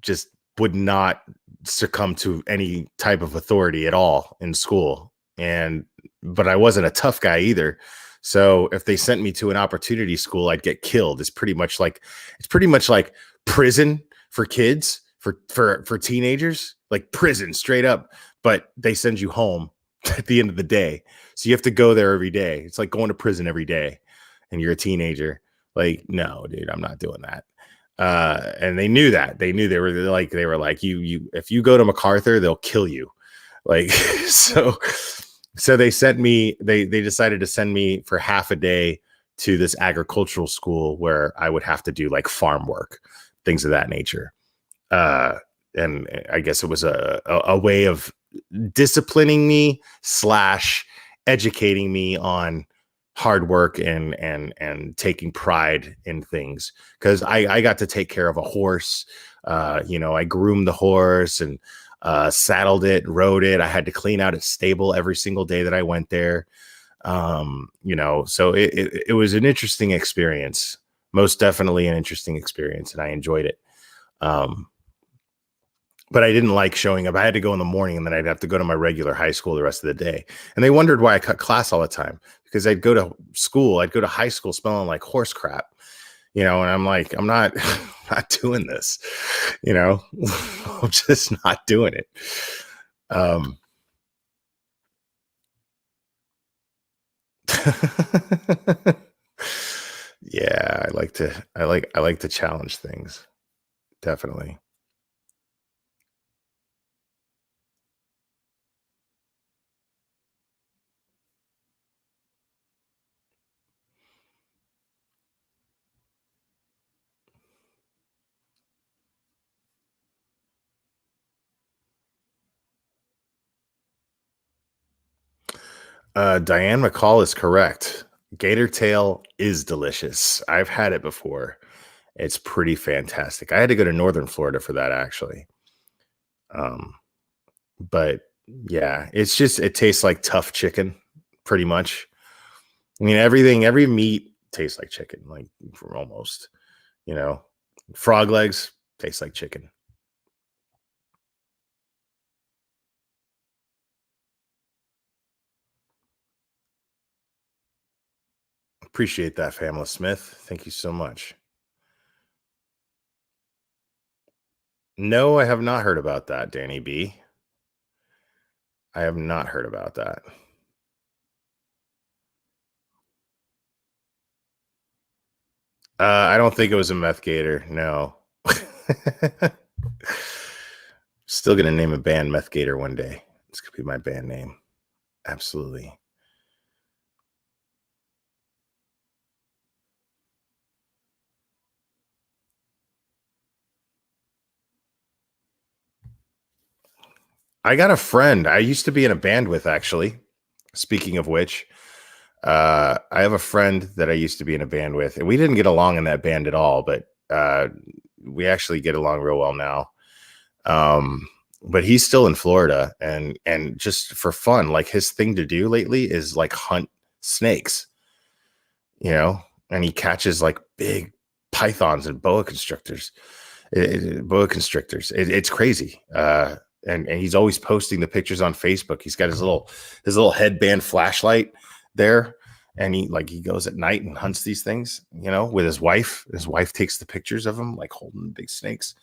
just would not succumb to any type of authority at all in school. But I wasn't a tough guy either. So if they sent me to an opportunity school, I'd get killed. It's pretty much like prison for kids, for teenagers, like prison straight up. But they send you home at the end of the day. So you have to go there every day. It's like going to prison every day, and you're a teenager. Like, no, dude, I'm not doing that. And they knew that. They were like, you if you go to MacArthur, they'll kill you. Like, so they sent me, they decided to send me for half a day to this agricultural school where I would have to do like farm work, things of that nature. And I guess it was a way of disciplining me / educating me on hard work and taking pride in things, because I got to take care of a horse. I groomed the horse and saddled it, rode it. I had to clean out its stable every single day that I went there. So it was an interesting experience, most definitely an interesting experience, and I enjoyed it. But I didn't like showing up. I had to go in the morning, and then I'd have to go to my regular high school the rest of the day. And they wondered why I cut class all the time, because I'd go to high school smelling like horse crap, and I'm like, I'm not, not doing this, I'm just not doing it. Yeah, I like to challenge things. Definitely. Diane McCall is correct. Gator tail is delicious. I've had it before. It's pretty fantastic. I had to go to Northern Florida for that, actually. But Yeah, it's just, it tastes like tough chicken, pretty much. I mean, every meat tastes like chicken, like for almost, you know, frog legs taste like chicken. Appreciate that, Pamela Smith. Thank you so much. No, I have not heard about that, Danny B. I have not heard about that. I don't think it was a meth gator. No. Still gonna name a band Meth Gator one day. This could be my band name. Absolutely. I got a friend I used to be in a band with, actually. Speaking of which, I have a friend that I used to be in a band with, and we didn't get along in that band at all, but we actually get along real well now. But he's still in Florida, and just for fun, like his thing to do lately is like hunt snakes, and he catches like big pythons and boa constrictors. It's crazy. And he's always posting the pictures on Facebook. He's got his little headband flashlight there, and he goes at night and hunts these things, with his wife. His wife takes the pictures of him like holding big snakes.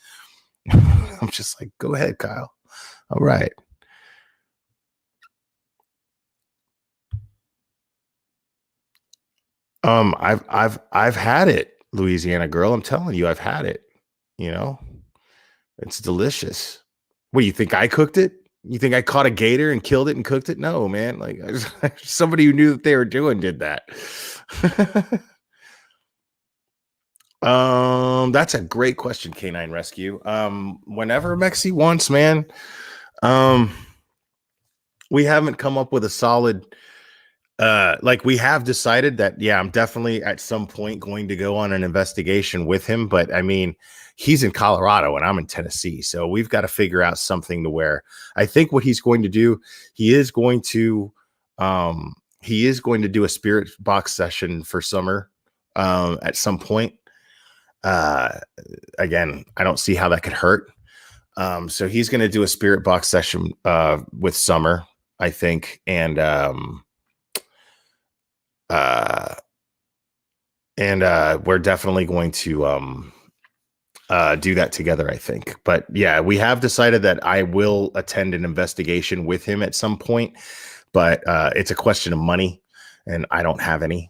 I'm just like, go ahead, Kyle. All right. I've had it, Louisiana girl. I'm telling you, I've had it. It's delicious. What do you think? I cooked it? You think I caught a gator and killed it and cooked it? No, man. Like somebody who knew what they were doing did that. That's a great question, Canine Rescue. Whenever Mexi wants, man. We haven't come up with a solid. We have decided that, yeah, I'm definitely at some point going to go on an investigation with him. But I mean, he's in Colorado and I'm in Tennessee. So we've got to figure out something to where I think what he's going to do, he is going to do a spirit box session for summer at some point. Again, I don't see how that could hurt. So he's going to do a spirit box session with Summer, I think. And we're definitely going to do that together, I think. But yeah, we have decided that I will attend an investigation with him at some point, but it's a question of money and I don't have any.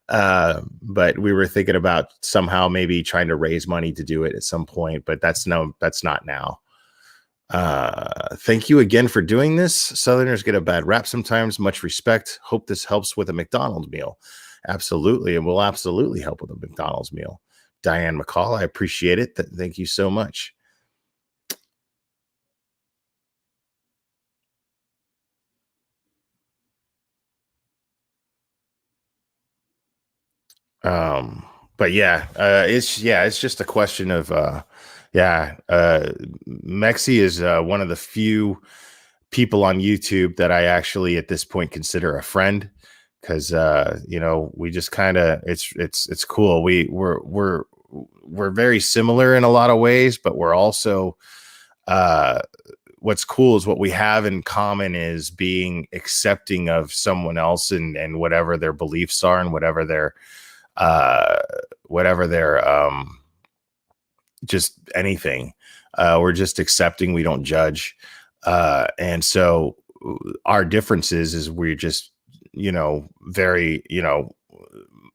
But we were thinking about somehow maybe trying to raise money to do it at some point, but that's not now. Thank you again for doing this. Southerners get a bad rap sometimes. Much respect. Hope this helps with a McDonald's meal. Absolutely. And will absolutely help with a McDonald's meal. Diane McCall, I appreciate it. Thank you so much. Mm-hmm. But yeah, it's just a question of Mexi is one of the few people on YouTube that I actually at this point consider a friend, because we just kind of it's cool. We're very similar in a lot of ways, but we're also what's cool is what we have in common is being accepting of someone else and whatever their beliefs are and whatever their just anything. We're just accepting. We don't judge. And so our differences is we're just, very,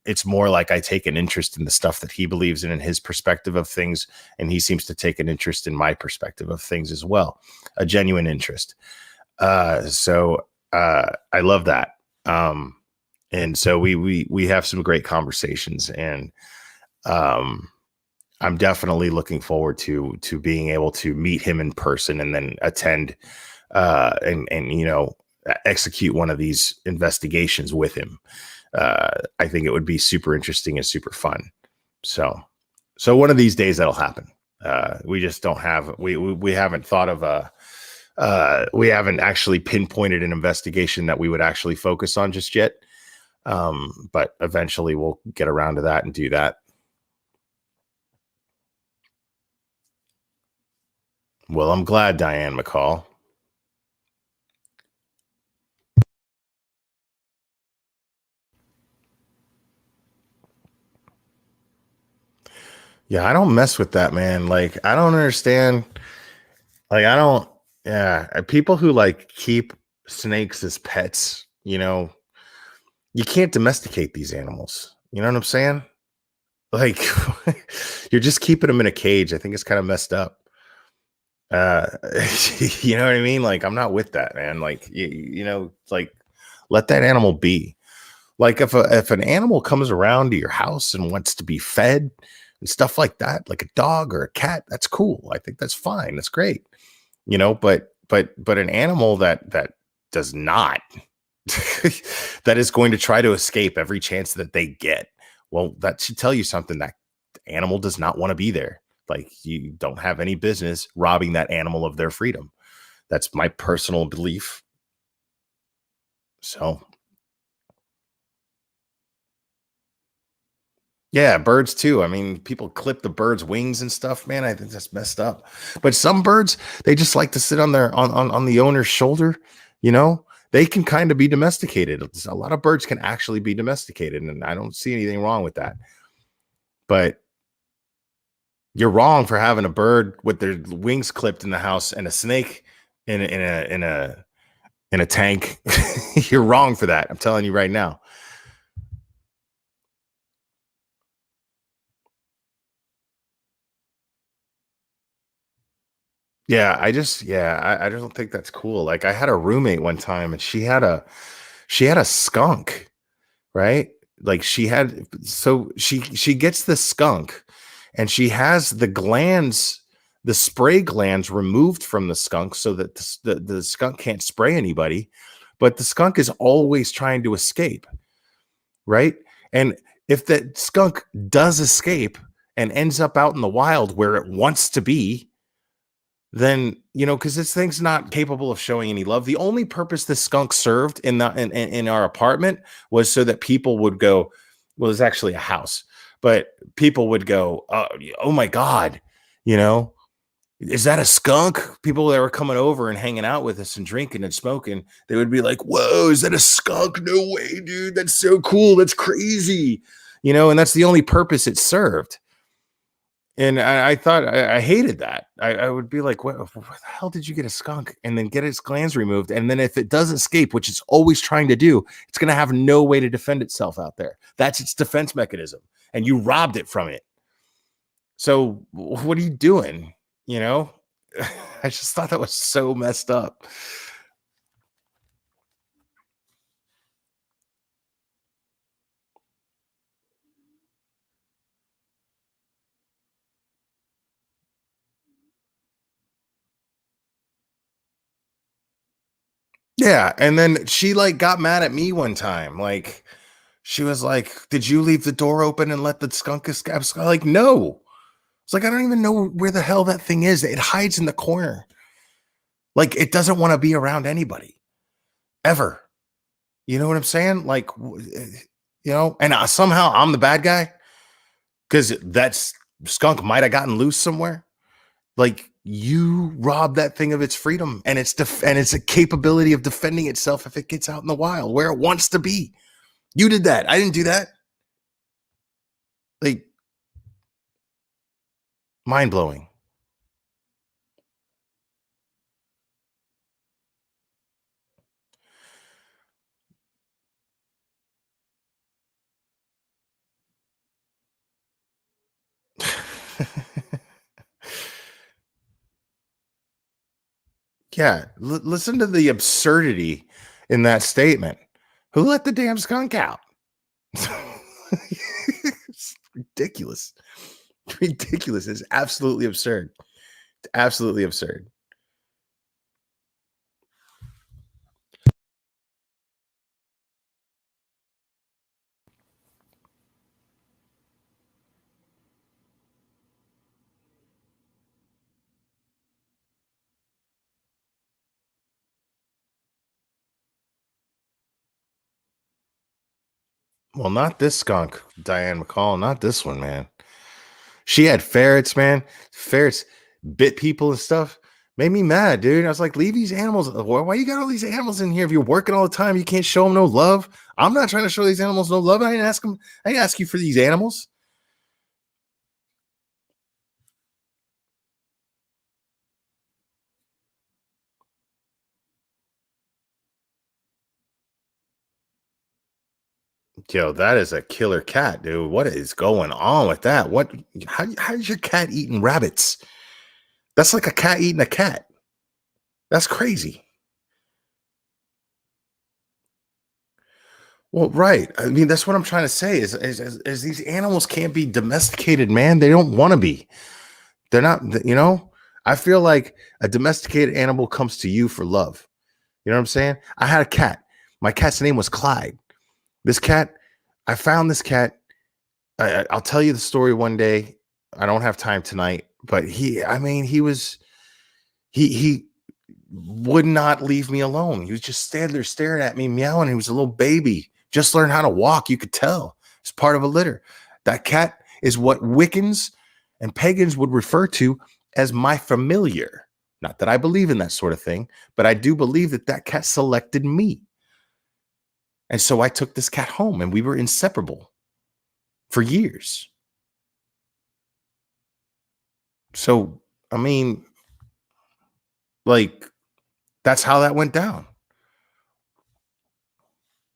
it's more like I take an interest in the stuff that he believes in his perspective of things. And he seems to take an interest in my perspective of things as well. A genuine interest. So I love that. And so we have some great conversations, and I'm definitely looking forward to being able to meet him in person and then attend and execute one of these investigations with him. I think it would be super interesting and super fun. So one of these days that'll happen. We just don't have we haven't thought of a We haven't actually pinpointed an investigation that we would actually focus on just yet. But eventually we'll get around to that and do that. Well, I'm glad, Diane McCall. Yeah, I don't mess with that, man. Like, I don't understand. Like, I don't, yeah. People who like keep snakes as pets, you you can't domesticate these animals. You know what I'm saying? Like, you're just keeping them in a cage. I think it's kind of messed up. Uh, you know what I mean? Like, I'm not with that, man. Like, like, let that animal be. Like, if an animal comes around to your house and wants to be fed and stuff like that, like a dog or a cat, that's cool. I think that's fine. That's great. But an animal that does not, that is going to try to escape every chance that they get. Well, that should tell you something. That animal does not want to be there. Like, you don't have any business robbing that animal of their freedom. That's my personal belief. So, yeah, birds too. I mean, people clip the birds' wings and stuff, man. I think that's messed up. But some birds, they just like to sit on their on the owner's shoulder, you know? They can kind of be domesticated. A lot of birds can actually be domesticated, and I don't see anything wrong with that. But you're wrong for having a bird with their wings clipped in the house and a snake in a tank. You're wrong for that. I'm telling you right now. Yeah, I don't think that's cool. Like, I had a roommate one time and she had a skunk, right? Like, she gets the skunk and she has the spray glands removed from the skunk so that the skunk can't spray anybody, but the skunk is always trying to escape, right? And if that skunk does escape and ends up out in the wild where it wants to be, then because this thing's not capable of showing any love. The only purpose this skunk served in our apartment was so that people would go, well, it's actually a house, but people would go, oh my god, you know is that a skunk? People that were coming over and hanging out with us and drinking and smoking, they would be like, whoa, is that a skunk? No way, dude, that's so cool, that's crazy, and that's the only purpose it served. And I thought I hated that. I would be like, where the hell did you get a skunk? And then get its glands removed. And then if it does escape, which it's always trying to do, it's going to have no way to defend itself out there. That's its defense mechanism. And you robbed it from it. So what are you doing? You know, I just thought that was so messed up. Yeah. And then she like got mad at me one time. Like, she was like, did you leave the door open and let the skunk escape? I was like, no. It's like, I don't even know where the hell that thing is. It hides in the corner. Like, it doesn't want to be around anybody ever. You know what I'm saying? Like, and somehow I'm the bad guy because that skunk might have gotten loose somewhere. Like, you robbed that thing of its freedom and its a capability of defending itself if it gets out in the wild where it wants to be. You did that. I didn't do that. Like, mind blowing. Yeah, listen to the absurdity in that statement. Who let the damn skunk out? It's ridiculous. Ridiculous. It's absolutely absurd. It's absolutely absurd. Well, not this skunk, Diane McCall. Not this one, man. She had ferrets, man. Ferrets bit people and stuff. Made me mad, dude. I was like, leave these animals. Why you got all these animals in here? If you're working all the time, you can't show them no love. I'm not trying to show these animals no love. I didn't ask them. I didn't ask you for these animals. Yo, that is a killer cat, dude. What is going on with that? How's your cat eating rabbits? That's like a cat eating a cat. That's crazy. Well, right. I mean, that's what I'm trying to say is these animals can't be domesticated, man. They don't want to be. They're not, I feel like a domesticated animal comes to you for love. You know what I'm saying? I had a cat. My cat's name was Clyde. This cat, I found this cat. I'll tell you the story one day. I don't have time tonight, but he would not leave me alone. He was just standing there staring at me, meowing. He was a little baby, just learned how to walk. You could tell it's part of a litter. That cat is what Wiccans and pagans would refer to as my familiar. Not that I believe in that sort of thing, but I do believe that cat selected me. And so I took this cat home and we were inseparable for years. So, I mean, like, that's how that went down.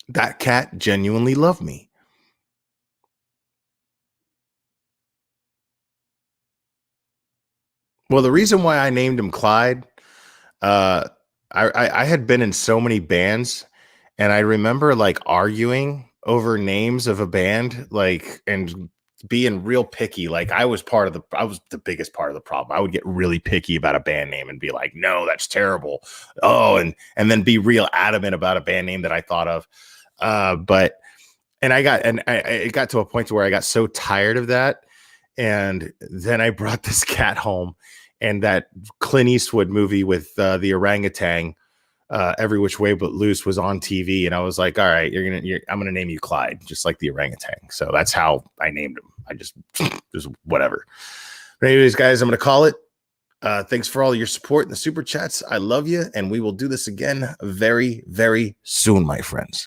That cat genuinely loved me. Well, the reason why I named him Clyde, I had been in so many bands, and I remember like arguing over names of a band, like, and being real picky. Like I was the biggest part of the problem. I would get really picky about a band name and be like, no, that's terrible. Oh, and then be real adamant about a band name that I thought of. It got to a point where I got so tired of that. And then I brought this cat home, and that Clint Eastwood movie with the orangutan, Every Which Way But Loose, was on TV, and I was like, all right, I'm gonna name you Clyde, just like the orangutan. So that's how I named him. I just whatever. But anyways, guys, I'm gonna call it. Thanks for all your support in the super chats. I love you, and we will do this again very, very soon, my friends.